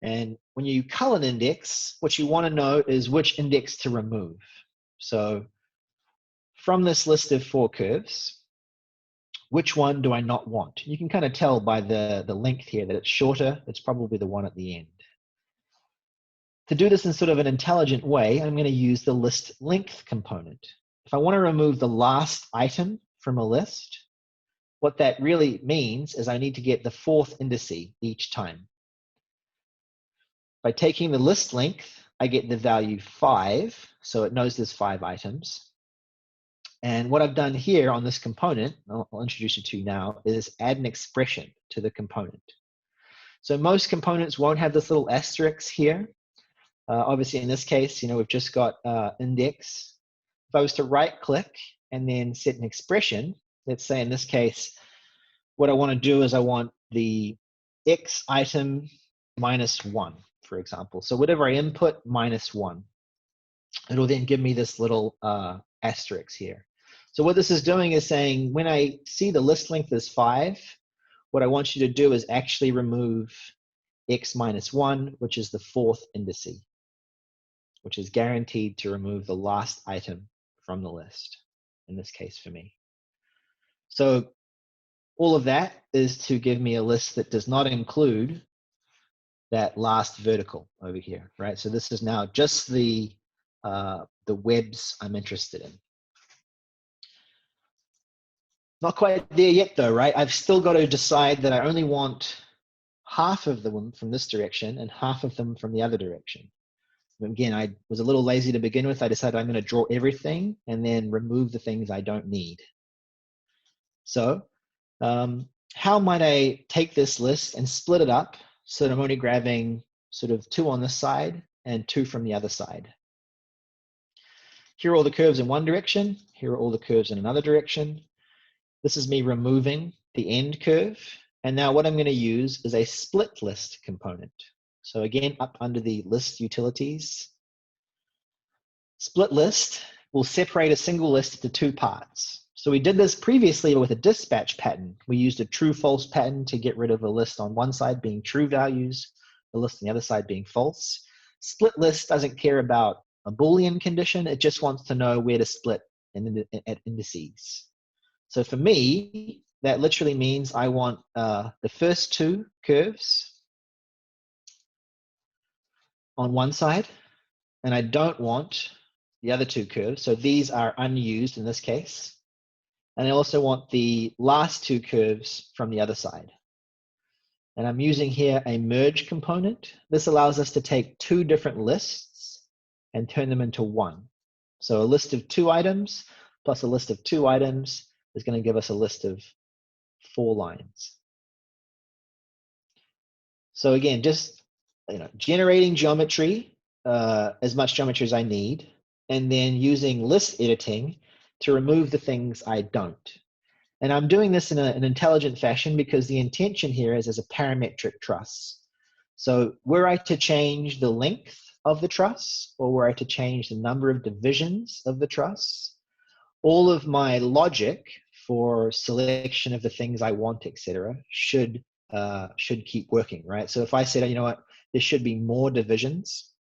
And when you cull an index, what you want to know is which index to remove. So from this list of 4 curves, which one do I not want? You can kind of tell by the length here that it's shorter. It's probably the one at the end. To do this in sort of an intelligent way, I'm going to use the list length component. If I want to remove the last item from a list, what that really means is I need to get the 4th indice each time. By taking the list length, I get the value 5, so it knows there's 5 items. And what I've done here on this component, I'll introduce you to now, is add an expression to the component. So most components won't have this little asterisk here. Obviously, in this case, we've just got index. If I was to right-click and then set an expression, let's say in this case, what I want to do is I want the X item -1, for example. So whatever I input, -1. It'll then give me this little asterisk here. So what this is doing is saying, when I see the list length is 5, what I want you to do is actually remove X -1, which is the 4th indice, which is guaranteed to remove the last item from the list, in this case for me. So all of that is to give me a list that does not include that last vertical over here, right? So this is now just the webs I'm interested in. Not quite there yet though, right? I've still got to decide that I only want half of them from this direction and half of them from the other direction. Again, I was a little lazy to begin with. I decided I'm going to draw everything and then remove the things I don't need. So how might I take this list and split it up so that I'm only grabbing sort of 2 on this side and 2 from the other side? Here are all the curves in one direction. Here are all the curves in another direction. This is me removing the end curve. And now what I'm going to use is a split list component. So again, up under the list utilities, split list will separate a single list into 2 parts. So we did this previously with a dispatch pattern. We used a true-false pattern to get rid of a list on one side being true values, the list on the other side being false. Split list doesn't care about a Boolean condition. It just wants to know where to split at indices. So for me, that literally means I want the first 2 curves on one side, and I don't want the other 2 curves. So these are unused in this case. And I also want the last 2 curves from the other side. And I'm using here a merge component. This allows us to take 2 different lists and turn them into one. So a list of 2 items plus a list of 2 items is going to give us a list of 4 lines. So again, just generating geometry, as much geometry as I need, and then using list editing to remove the things I don't. And I'm doing this in an intelligent fashion because the intention here is as a parametric truss. So were I to change the length of the truss, or were I to change the number of divisions of the truss, all of my logic for selection of the things I want, etc., should keep working, right? So if I said, you know what, there should be more divisions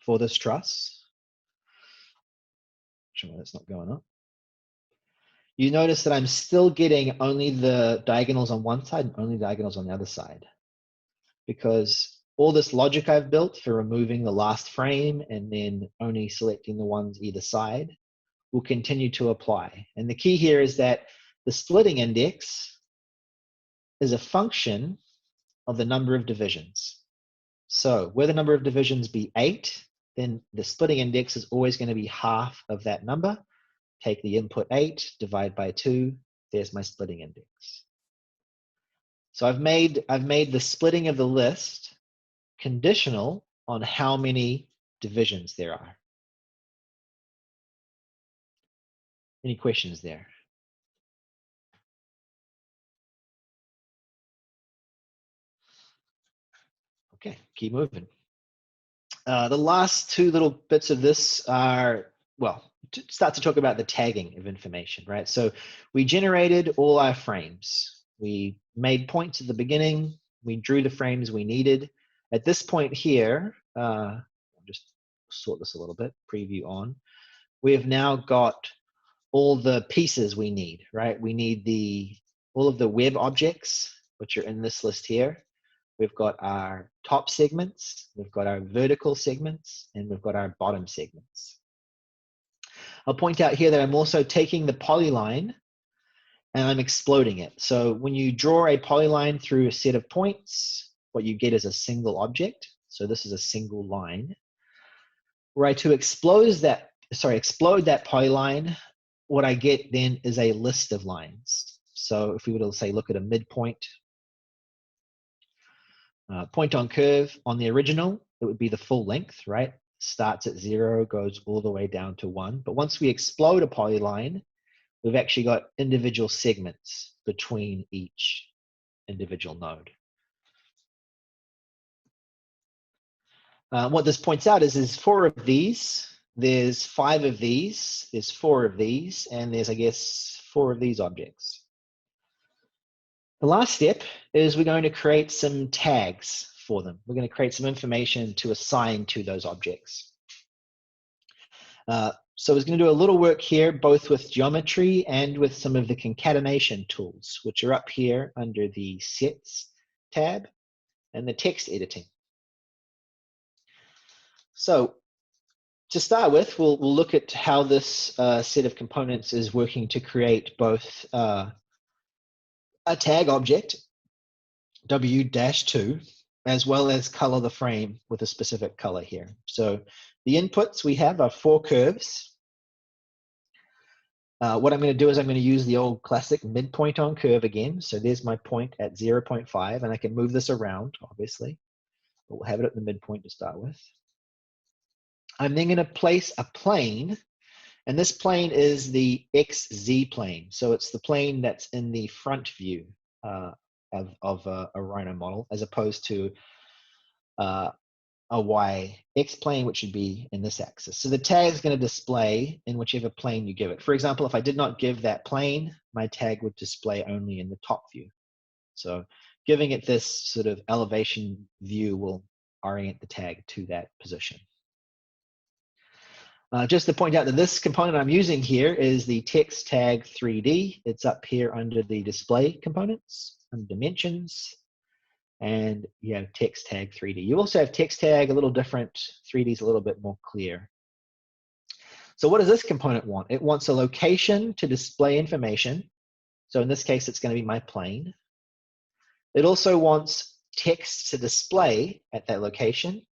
for this truss. Actually, that's not going up. You notice that I'm still getting only the diagonals on one side and only diagonals on the other side, because all this logic I've built for removing the last frame and then only selecting the ones either side will continue to apply. And the key here is that the splitting index is a function of the number of divisions. So where the number of divisions be 8, then the splitting index is always going to be half of that number. Take the input 8, divide by 2, there's my splitting index. So I've made the splitting of the list conditional on how many divisions there are. Any questions there? Okay, keep moving. The last 2 little bits of this are, well, to start to talk about the tagging of information, right? So we generated all our frames. We made points at the beginning. We drew the frames we needed. At this point here, I'll just sort this a little bit, preview on. We have now got all the pieces we need, right? We need all of the web objects, which are in this list here. We've got our top segments, we've got our vertical segments, and we've got our bottom segments. I'll point out here that I'm also taking the polyline and I'm exploding it. So when you draw a polyline through a set of points, what you get is a single object. So this is a single line. Were I to explode that polyline, what I get then is a list of lines. So if we were to say, look at a midpoint, point on curve on the original, it would be the full length, right? Starts at 0, goes all the way down to 1. But once we explode a polyline, we've actually got individual segments between each individual node. What this points out is there's 4 of these, there's 5 of these, there's 4 of these, and there's, I guess, 4 of these objects. The last step is we're going to create some tags for them. We're going to create some information to assign to those objects. So we're going to do a little work here, both with geometry and with some of the concatenation tools, which are up here under the Sets tab and the text editing. So to start with, we'll look at how this set of components is working to create both a tag object, W-2, as well as color the frame with a specific color here. So the inputs we have are 4 curves. What I'm going to do is I'm going to use the old classic midpoint on curve again. So there's my point at 0.5, and I can move this around, obviously. But we'll have it at the midpoint to start with. I'm then going to place a plane, and this plane is the XZ plane. So it's the plane that's in the front view of a Rhino model, as opposed to a YX plane, which would be in this axis. So the tag is going to display in whichever plane you give it. For example, if I did not give that plane, my tag would display only in the top view. So giving it this sort of elevation view will orient the tag to that position. Just to point out that this component I'm using here is the text tag 3D. It's up here under the display components and dimensions, and you have text tag 3D. You also have text tag a little different. 3D is a little bit more clear. So what does this component want? It wants a location to display information. So in this case, it's going to be my plane. It also wants text to display at that location.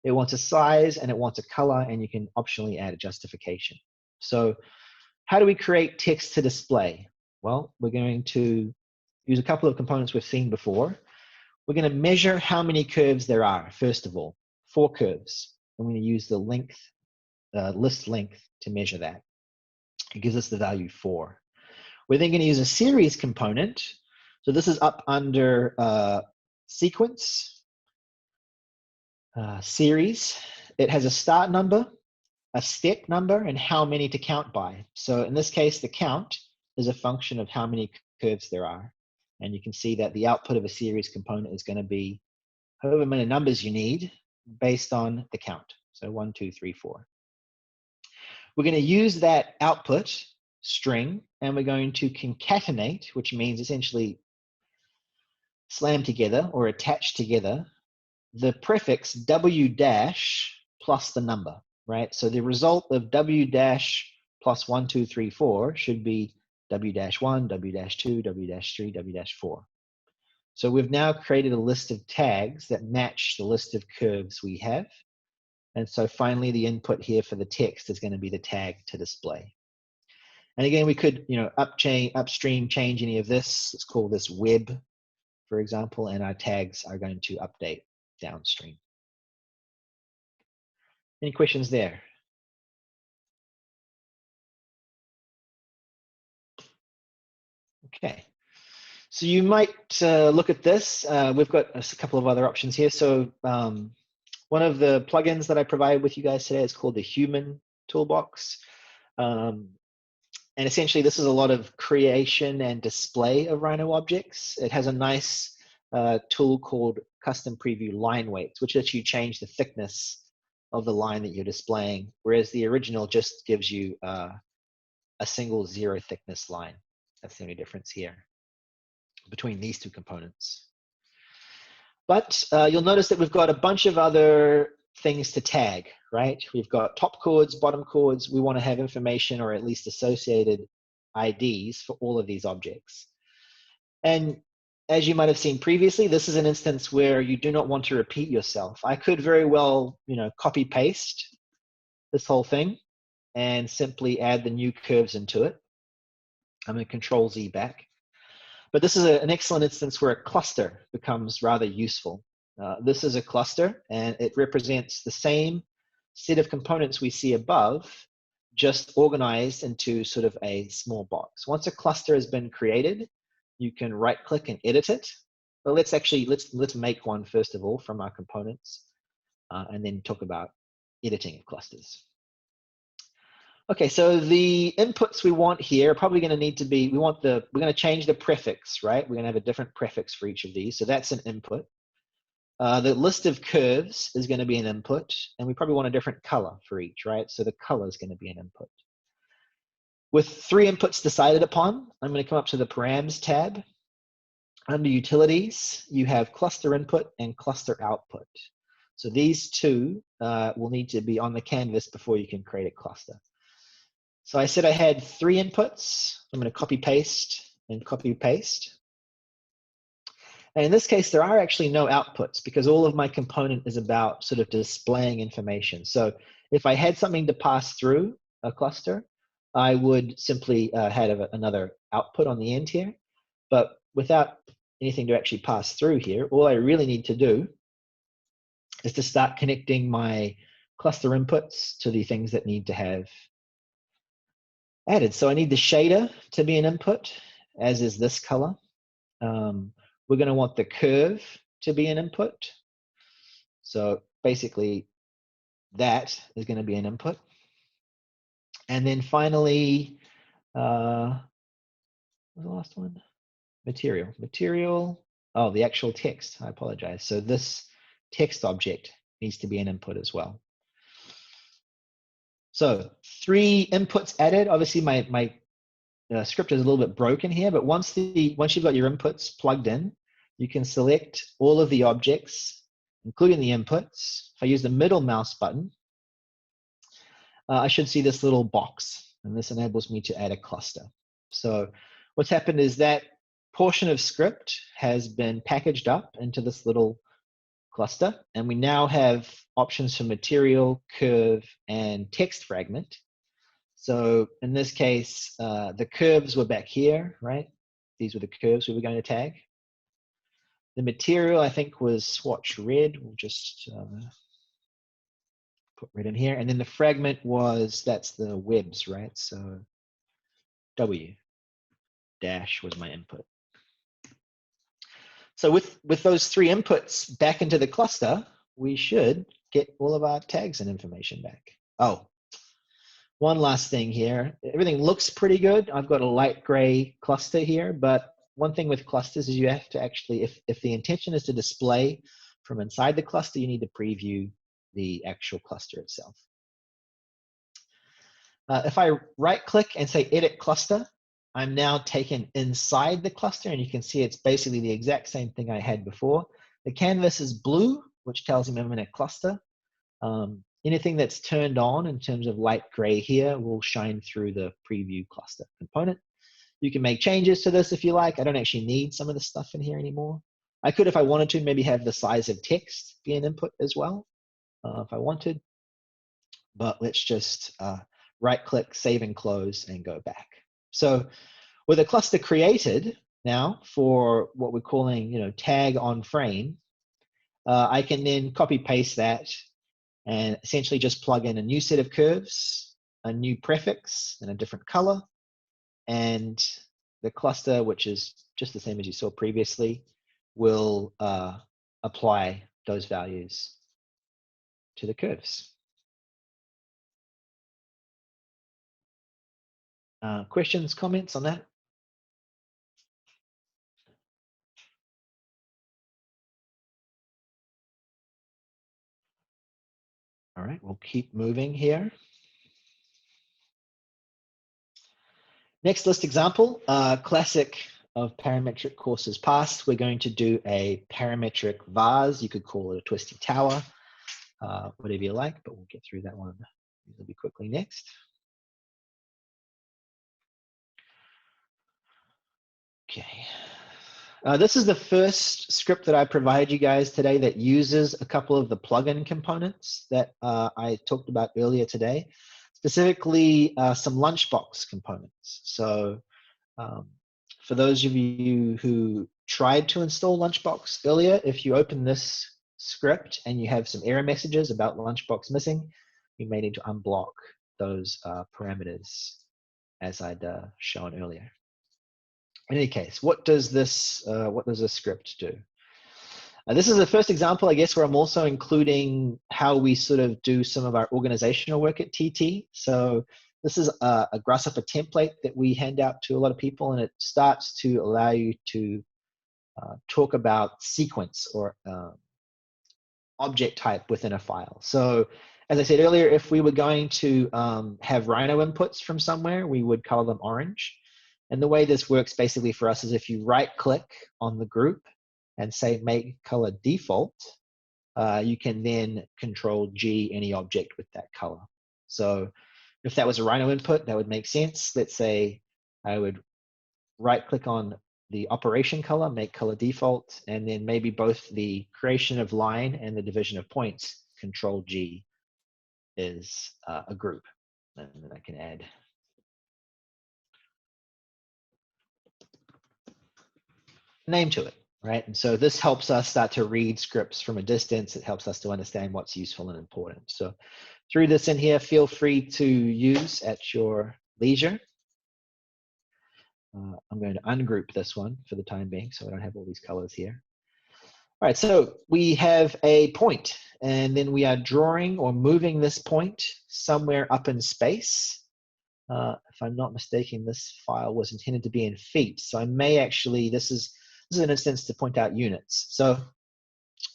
It wants a size and it wants a color, and you can optionally add a justification. So how do we create text to display? Well, we're going to use a couple of components we've seen before. We're going to measure how many curves there are, first of all, 4 curves. I'm going to use the length, list length to measure that. It gives us the value 4. We're then going to use a series component. So this is up under sequence. Series. It has a start number, a step number, and how many to count by. So in this case, the count is a function of how many curves there are. And you can see that the output of a series component is going to be however many numbers you need based on the count. So 1, 2, 3, 4. We're going to use that output string, and we're going to concatenate, which means essentially slam together or attach together the prefix W dash plus the number, right? So the result of W dash plus 1, 2, 3, 4 should be W dash 1, W dash 2, W dash 3, W dash 4. So we've now created a list of tags that match the list of curves we have. And so finally, the input here for the text is going to be the tag to display. And again, we could, upstream change any of this. Let's call this web, for example, and our tags are going to update downstream. Any questions there? Okay, so you might look at this. We've got a couple of other options here. So one of the plugins that I provide with you guys today is called the Human Toolbox. And essentially, this is a lot of creation and display of Rhino objects. It has a nice tool called Custom Preview Line Weights, which lets you change the thickness of the line that you're displaying, whereas the original just gives you a single 0 thickness line. That's the only difference here between these two components. But you'll notice that we've got a bunch of other things to tag, right? We've got top chords, bottom chords. We want to have information or at least associated IDs for all of these objects. And as you might have seen previously, this is an instance where you do not want to repeat yourself. I could very well, copy paste this whole thing and simply add the new curves into it. I'm going to Control Z back. But this is an excellent instance where a cluster becomes rather useful. This is a cluster, and it represents the same set of components we see above, just organized into sort of a small box. Once a cluster has been created, you can right-click and edit it. But let's make one first of all from our components, and then talk about editing of clusters. Okay, so the inputs we want here are probably going to need to be, we're going to change the prefix, right? We're going to have a different prefix for each of these, so that's an input. The list of curves is going to be an input, and we probably want a different color for each, right? So the color is going to be an input. With 3 inputs decided upon, I'm going to come up to the Params tab. Under Utilities, you have cluster input and cluster output. So these two will need to be on the canvas before you can create a cluster. So I said I had 3 inputs. I'm going to copy paste and copy paste. And in this case, there are actually no outputs because all of my component is about sort of displaying information. So if I had something to pass through a cluster, I would simply have another output on the end here. But without anything to actually pass through here, all I really need to do is to start connecting my cluster inputs to the things that need to have added. So I need the shader to be an input, as is this color. We're going to want the curve to be an input. So basically, that is going to be an input. And then finally, what was the last one? Material. Material. Oh, the actual text. I apologize. So this text object needs to be an input as well. So 3 inputs added. Obviously, my script is a little bit broken here, but once you've got your inputs plugged in, you can select all of the objects, including the inputs. If I use the middle mouse button, I should see this little box, and this enables me to add a cluster. So what's happened is that portion of script has been packaged up into this little cluster, and we now have options for material, curve, and text fragment. So in this case, the curves were back here, right? These were the curves we were going to tag. The material, I think, was Swatch red. We'll just put red in here. And then the fragment that's the webs, right? So W dash was my input. So with those 3 inputs back into the cluster, we should get all of our tags and information back. Oh, one last thing here. Everything looks pretty good. I've got a light gray cluster here, but one thing with clusters is you have to actually, if the intention is to display from inside the cluster, you need to preview the actual cluster itself. If I right-click and say Edit Cluster, I'm now taken inside the cluster, and you can see it's basically the exact same thing I had before. The canvas is blue, which tells me I'm in a cluster. Anything that's turned on in terms of light gray here will shine through the preview cluster component. You can make changes to this if you like. I don't actually need some of the stuff in here anymore. I could, if I wanted to, maybe have the size of text be an input as well, if I wanted. But let's just right-click, save and close, and go back. So with a cluster created now for what we're calling, tag on frame, I can then copy-paste that and essentially just plug in a new set of curves, a new prefix, and a different color. And the cluster, which is just the same as you saw previously, will apply those values to the curves. Questions, comments on that? All right, we'll keep moving here. Next list example, classic of parametric courses past. We're going to do a parametric vase. You could call it a twisty tower, whatever you like, but we'll get through that one reasonably quickly next. Okay. This is the first script that I provide you guys today that uses a couple of the plugin components that I talked about earlier today. specifically some Lunchbox components. So for those of you who tried to install Lunchbox earlier, if you open this script and you have some error messages about Lunchbox missing, you may need to unblock those parameters as I'd shown earlier. In any case, what does this script do? This is the first example, I guess, where I'm also including how we sort of do some of our organizational work at TT. So this is a Grasshopper template that we hand out to a lot of people, and it starts to allow you to talk about sequence or object type within a file. So as I said earlier, if we were going to have Rhino inputs from somewhere, we would color them orange. And the way this works basically for us is if you right-click on the group and say make color default, you can then control G any object with that color. So if that was a Rhino input, that would make sense. Let's say I would right-click on the operation color, make color default, and then maybe both the creation of line and the division of points, control G is a group. And then I can add name to it, right? And so this helps us start to read scripts from a distance. It helps us to understand what's useful and important. So through this in here, feel free to use at your leisure. I'm going to ungroup this one for the time being, so I don't have all these colors here. All right, so we have a point, and then we are drawing or moving this point somewhere up in space. If I'm not mistaken, this file was intended to be in feet, so I may actually, this is an instance to point out units. So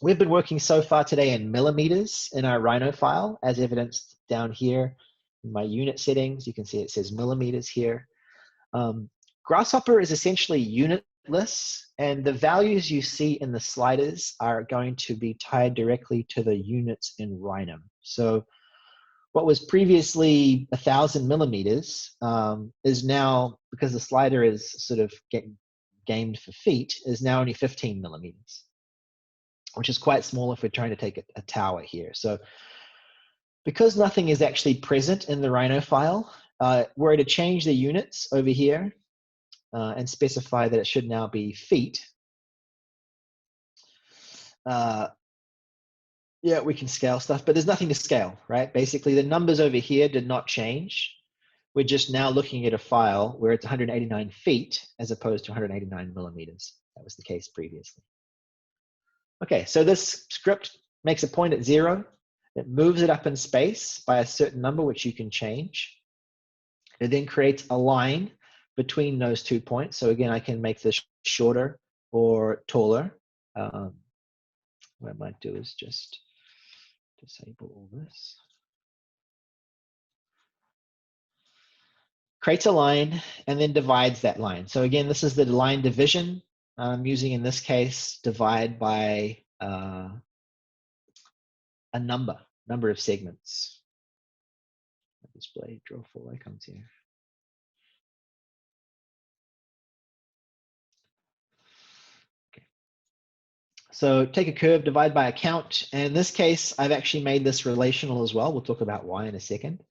we've been working so far today in millimeters in our Rhino file, as evidenced down here in my unit settings. You can see it says millimeters here. Grasshopper is essentially unitless, and the values you see in the sliders are going to be tied directly to the units in Rhino. So what was previously 1,000 millimeters is now, because the slider is sort of gamed for feet, is now only 15 millimeters, which is quite small if we're trying to take a tower here. So because nothing is actually present in the Rhino file, we're to change the units over here and specify that it should now be feet. Yeah, we can scale stuff, but there's nothing to scale, right? Basically, the numbers over here did not change. We're just now looking at a file where it's 189 feet as opposed to 189 millimeters. That was the case previously. Okay, so this script makes a point at 0. It moves it up in space by a certain number, which you can change. It then creates a line between those 2 points. So again, I can make this shorter or taller. What I might do is just disable all this. Creates a line and then divides that line. So again, this is the line division. I'm using, in this case, divide by a number of segments. Display, draw 4 icons here. Okay. So take a curve, divide by a count. And in this case, I've actually made this relational as well. We'll talk about why in a second.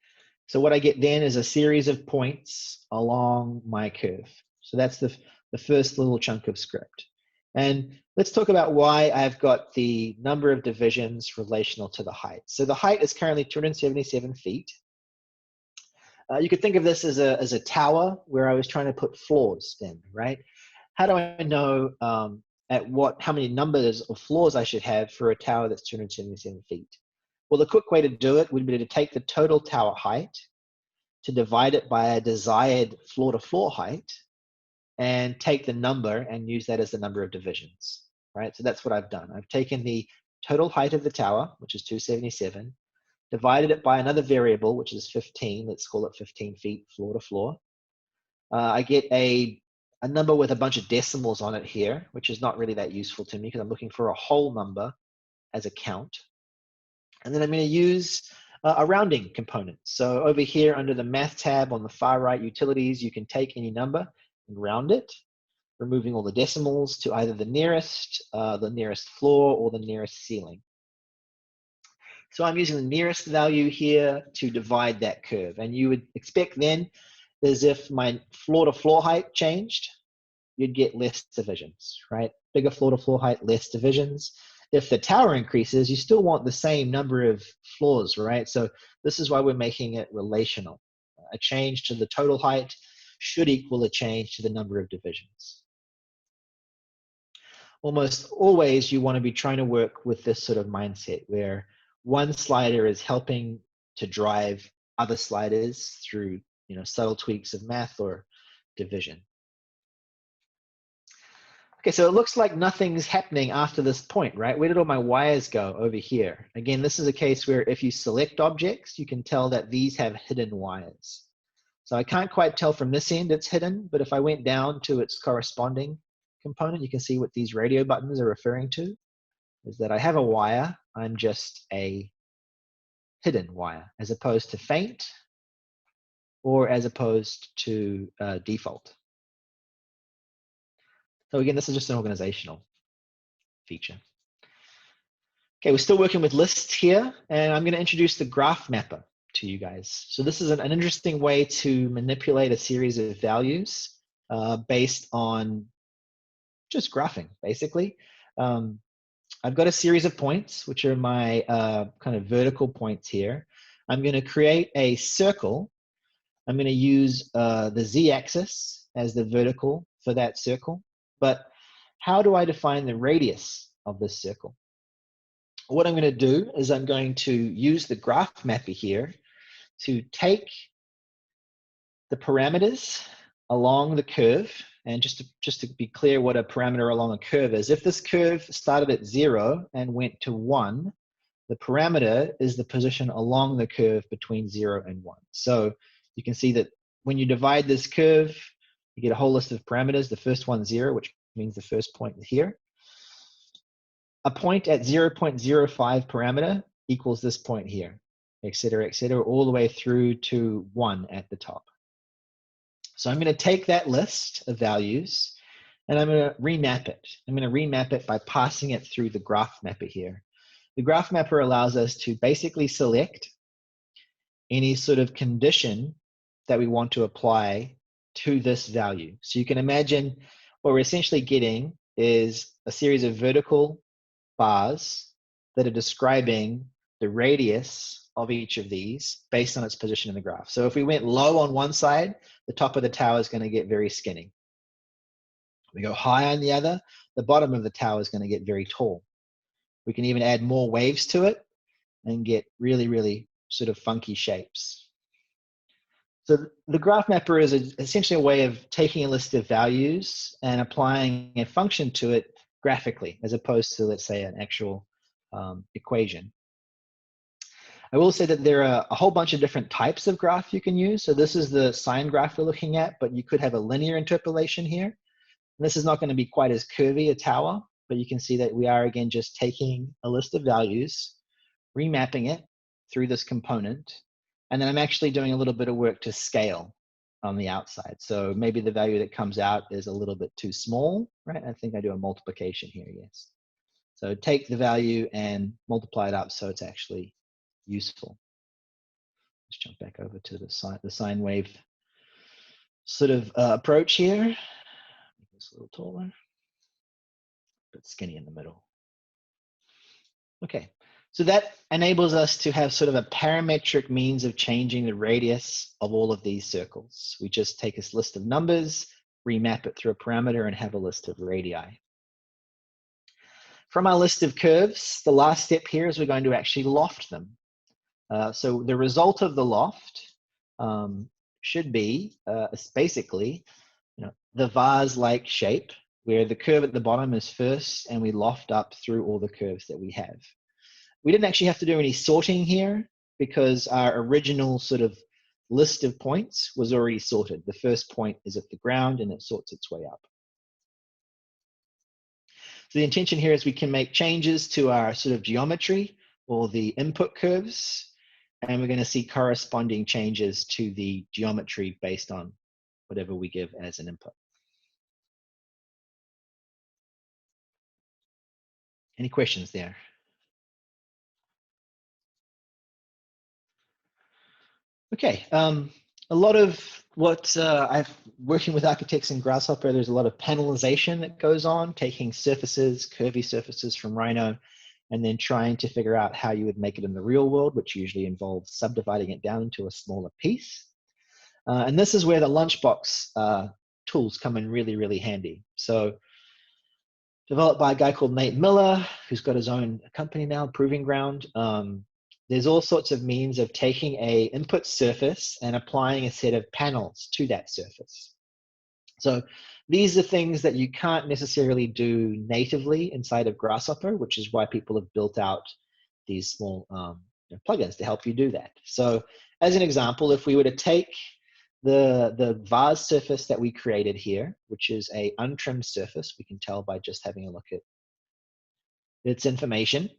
So what I get then is a series of points along my curve. So that's the first little chunk of script. And let's talk about why I've got the number of divisions relational to the height. So the height is currently 277 feet. You could think of this as a tower where I was trying to put floors in, right? How do I know how many numbers of floors I should have for a tower that's 277 feet? Well, the quick way to do it would be to take the total tower height, to divide it by a desired floor-to-floor height, and take the number and use that as the number of divisions, right? So that's what I've done. I've taken the total height of the tower, which is 277, divided it by another variable, which is 15. Let's call it 15 feet floor-to-floor. I get a number with a bunch of decimals on it here, which is not really that useful to me because I'm looking for a whole number as a count. And then I'm going to use a rounding component. So over here under the Math tab on the far right, utilities, you can take any number and round it, removing all the decimals to either the nearest floor or the nearest ceiling. So I'm using the nearest value here to divide that curve. And you would expect then, is if my floor-to-floor height changed, you'd get less divisions, right? Bigger floor-to-floor height, less divisions. If the tower increases, you still want the same number of floors, right? So this is why we're making it relational. A change to the total height should equal a change to the number of divisions. Almost always you want to be trying to work with this sort of mindset where one slider is helping to drive other sliders through, subtle tweaks of math or division. Okay, so it looks like nothing's happening after this point, right? Where did all my wires go? Over here. Again, this is a case where if you select objects, you can tell that these have hidden wires. So I can't quite tell from this end it's hidden, but if I went down to its corresponding component, you can see what these radio buttons are referring to, is that I have a wire, I'm just a hidden wire, as opposed to faint, or as opposed to default. So again, this is just an organizational feature. Okay, we're still working with lists here, and I'm going to introduce the graph mapper to you guys. So this is an interesting way to manipulate a series of values based on just graphing, basically. I've got a series of points, which are my kind of vertical points here. I'm going to create a circle. I'm going to use the z-axis as the vertical for that circle. But how do I define the radius of this circle? What I'm going to do is I'm going to use the graph mapper here to take the parameters along the curve. And just to be clear what a parameter along a curve is, if this curve started at 0 and went to 1, the parameter is the position along the curve between 0 and 1. So you can see that when you divide this curve, you get a whole list of parameters. The first one's 0, which means the first point here. A point at 0.05 parameter equals this point here, et cetera, all the way through to 1 at the top. So I'm going to take that list of values and I'm going to remap it. I'm going to remap it by passing it through the graph mapper here. The graph mapper allows us to basically select any sort of condition that we want to apply to this value. So you can imagine what we're essentially getting is a series of vertical bars that are describing the radius of each of these based on its position in the graph. So if we went low on one side, the top of the tower is going to get very skinny. We go high on the other, the bottom of the tower is going to get very tall. We can even add more waves to it and get really, really sort of funky shapes. So the graph mapper is essentially a way of taking a list of values and applying a function to it graphically, as opposed to, let's say, an actual equation. I will say that there are a whole bunch of different types of graph you can use. So this is the sine graph we're looking at, but you could have a linear interpolation here. And this is not going to be quite as curvy a tower, but you can see that we are, again, just taking a list of values, remapping it through this component, and then I'm actually doing a little bit of work to scale on the outside. So maybe the value that comes out is a little bit too small, right? I think I do a multiplication here, yes. So take the value and multiply it up so it's actually useful. Let's jump back over to the sine wave sort of approach here. Make this a little taller, but skinny in the middle. Okay, so that enables us to have sort of a parametric means of changing the radius of all of these circles. We just take this list of numbers, remap it through a parameter, and have a list of radii. From our list of curves, the last step here is we're going to actually loft them. So the result of the loft should be basically, the vase-like shape where the curve at the bottom is first and we loft up through all the curves that we have. We didn't actually have to do any sorting here because our original sort of list of points was already sorted. The first point is at the ground and it sorts its way up. So the intention here is we can make changes to our sort of geometry or the input curves, and we're going to see corresponding changes to the geometry based on whatever we give as an input. Any questions there? Okay, a lot of what I've working with architects in Grasshopper, there's a lot of panelization that goes on, taking surfaces, curvy surfaces from Rhino, and then trying to figure out how you would make it in the real world, which usually involves subdividing it down into a smaller piece. And this is where the Lunchbox tools come in really, really handy. So developed by a guy called Nate Miller, who's got his own company now, Proving Ground. There's all sorts of means of taking a input surface and applying a set of panels to that surface. So these are things that you can't necessarily do natively inside of Grasshopper, which is why people have built out these small plugins to help you do that. So as an example, if we were to take the vase surface that we created here, which is a untrimmed surface, we can tell by just having a look at its information.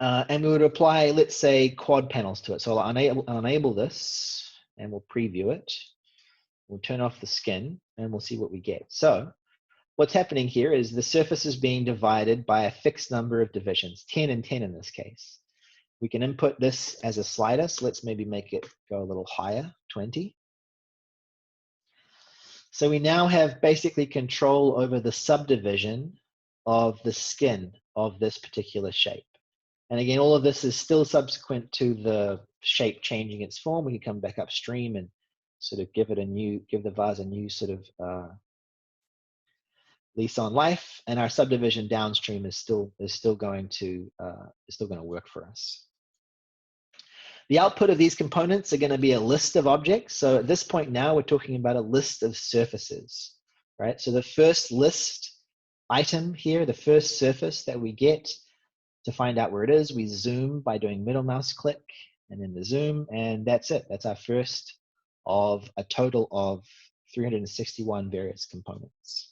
And we would apply, let's say, quad panels to it. So I'll enable this, and we'll preview it. We'll turn off the skin, and we'll see what we get. So what's happening here is the surface is being divided by a fixed number of divisions, 10 and 10 in this case. We can input this as a slider, so let's maybe make it go a little higher, 20. So we now have basically control over the subdivision of the skin of this particular shape. And again, all of this is still subsequent to the shape changing its form. We can come back upstream and sort of give the vase a new sort of lease on life. And our subdivision downstream is still going to work for us. The output of these components are going to be a list of objects. So at this point now, we're talking about a list of surfaces, right? So the first list item here, the first surface that we get, to find out where it is, we zoom by doing middle mouse click and then the zoom, and that's it. That's our first of a total of 361 various components.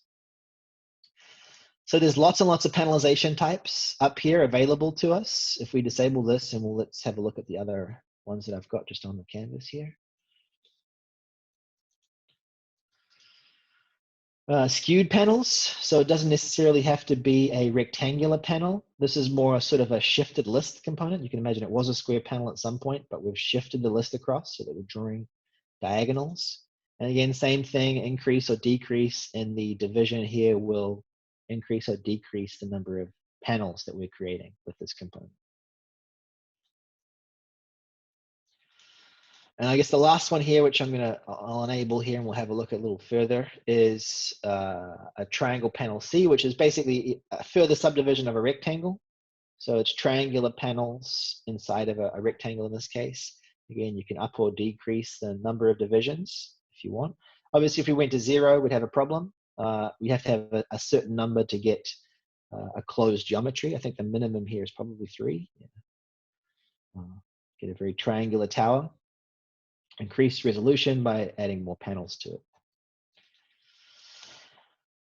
So there's lots and lots of panelization types up here available to us. If we disable this, and let's have a look at the other ones that I've got just on the canvas here. Skewed panels, so it doesn't necessarily have to be a rectangular panel. This is more sort of a shifted list component. You can imagine it was a square panel at some point, but we've shifted the list across so that we're drawing diagonals. And again, same thing, increase or decrease in the division here will increase or decrease the number of panels that we're creating with this component. And I guess the last one here, which I'll enable here, and we'll have a look at a little further, is a triangle panel C, which is basically a further subdivision of a rectangle. So it's triangular panels inside of a rectangle in this case. Again, you can up or decrease the number of divisions if you want. Obviously, if we went to 0, we'd have a problem. We have to have a certain number to get a closed geometry. I think the minimum here is probably 3. Yeah. Get a very triangular tower. Increase resolution by adding more panels to it.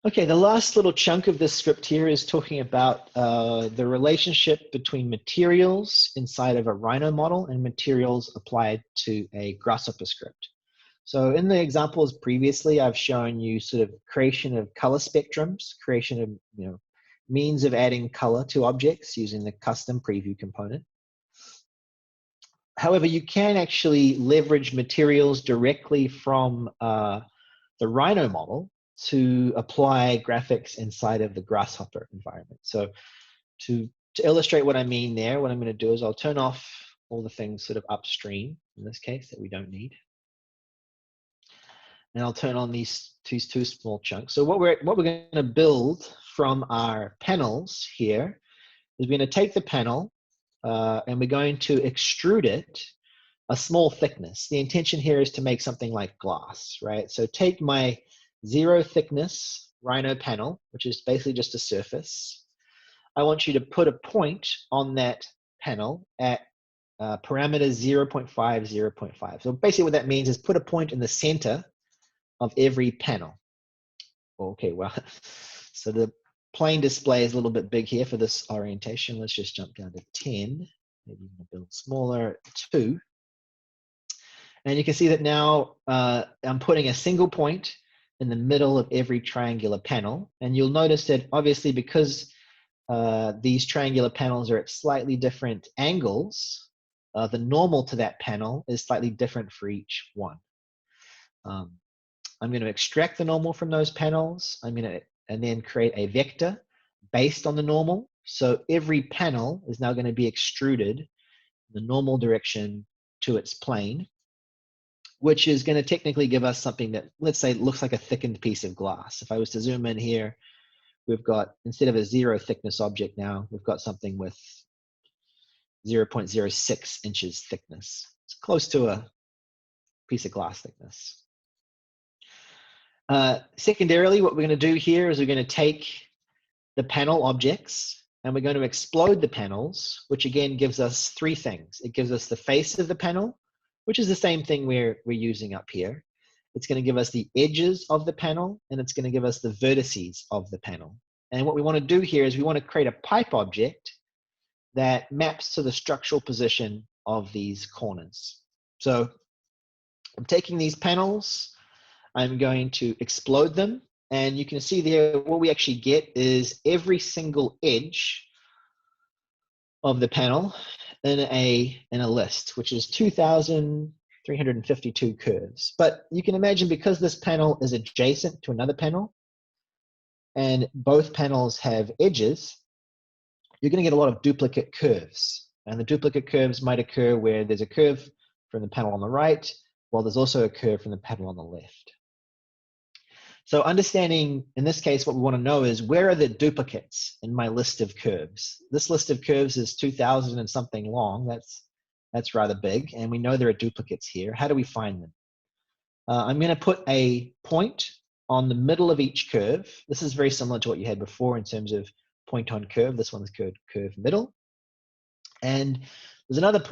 Okay, the last little chunk of this script here is talking about the relationship between materials inside of a Rhino model and materials applied to a Grasshopper script. So in the examples previously, I've shown you sort of creation of color spectrums, creation of means of adding color to objects using the custom preview component. However, you can actually leverage materials directly from the Rhino model to apply graphics inside of the Grasshopper environment. So to illustrate what I mean there, what I'm going to do is I'll turn off all the things sort of upstream, in this case, that we don't need. And I'll turn on these two small chunks. So what we're going to build from our panels here is we're going to take the panel and we're going to extrude it a small thickness. The intention here is to make something like glass, right? So take my 0 thickness Rhino panel, which is basically just a surface. I want you to put a point on that panel at parameter 0.5, 0.5. So basically what that means is put a point in the center of every panel. Okay, well, so the plane display is a little bit big here for this orientation. Let's just jump down to 10. Maybe even build smaller, 2. And you can see that now I'm putting a single point in the middle of every triangular panel. And you'll notice that obviously because these triangular panels are at slightly different angles, the normal to that panel is slightly different for each one. I'm going to extract the normal from those panels. And then create a vector based on the normal. So every panel is now going to be extruded in the normal direction to its plane, which is going to technically give us something that, let's say, looks like a thickened piece of glass. If I was to zoom in here, we've got, instead of a 0 thickness object now, we've got something with 0.06 inches thickness. It's close to a piece of glass thickness. Secondarily, what we're going to do here is we're going to take the panel objects and we're going to explode the panels, which again gives us three things. It gives us the face of the panel, which is the same thing we're using up here. It's going to give us the edges of the panel, and it's going to give us the vertices of the panel. And what we want to do here is we want to create a pipe object that maps to the structural position of these corners. So I'm taking these panels, I'm going to explode them, and you can see there what we actually get is every single edge of the panel in a list, which is 2,352 curves. But you can imagine, because this panel is adjacent to another panel and both panels have edges, you're going to get a lot of duplicate curves. And the duplicate curves might occur where there's a curve from the panel on the right, while there's also a curve from the panel on the left. So understanding, in this case, what we want to know is, where are the duplicates in my list of curves? This list of curves is 2,000 and something long. That's rather big, and we know there are duplicates here. How do we find them? I'm going to put a point on the middle of each curve. This is very similar to what you had before in terms of point on curve. This one's curve middle. And there's another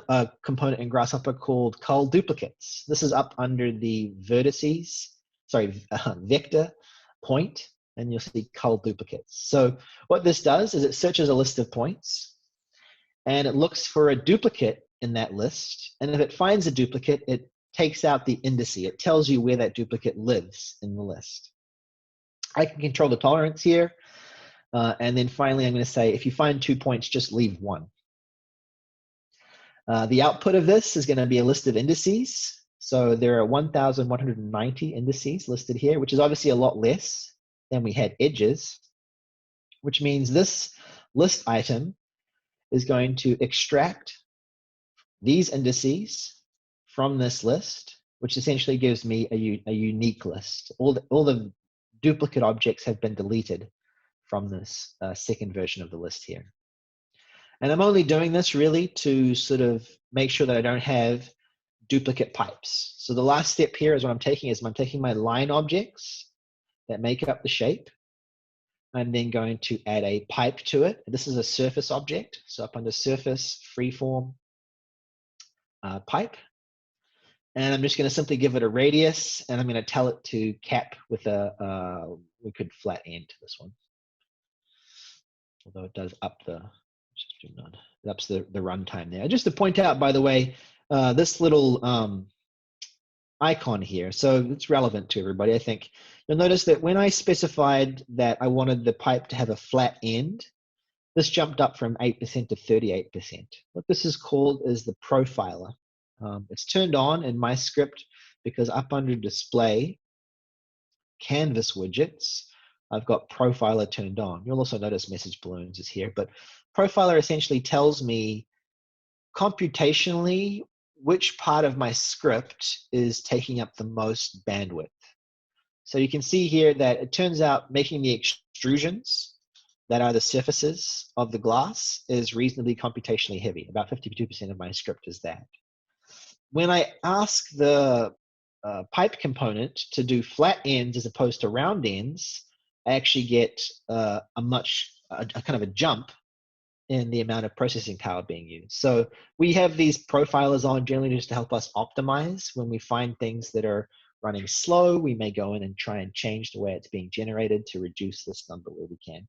component in Grasshopper called cull duplicates. This is up under the vertices, vector point, and you'll see cull duplicates. So what this does is it searches a list of points, and it looks for a duplicate in that list. And if it finds a duplicate, it takes out the indice. It tells you where that duplicate lives in the list. I can control the tolerance here. And then finally, I'm going to say, if you find 2 points, just leave one. The output of this is going to be a list of indices. So there are 1,190 indices listed here, which is obviously a lot less than we had edges, which means this list item is going to extract these indices from this list, which essentially gives me a unique list. All the duplicate objects have been deleted from this second version of the list here. And I'm only doing this really to sort of make sure that I don't have duplicate pipes. So the last step here is I'm taking my line objects that make up the shape. I'm then going to add a pipe to it. This is a surface object. So up under surface, freeform, pipe. And I'm just going to simply give it a radius, and I'm going to tell it to cap with we could flat end to this one. Although it does up the runtime there. Just to point out, by the way, this little icon here, so it's relevant to everybody, I think. You'll notice that when I specified that I wanted the pipe to have a flat end, this jumped up from 8% to 38%. What this is called is the profiler. It's turned on in my script because up under display, canvas widgets, I've got profiler turned on. You'll also notice message balloons is here, but profiler essentially tells me computationally which part of my script is taking up the most bandwidth. So you can see here that it turns out making the extrusions that are the surfaces of the glass is reasonably computationally heavy. About 52% of my script is that. When I ask the pipe component to do flat ends as opposed to round ends, I actually get a kind of a jump in the amount of processing power being used. So we have these profilers on generally just to help us optimize. When we find things that are running slow, we may go in and try and change the way it's being generated to reduce this number where we can.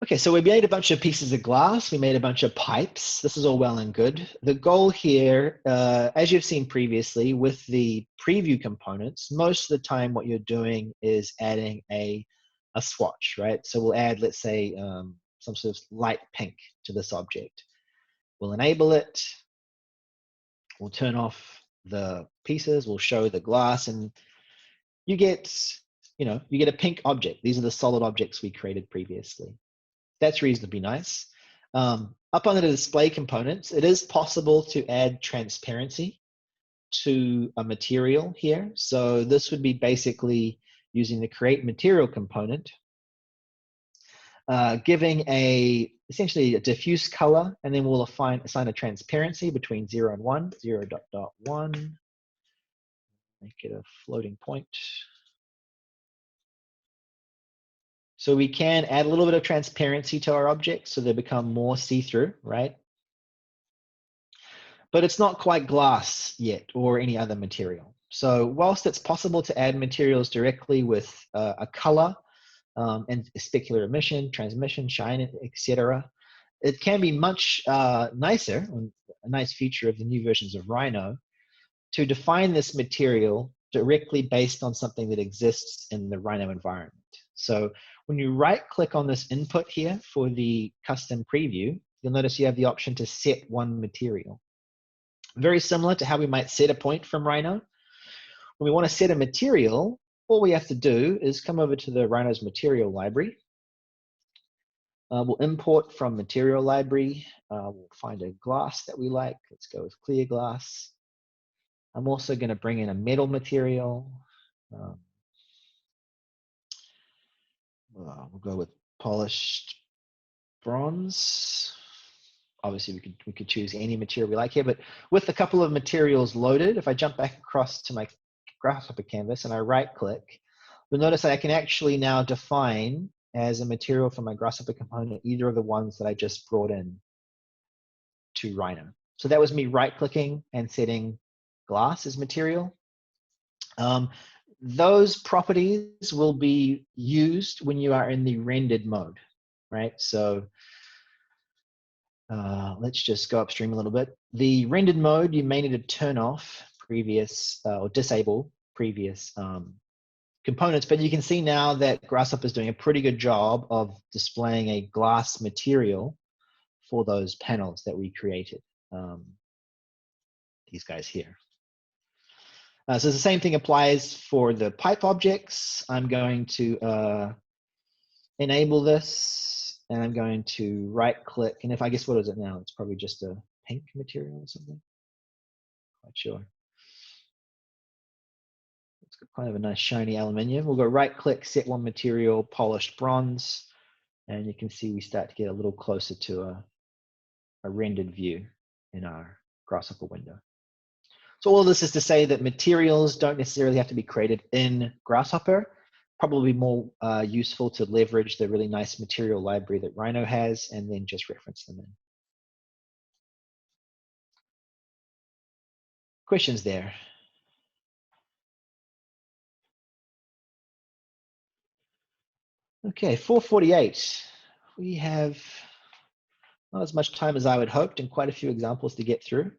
Okay, so we made a bunch of pieces of glass. We made a bunch of pipes. This is all well and good. The goal here, as you've seen previously with the preview components, most of the time what you're doing is adding a swatch, right? So we'll add, let's say, some sort of light pink to this object. We'll enable it. We'll turn off the pieces. We'll show the glass, and you get, you get a pink object. These are the solid objects we created previously. That's reasonably nice. Up under the display components, it is possible to add transparency to a material here. So this would be basically using the create material component, giving essentially a diffuse color, and then we'll assign a transparency between 0 and 1, 0.1, make it a floating point. So we can add a little bit of transparency to our objects so they become more see-through, right? But it's not quite glass yet or any other material. So whilst it's possible to add materials directly with a color and specular emission, transmission, shine, etc., it can be much nicer, a nice feature of the new versions of Rhino, to define this material directly based on something that exists in the Rhino environment. So when you right-click on this input here for the custom preview, you'll notice you have the option to set one material. Very similar to how we might set a point from Rhino. When we want to set a material, all we have to do is come over to the Rhino's material library. We'll import from material library. We'll find a glass that we like. Let's go with clear glass. I'm also going to bring in a metal material. We'll go with polished bronze. Obviously, we could choose any material we like here, but with a couple of materials loaded, if I jump back across to my Grasshopper canvas and I right-click, you'll notice that I can actually now define as a material for my Grasshopper component either of the ones that I just brought in to Rhino. So that was me right-clicking and setting glass as material. Those properties will be used when you are in the rendered mode, right? So let's just go upstream a little bit. The rendered mode, you may need to turn off previous or disable previous components, but you can see now that Grasshopper is doing a pretty good job of displaying a glass material for those panels that we created. These guys here. So the same thing applies for the pipe objects. I'm going to enable this, and I'm going to right-click. And if I guess, what is it now? It's probably just a pink material or something. Quite sure. It's got kind of a nice shiny aluminium. We'll go right-click, set one material, polished bronze, and you can see we start to get a little closer to a rendered view in our Grasshopper window. So all this is to say that materials don't necessarily have to be created in Grasshopper. Probably more useful to leverage the really nice material library that Rhino has and then just reference them in. Questions there? Okay, 4:48. We have not as much time as I would hoped and quite a few examples to get through.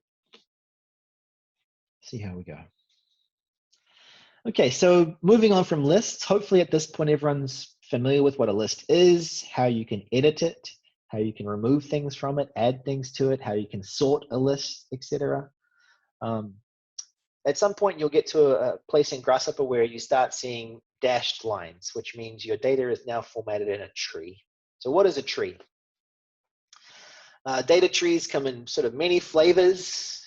See how we go. Okay, so moving on from lists, hopefully at this point everyone's familiar with what a list is, how you can edit it, how you can remove things from it, add things to it, how you can sort a list, etc. At some point you'll get to a place in Grasshopper where you start seeing dashed lines, which means your data is now formatted in a tree. So what is a tree? Data trees come in sort of many flavors.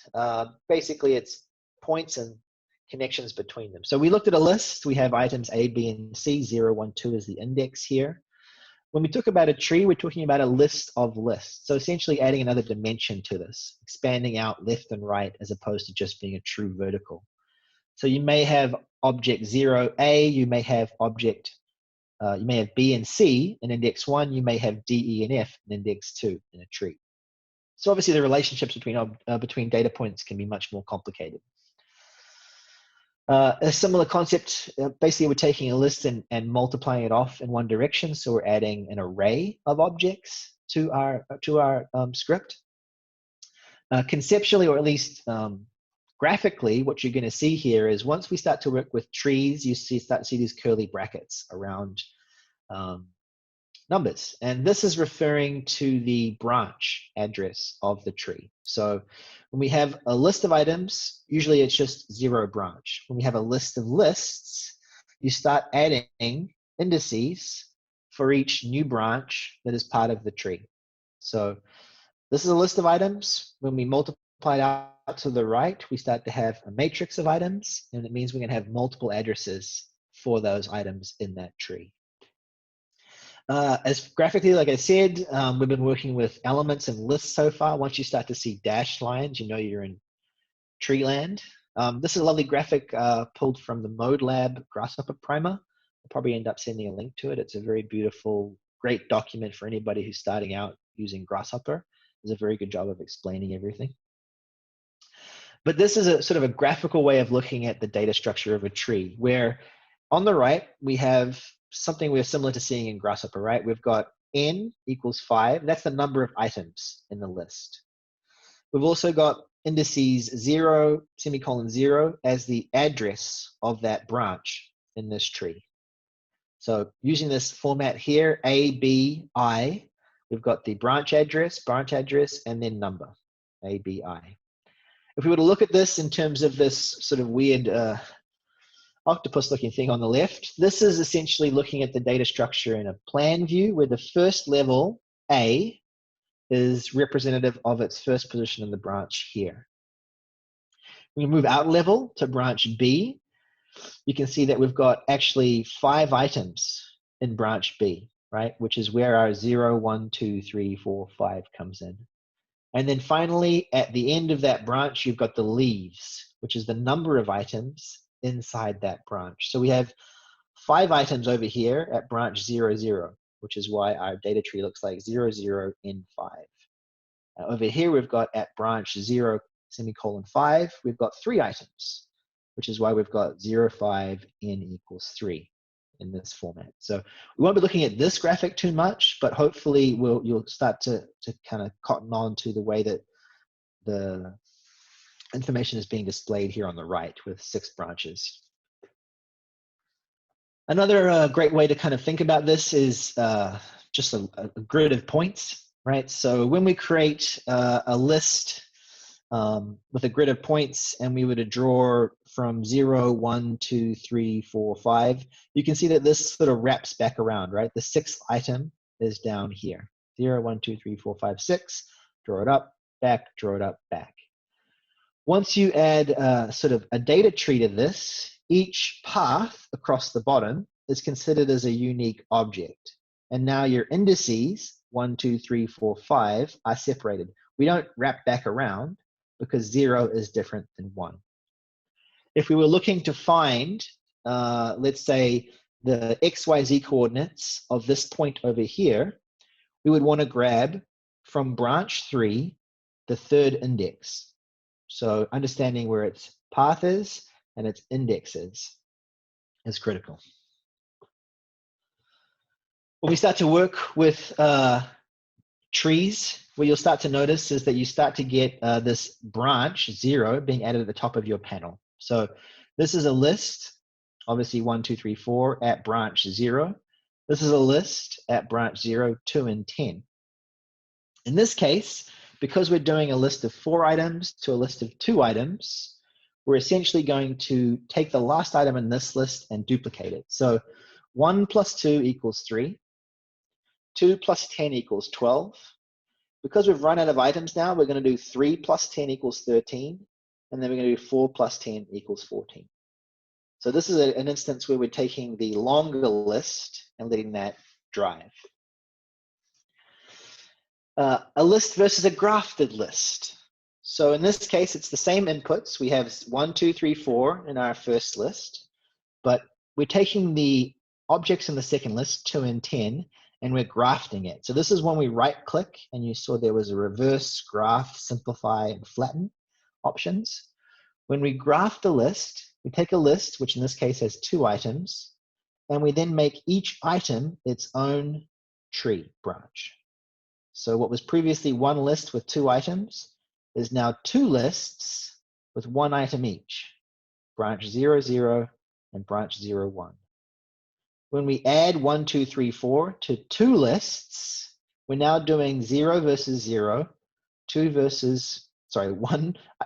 Basically, it's points and connections between them. So we looked at a list. We have items A, B, and C. 0, 1, 2 is the index here. When we talk about a tree, we're talking about a list of lists. So essentially adding another dimension to this, expanding out left and right as opposed to just being a true vertical. So you may have object 0A, you may have object, you may have B and C in index 1, you may have D, E, and F in index 2 in a tree. So obviously the relationships between data points can be much more complicated. A similar concept, basically we're taking a list and multiplying it off in one direction. So we're adding an array of objects to our script. Conceptually, or at least graphically, what you're going to see here is once we start to work with trees, you start to see these curly brackets around numbers. And this is referring to the branch address of the tree. So when we have a list of items, usually it's just 0 branch. When we have a list of lists, you start adding indices for each new branch that is part of the tree. So this is a list of items. When we multiply it out to the right, we start to have a matrix of items, and it means we can have multiple addresses for those items in that tree. As graphically, like I said, we've been working with elements and lists so far. Once you start to see dashed lines, you know you're in tree land. This is a lovely graphic pulled from the Mode Lab Grasshopper primer. I'll probably end up sending a link to it. It's a very beautiful, great document for anybody who's starting out using Grasshopper. It does a very good job of explaining everything. But this is a sort of a graphical way of looking at the data structure of a tree, where on the right, we have something we're similar to seeing in Grasshopper, right? We've got n equals 5. That's the number of items in the list. We've also got indices 0, semicolon 0 as the address of that branch in this tree. So using this format here, A, B, I, we've got the branch address, and then number, A, B, I. If we were to look at this in terms of this sort of weird octopus looking thing on the left, this is essentially looking at the data structure in a plan view where the first level, A, is representative of its first position in the branch here. We move out level to branch B. You can see that we've got actually 5 items in branch B, right? Which is where our 0, 1, 2, 3, 4, 5 comes in. And then finally, at the end of that branch, you've got the leaves, which is the number of items inside that branch. So we have 5 items over here at branch 0, 0, which is why our data tree looks like 0, 0, N 5. Over here, we've got at branch 0, semicolon 5, we've got 3 items, which is why we've got 0, 5, N equals 3 in this format. So we won't be looking at this graphic too much, but hopefully you'll start to kind of cotton on to the way that the information is being displayed here on the right with 6 branches. Another great way to kind of think about this is just a grid of points, right? So when we create a list with a grid of points and we were to draw from 0, 1, 2, 3, 4, 5, you can see that this sort of wraps back around, right? The 6th item is down here. 0, 1, 2, 3, 4, 5, 6, draw it up, back, draw it up, back. Once you add sort of a data tree to this, each path across the bottom is considered as a unique object. And now your indices, 1, 2, 3, 4, 5, are separated. We don't wrap back around because 0 is different than 1. If we were looking to find, let's say, the XYZ coordinates of this point over here, we would want to grab from branch 3 the 3rd index. So understanding where its path is and its index is critical. When we start to work with trees, what you'll start to notice is that you start to get this branch 0 being added at the top of your panel. So this is a list, obviously 1, 2, 3, 4 at branch 0. This is a list at branch 0, 2, and 10. In this case, because we're doing a list of 4 items to a list of 2 items, we're essentially going to take the last item in this list and duplicate it. So 1 plus 2 equals 3. 2 plus 10 equals 12. Because we've run out of items now, we're going to do 3 plus 10 equals 13. And then we're going to do 4 plus 10 equals 14. So this is an instance where we're taking the longer list and letting that drive. A list versus a grafted list. So in this case, it's the same inputs. We have 1, 2, 3, 4 in our first list, but we're taking the objects in the second list, 2 and 10, and we're grafting it. So this is when we right click and you saw there was a reverse, graph, simplify, and flatten options. When we graft a list, we take a list, which in this case has 2 items, and we then make each item its own tree branch. So what was previously 1 list with 2 items is now 2 lists with 1 item each, branch 0, 0, and branch 0, 1. when we add 1, 2, 3, 4 to two lists, we're now doing 0 versus 0, 2 versus, sorry,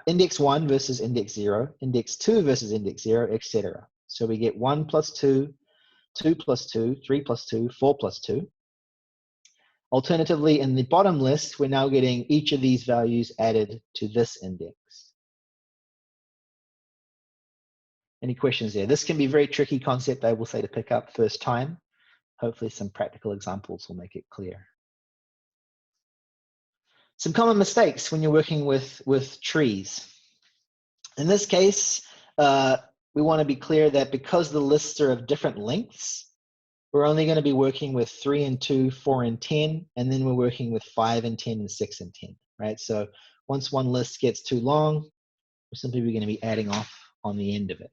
index 1 versus index 0, index 2 versus index 0, etc. So we get 1 plus 2, 2 plus 2, 3 plus 2, 4 plus 2. Alternatively, in the bottom list, we're now getting each of these values added to this index. Any questions there? This can be a very tricky concept, I will say, to pick up first time. Hopefully some practical examples will make it clear. Some common mistakes when you're working with trees. In this case, we want to be clear that because the lists are of different lengths, we're only going to be working with 3 and 2, 4 and 10, and then we're working with 5 and 10 and 6 and 10, right? So once one list gets too long, we're simply going to be adding off on the end of it.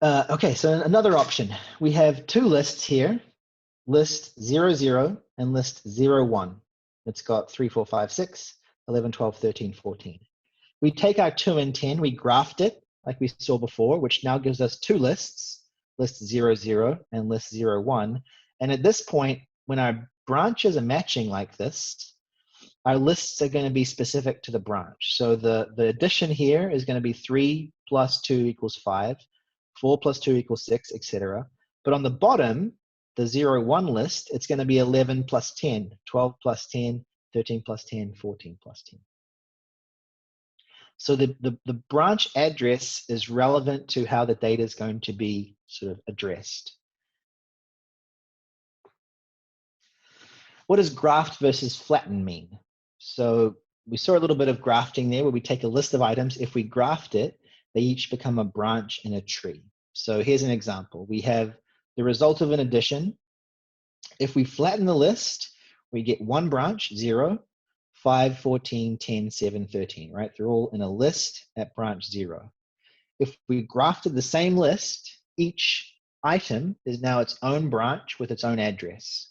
Okay, so another option. We have two lists here, list 0, 0 and list 0, 1. It's got 3, 4, 5, 6, 11, 12, 13, 14. We take our 2 and 10, we graft it like we saw before, which now gives us two lists, list 0, 0 and list 0, 1. And at this point, when our branches are matching like this, our lists are going to be specific to the branch. So the addition here is going to be 3 plus 2 equals 5, 4 plus 2 equals 6, etc. But on the bottom, the 0, 1 list, it's going to be 11 plus 10, 12 plus 10, 13 plus 10, 14 plus 10. So the branch address is relevant to how the data is going to be sort of addressed. What does graft versus flatten mean? So we saw a little bit of grafting there where we take a list of items. If we graft it, they each become a branch in a tree. So here's an example. We have the result of an addition. If we flatten the list, we get one branch, 0, 5, 14, 10, 7, 13, right? They're all in a list at branch 0. If we grafted the same list, each item is now its own branch with its own address.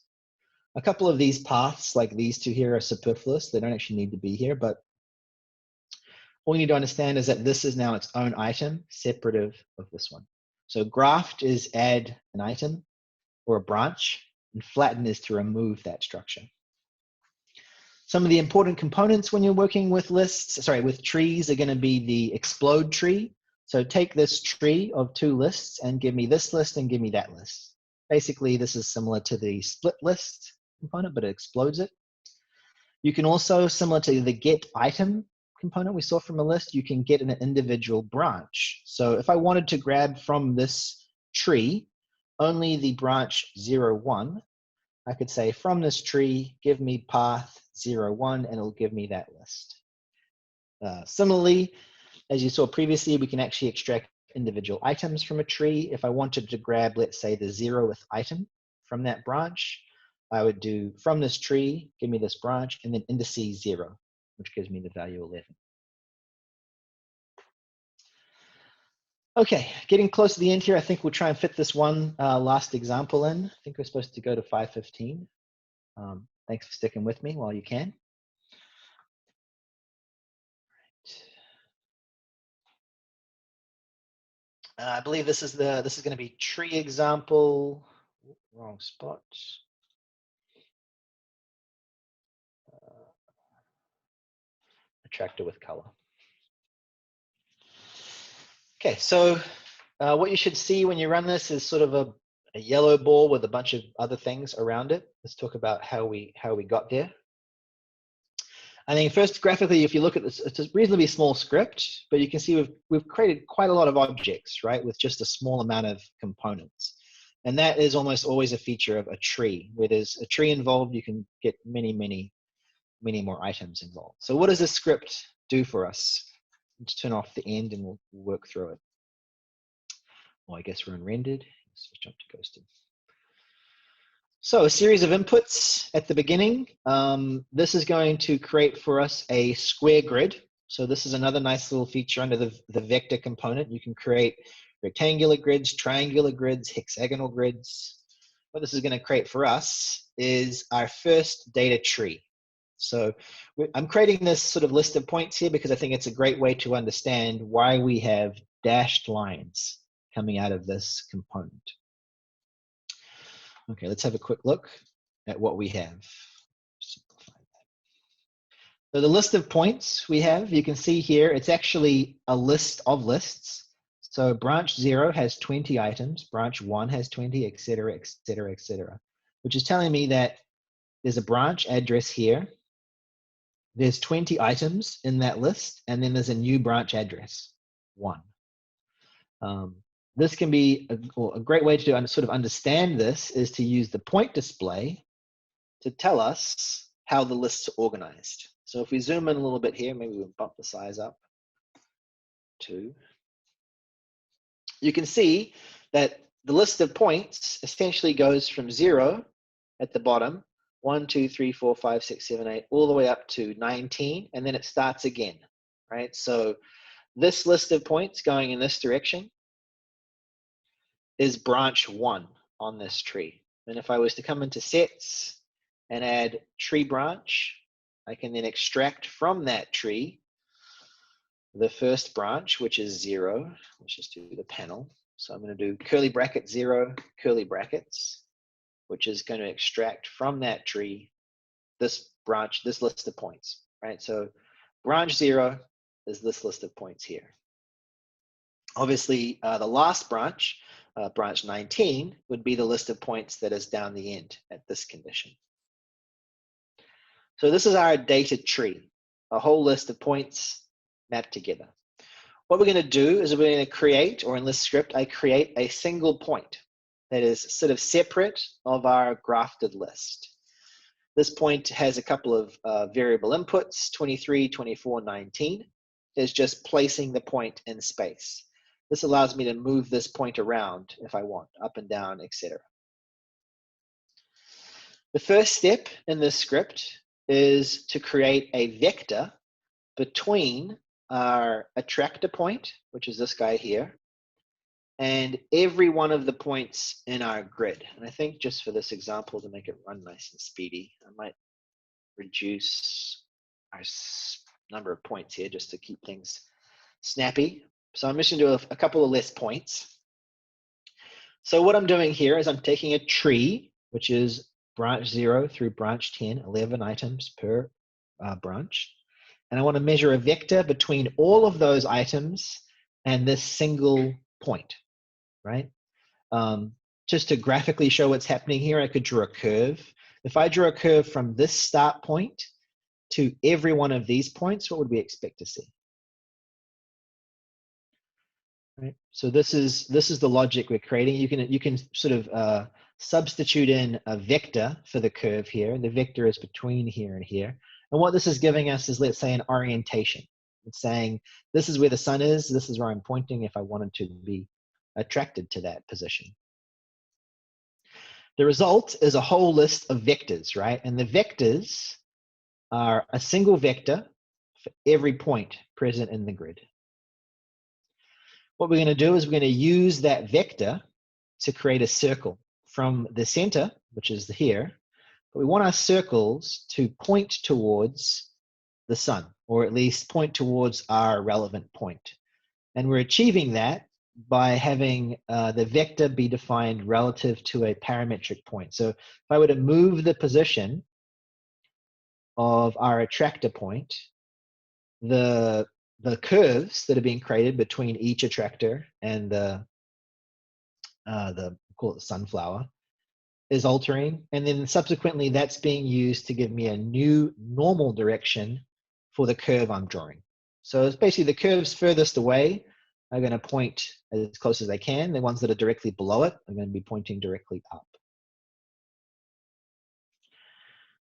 A couple of these paths, like these two here, are superfluous. They don't actually need to be here, but all you need to understand is that this is now its own item, separative of this one. So graft is add an item or a branch, and flatten is to remove that structure. Some of the important components when you're working with lists, with trees, are going to be the explode tree. So take this tree of two lists and give me this list and give me that list. Basically, this is similar to the split list component, but it explodes it. You can also, similar to the get item component we saw from a list, you can get an individual branch. So if I wanted to grab from this tree only the branch 0, 1, I could say from this tree, give me path 0, 1, and it'll give me that list. Similarly, as you saw previously, we can actually extract individual items from a tree. If I wanted to grab, let's say, the 0th item from that branch, I would do from this tree, give me this branch, and then indices 0, which gives me the value 11. Okay, getting close to the end here, I think we'll try and fit this one last example in. I think we're supposed to go to 5:15. Thanks for sticking with me while you can. I believe this is going to be tree example. Wrong spot. Attractor with color. Okay, so what you should see when you run this is sort of a yellow ball with a bunch of other things around it. Let's talk about how we got there. I think first, graphically, if you look at this, it's a reasonably small script, but you can see we've created quite a lot of objects, right, with just a small amount of components. And that is almost always a feature of a tree. Where there's a tree involved, you can get many, many, many more items involved. So what does this script do for us? Let's turn off the end and we'll work through it. Well, I guess we're in rendered. Let's jump to ghosted. So a series of inputs at the beginning. This is going to create for us a square grid. So this is another nice little feature under the vector component. You can create rectangular grids, triangular grids, hexagonal grids. What this is going to create for us is our first data tree. So I'm creating this sort of list of points here because I think it's a great way to understand why we have dashed lines coming out of this component. Okay, let's have a quick look at what we have. Simplify that. So the list of points we have, you can see here, it's actually a list of lists. So branch 0 has 20 items, branch 1 has 20, et cetera, et cetera, et cetera, which is telling me that there's a branch address here. There's 20 items in that list, and then there's a new branch address, 1. This can be a great way to sort of understand this is to use the point display to tell us how the lists are organized. So if we zoom in a little bit here, maybe we'll bump the size up to. You can see that the list of points essentially goes from 0 at the bottom, 1, 2, 3, 4, 5, 6, 7, 8, all the way up to 19, and then it starts again, right? So this list of points going in this direction is branch 1 on this tree. And if I was to come into sets and add tree branch, I can then extract from that tree the first branch, which is 0. Let's just do the panel. So I'm going to do curly bracket 0, curly brackets, which is going to extract from that tree this branch, this list of points, right? So branch 0 is this list of points here. Obviously, the last branch, branch 19, would be the list of points that is down the end at this condition. So this is our data tree, a whole list of points mapped together. What we're going to do is we're going to create, or in this script, I create a single point that is sort of separate of our grafted list. This point has a couple of variable inputs, 23, 24, 19. Is just placing the point in space. This allows me to move this point around if I want, up and down, etc. The first step in this script is to create a vector between our attractor point, which is this guy here, and every one of the points in our grid. And I think just for this example, to make it run nice and speedy, I might reduce our number of points here just to keep things snappy. So I'm just going to do a couple of less points. So what I'm doing here is I'm taking a tree, which is branch 0 through branch 10, 11 items per branch. And I want to measure a vector between all of those items and this single point, right? Just to graphically show what's happening here, I could draw a curve. If I draw a curve from this start point to every one of these points, what would we expect to see? Right. So this is the logic we're creating. You can sort of substitute in a vector for the curve here. The vector is between here and here. And what this is giving us is, let's say, an orientation. It's saying this is where the sun is. This is where I'm pointing if I wanted to be attracted to that position. The result is a whole list of vectors, right? And the vectors are a single vector for every point present in the grid. What we're going to do is we're going to use that vector to create a circle from the center, which is here, but we want our circles to point towards the sun, or at least point towards our relevant point. And we're achieving that by having the vector be defined relative to a parametric point. So if I were to move the position of our attractor point, the curves that are being created between each attractor and the call it the sunflower is altering, and then subsequently that's being used to give me a new normal direction for the curve I'm drawing. So it's basically the curves furthest away are going to point as close as they can. The ones that are directly below it are going to be pointing directly up.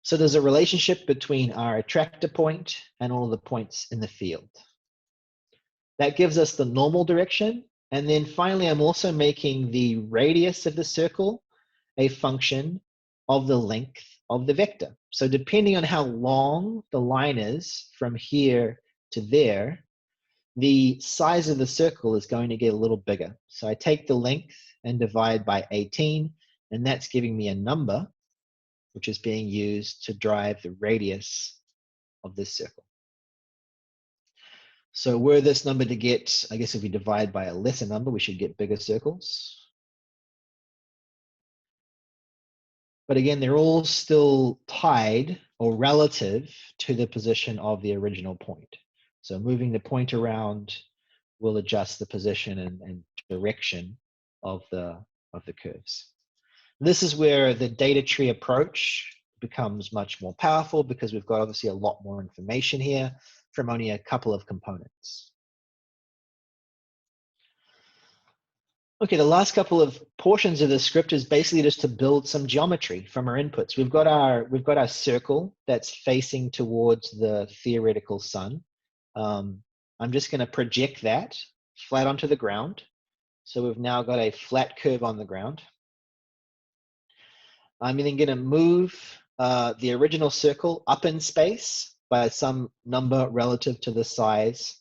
So there's a relationship between our attractor point and all the points in the field. That gives us the normal direction. And then finally, I'm also making the radius of the circle a function of the length of the vector. So depending on how long the line is from here to there, the size of the circle is going to get a little bigger. So I take the length and divide by 18, and that's giving me a number, which is being used to drive the radius of this circle. So were this number to get, I guess if we divide by a lesser number, we should get bigger circles. But again, they're all still tied or relative to the position of the original point. So moving the point around will adjust the position and direction of the curves. This is where the data tree approach becomes much more powerful because we've got obviously a lot more information here from only a couple of components. Okay, the last couple of portions of the script is basically just to build some geometry from our inputs. We've got our circle that's facing towards the theoretical sun. I'm just going to project that flat onto the ground. So we've now got a flat curve on the ground. I'm then going to move the original circle up in space by some number relative to the size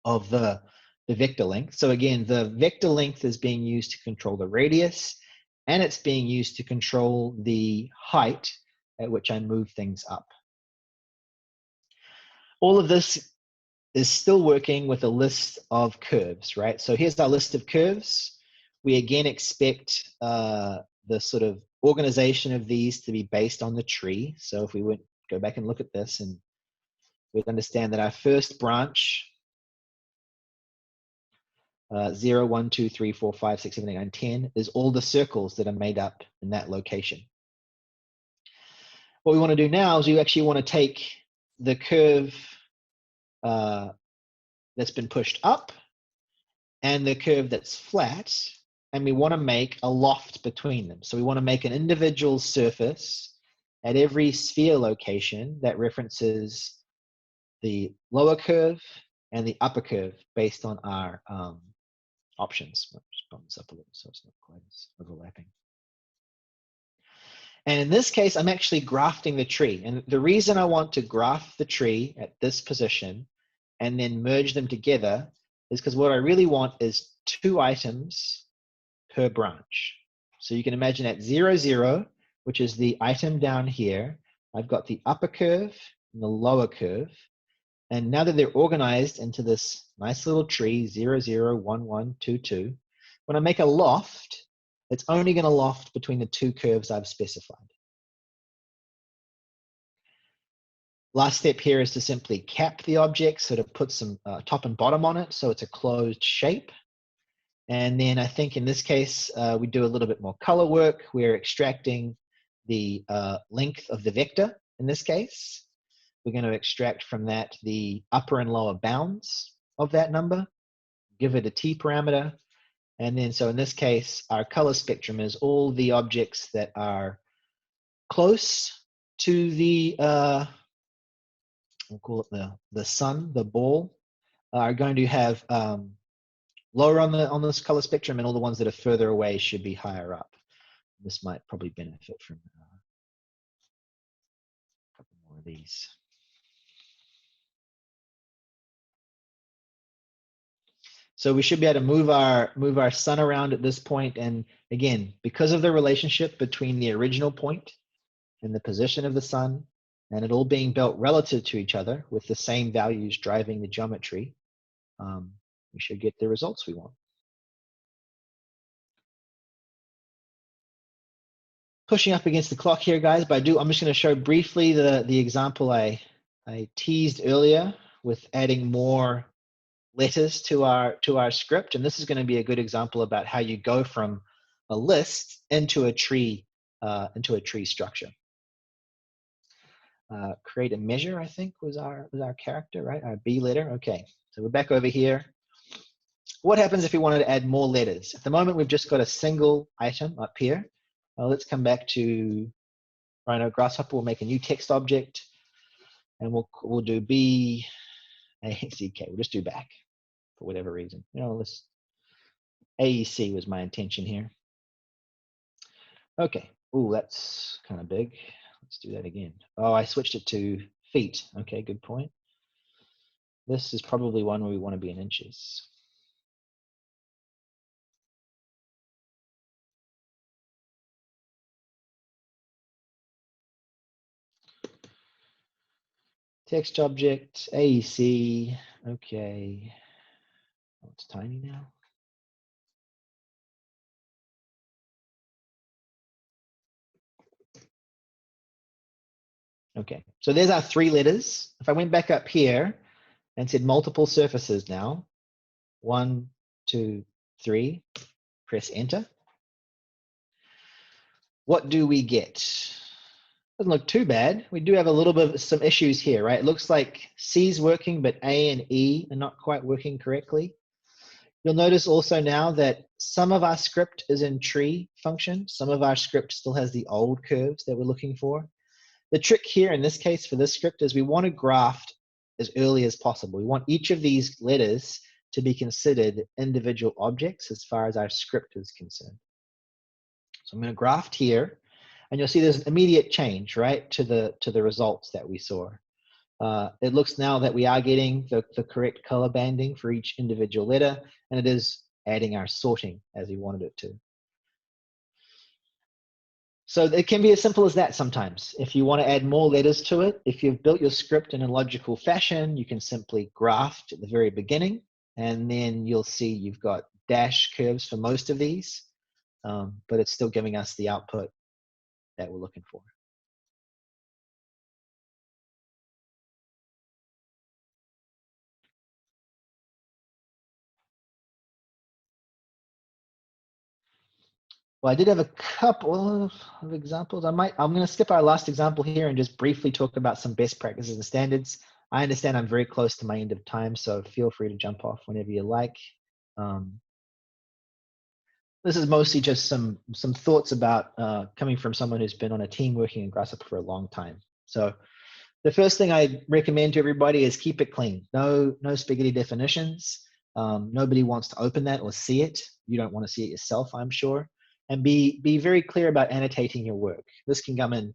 of the vector length. So again, the vector length is being used to control the radius, and it's being used to control the height at which I move things up. All of this is still working with a list of curves, right? So here's our list of curves. We again expect the sort of organization of these to be based on the tree. So if we would go back and look at this, and we'd understand that our first branch 0, 1, 2, 3, 4, 5, 6, 7, 8, 9, 10 is all the circles that are made up in that location. What we want to do now is we actually want to take the curve that's been pushed up and the curve that's flat, and we want to make a loft between them. So we want to make an individual surface at every sphere location that references the lower curve and the upper curve based on our options. I'll just bump this up a little so it's not quite as overlapping. And in this case, I'm actually grafting the tree. And the reason I want to graph the tree at this position and then merge them together is because what I really want is 2 items per branch. So you can imagine at 0, 0, which is the item down here, I've got the upper curve and the lower curve. And now that they're organized into this nice little tree, 0, 0, 1, 1, 2, 2, when I make a loft, it's only going to loft between the 2 curves I've specified. Last step here is to simply cap the object, so to put some top and bottom on it, so it's a closed shape. And then I think in this case, we do a little bit more color work. We're extracting the length of the vector in this case. We're going to extract from that the upper and lower bounds of that number, give it a t parameter. And then, so in this case, our color spectrum is all the objects that are close to the, we'll call it the sun, the ball, are going to have lower on this color spectrum, and all the ones that are further away should be higher up. This might probably benefit from a couple more of these. So we should be able to move our sun around at this point. And again, because of the relationship between the original point and the position of the sun, and it all being built relative to each other with the same values driving the geometry, we should get the results we want. Pushing up against the clock here, guys, but I'm just going to show briefly the example I teased earlier with adding more letters to our script, and this is going to be a good example about how you go from a list into a tree structure. Create a measure, I think was our character, right? Our B letter. Okay, so we're back over here. What happens if we wanted to add more letters? At the moment, we've just got a single item up here. Let's come back to Rhino Grasshopper. We'll make a new text object, and we'll do B AECK. We'll just do back for whatever reason. You know, this AEC was my intention here. Okay. Ooh, that's kind of big. Let's do that again. Oh, I switched it to feet. Okay, good point. This is probably one where we want to be in inches. Text object, AEC, Okay. Oh, it's tiny now. Okay, so there's our 3 letters. If I went back up here and said multiple surfaces now, 1, 2, 3, press enter. What do we get? Doesn't look too bad. We do have a little bit of some issues here, right? It looks like C's working, but A and E are not quite working correctly. You'll notice also now that some of our script is in tree function. Some of our script still has the old curves that we're looking for. The trick here in this case for this script is we want to graft as early as possible. We want each of these letters to be considered individual objects as far as our script is concerned. So I'm going to graft here, and you'll see there's an immediate change, right, to the results that we saw. It looks now that we are getting the correct color banding for each individual letter, and it is adding our sorting as we wanted it to. So it can be as simple as that sometimes. If you want to add more letters to it, if you've built your script in a logical fashion, you can simply graft at the very beginning, and then you'll see you've got dash curves for most of these, but it's still giving us the output that we're looking for. Well, I did have a couple of examples. I'm going to skip our last example here and just briefly talk about some best practices and standards. I understand I'm very close to my end of time, so feel free to jump off whenever you like. This is mostly just some thoughts about coming from someone who's been on a team working in Grasshopper for a long time. So the first thing I recommend to everybody is keep it clean. No spaghetti definitions. Nobody wants to open that or see it. You don't want to see it yourself, I'm sure. And be very clear about annotating your work. This can come in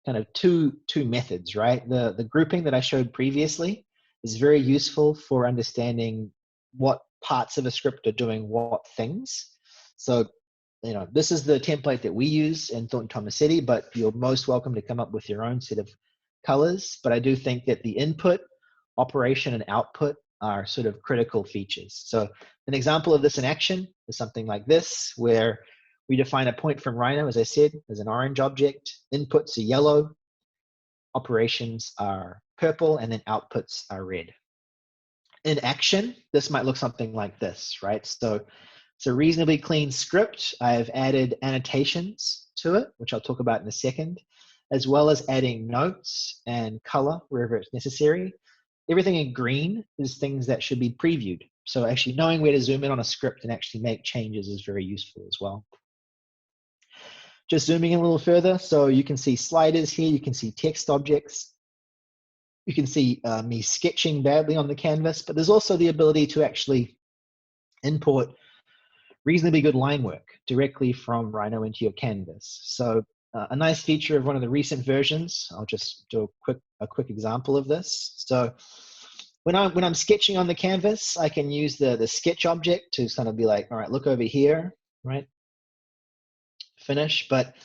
kind of two methods, right? The grouping that I showed previously is very useful for understanding what parts of a script are doing what things. So, you know, this is the template that we use in Thornton Tomasetti, but you're most welcome to come up with your own set of colors. But I do think that the input, operation, and output are sort of critical features. So an example of this in action is something like this, where we define a point from Rhino, as I said, as an orange object. Inputs are yellow, operations are purple, and then outputs are red. In action, this might look something like this, right? So it's a reasonably clean script. I've added annotations to it, which I'll talk about in a second, as well as adding notes and color wherever it's necessary. Everything in green is things that should be previewed. So actually knowing where to zoom in on a script and actually make changes is very useful as well. Just zooming in a little further, so you can see sliders here, you can see text objects, you can see me sketching badly on the canvas, but there's also the ability to actually import reasonably good line work directly from Rhino into your canvas. So a nice feature of one of the recent versions, I'll just do a quick example of this. So when I'm sketching on the canvas, I can use the sketch object to kind of be like, all right, look over here, right? Finish, but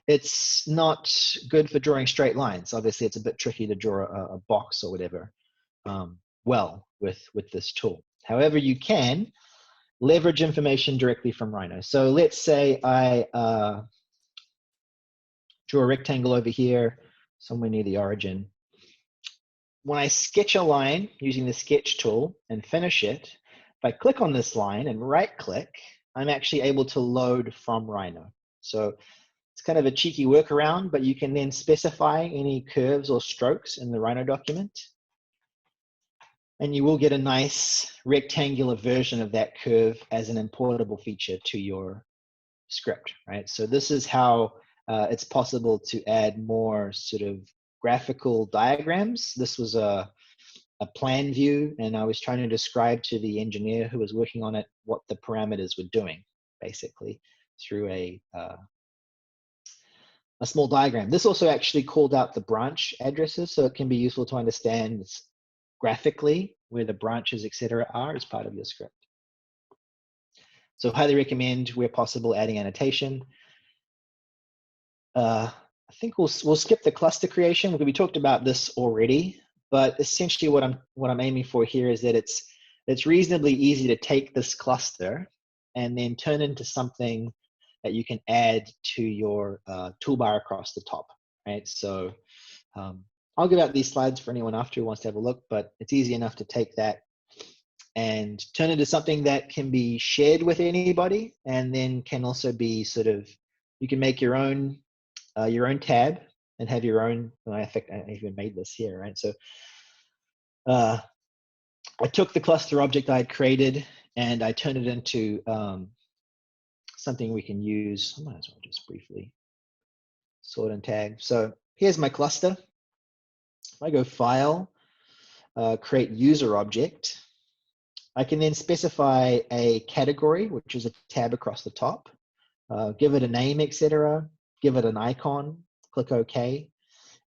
it's not good for drawing straight lines. Obviously, it's a bit tricky to draw a box or whatever well with this tool. However, you can leverage information directly from Rhino. So let's say I draw a rectangle over here, somewhere near the origin. When I sketch a line using the sketch tool and finish it, if I click on this line and right-click, I'm actually able to load from Rhino. So it's kind of a cheeky workaround, but you can then specify any curves or strokes in the Rhino document. And you will get a nice rectangular version of that curve as an importable feature to your script, right? So this is how it's possible to add more sort of graphical diagrams. This was a plan view, and I was trying to describe to the engineer who was working on it what the parameters were doing, basically, through a small diagram. This also actually called out the branch addresses, so it can be useful to understand graphically where the branches, etc., are as part of your script. So highly recommend, where possible, adding annotation. I think we'll skip the cluster creation. We talked about this already, But essentially what I'm aiming for here is that it's reasonably easy to take this cluster and then turn into something that you can add to your toolbar across the top, right? So I'll give out these slides for anyone after who wants to have a look, but it's easy enough to take that and turn it into something that can be shared with anybody, and then can also be sort of, you can make your own tab and have your own, in fact, I even made this here, right? So I took the cluster object I had created and I turned it into something we can use. I might as well just briefly sort and tag. So here's my cluster. If I go File, create User Object, I can then specify a category, which is a tab across the top, give it a name, etc., give it an icon, click OK,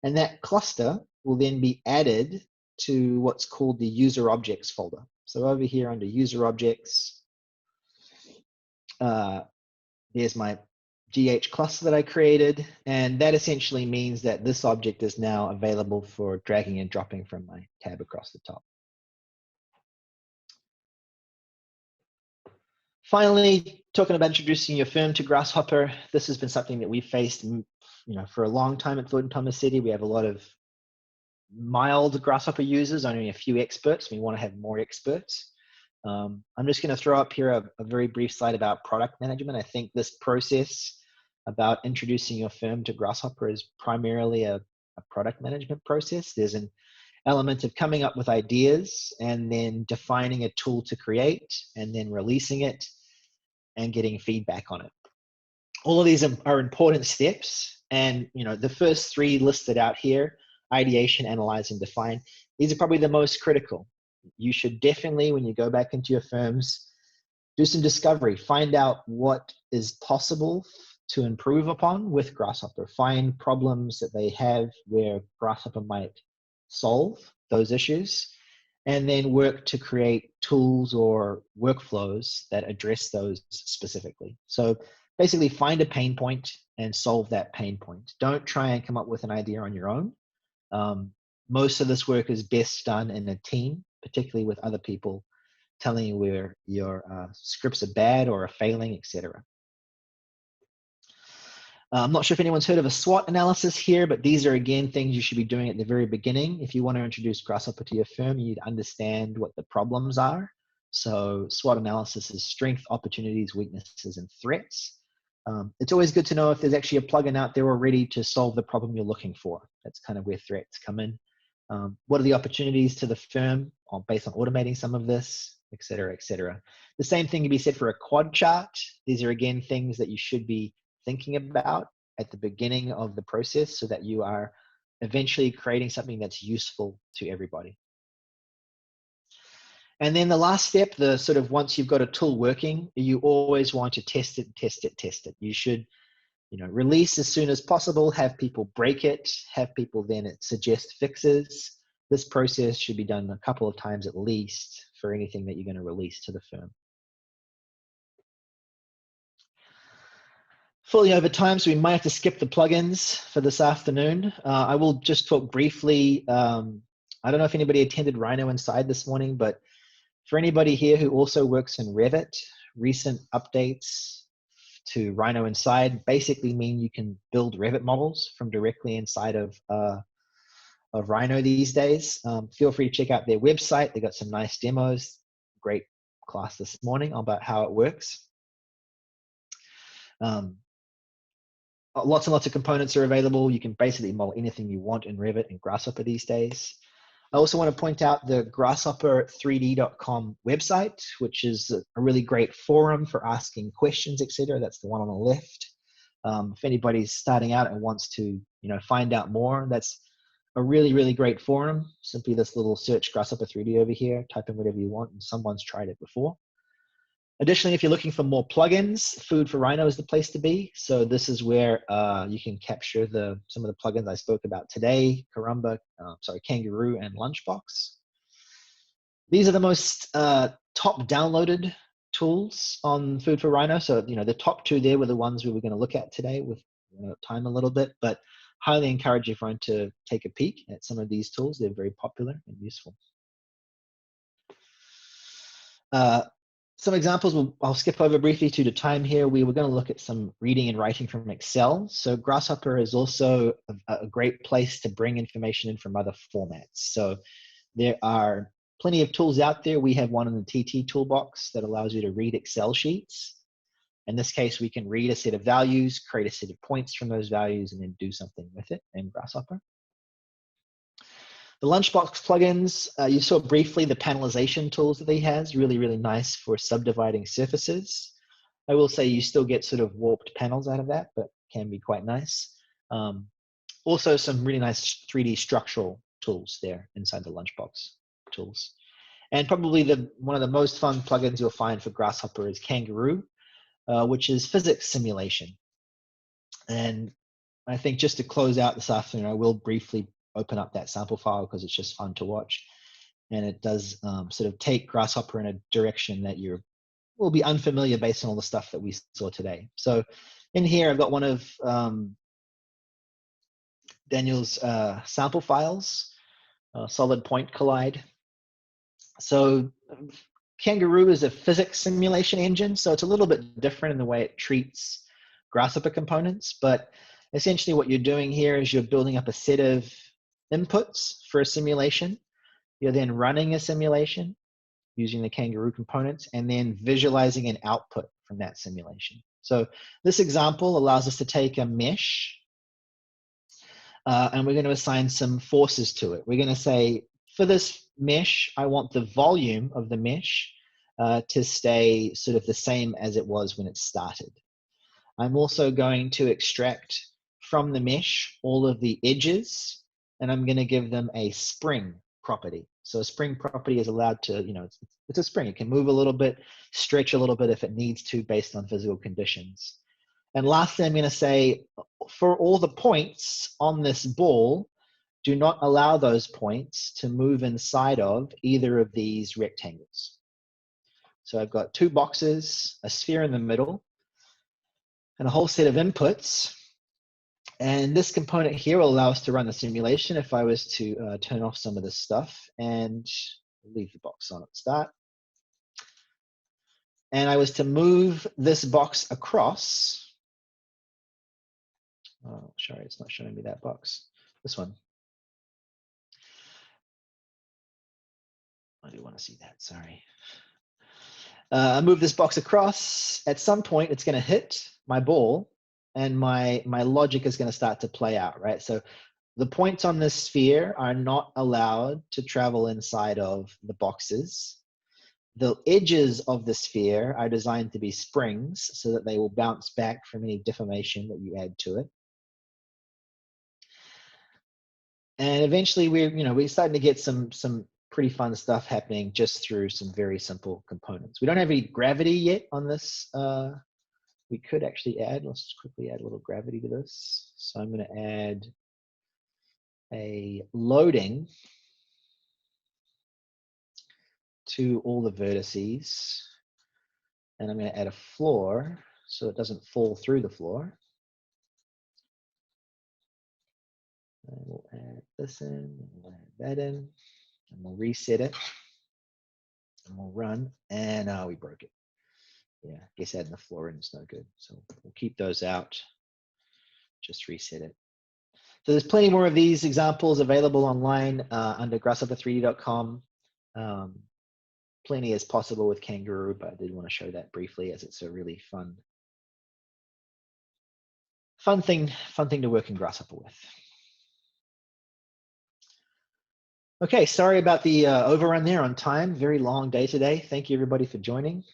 and that cluster will then be added to what's called the User Objects folder. So over here under User Objects, there's my GH cluster that I created, and that essentially means that this object is now available for dragging and dropping from my tab across the top. Finally, talking about introducing your firm to Grasshopper, this has been something that we've faced, for a long time at Thornton Tomasetti. We have a lot of mild Grasshopper users, only a few experts. We want to have more experts. I'm just going to throw up here a very brief slide about product management. I think this process about introducing your firm to Grasshopper is primarily a product management process. There's an element of coming up with ideas and then defining a tool to create and then releasing it and getting feedback on it. All of these are important steps, and the first three listed out here, ideation, analyze, and define, these are probably the most critical. You should definitely, when you go back into your firms, do some discovery, find out what is possible to improve upon with Grasshopper, find problems that they have where Grasshopper might solve those issues, and then work to create tools or workflows that address those specifically. So basically find a pain point and solve that pain point. Don't try and come up with an idea on your own. Most of this work is best done in a team, particularly with other people telling you where your scripts are bad or are failing, etc. I'm not sure if anyone's heard of a SWOT analysis here, but these are, again, things you should be doing at the very beginning. If you want to introduce Grasshopper to your firm, you need to understand what the problems are. So SWOT analysis is strengths, opportunities, weaknesses, and threats. It's always good to know if there's actually a plugin out there already to solve the problem you're looking for. That's kind of where threats come in. What are the opportunities to the firm based on automating some of this, et cetera, et cetera. The same thing can be said for a quad chart. These are, again, things that you should be thinking about at the beginning of the process so that you are eventually creating something that's useful to everybody. And then the last step, the sort of once you've got a tool working, you always want to test it, test it, test it. You should, release as soon as possible, have people break it, have people then suggest fixes. This process should be done a couple of times at least for anything that you're going to release to the firm. Fully over time, so we might have to skip the plugins for this afternoon. I will just talk briefly. I don't know if anybody attended Rhino Inside this morning, but for anybody here who also works in Revit, recent updates to Rhino Inside basically mean you can build Revit models from directly inside of Rhino these days. Feel free to check out their website. They got some nice demos. Great class this morning about how it works. Lots and lots of components are available. You can basically model anything you want in Revit and Grasshopper these days. I also want to point out the grasshopper3d.com website, which is a really great forum for asking questions, etc. That's the one on the left. If anybody's starting out and wants to, find out more, that's a really, really great forum. Simply this little search Grasshopper 3D over here, type in whatever you want, and someone's tried it before. Additionally, if you're looking for more plugins, Food for Rhino is the place to be. So this is where you can capture some of the plugins I spoke about today, Kangaroo and Lunchbox. These are the most top downloaded tools on Food for Rhino. So, the top two there were the ones we were going to look at today with time a little bit, but highly encourage everyone to take a peek at some of these tools. They're very popular and useful. Some examples I'll skip over briefly due to time here. We were going to look at some reading and writing from Excel. So Grasshopper is also a great place to bring information in from other formats. So there are plenty of tools out there. We have one in the TT toolbox that allows you to read Excel sheets. In this case, we can read a set of values, create a set of points from those values, and then do something with it in Grasshopper. The Lunchbox plugins, you saw briefly the panelization tools that he has, really, really nice for subdividing surfaces. I will say you still get sort of warped panels out of that, but can be quite nice. Also some really nice 3D structural tools there inside the Lunchbox tools. And probably one of the most fun plugins you'll find for Grasshopper is Kangaroo, which is physics simulation. And I think just to close out this afternoon, I will briefly open up that sample file because it's just fun to watch. And it does sort of take Grasshopper in a direction that will be unfamiliar based on all the stuff that we saw today. So in here, I've got one of Daniel's sample files, solid point collide. So Kangaroo is a physics simulation engine, so it's a little bit different in the way it treats Grasshopper components, but essentially what you're doing here is you're building up a set of inputs for a simulation. You're then running a simulation using the Kangaroo components and then visualizing an output from that simulation. So this example allows us to take a mesh and we're going to assign some forces to it. We're going to say, for this mesh, I want the volume of the mesh to stay sort of the same as it was when it started. I'm also going to extract from the mesh all of the edges, and I'm going to give them a spring property. So a spring property is allowed to, it's a spring. It can move a little bit, stretch a little bit if it needs to based on physical conditions. And lastly, I'm going to say, for all the points on this ball, do not allow those points to move inside of either of these rectangles. So I've got two boxes, a sphere in the middle, and a whole set of inputs. And this component here will allow us to run the simulation if I was to turn off some of this stuff and leave the box on at start. And I was to move this box across. Oh, sorry, it's not showing me that box. This one. I do want to see that, sorry. I move this box across. At some point, it's going to hit my ball, and my logic is going to start to play out, right? So the points on this sphere are not allowed to travel inside of the boxes. The edges of the sphere are designed to be springs so that they will bounce back from any deformation that you add to it. And eventually we're starting to get some pretty fun stuff happening just through some very simple components. We don't have any gravity yet on this. We could actually let's just quickly add a little gravity to this. So I'm going to add a loading to all the vertices. And I'm going to add a floor so it doesn't fall through the floor. And we'll add this in, we'll add that in, and we'll reset it. And we'll run, and we broke it. Yeah, I guess adding the floor in is no good. So we'll keep those out, just reset it. So there's plenty more of these examples available online under grasshopper3d.com. Plenty as possible with Kangaroo, but I did want to show that briefly as it's a really fun thing to work in Grasshopper with. Okay, sorry about the overrun there on time. Very long day today. Thank you everybody for joining.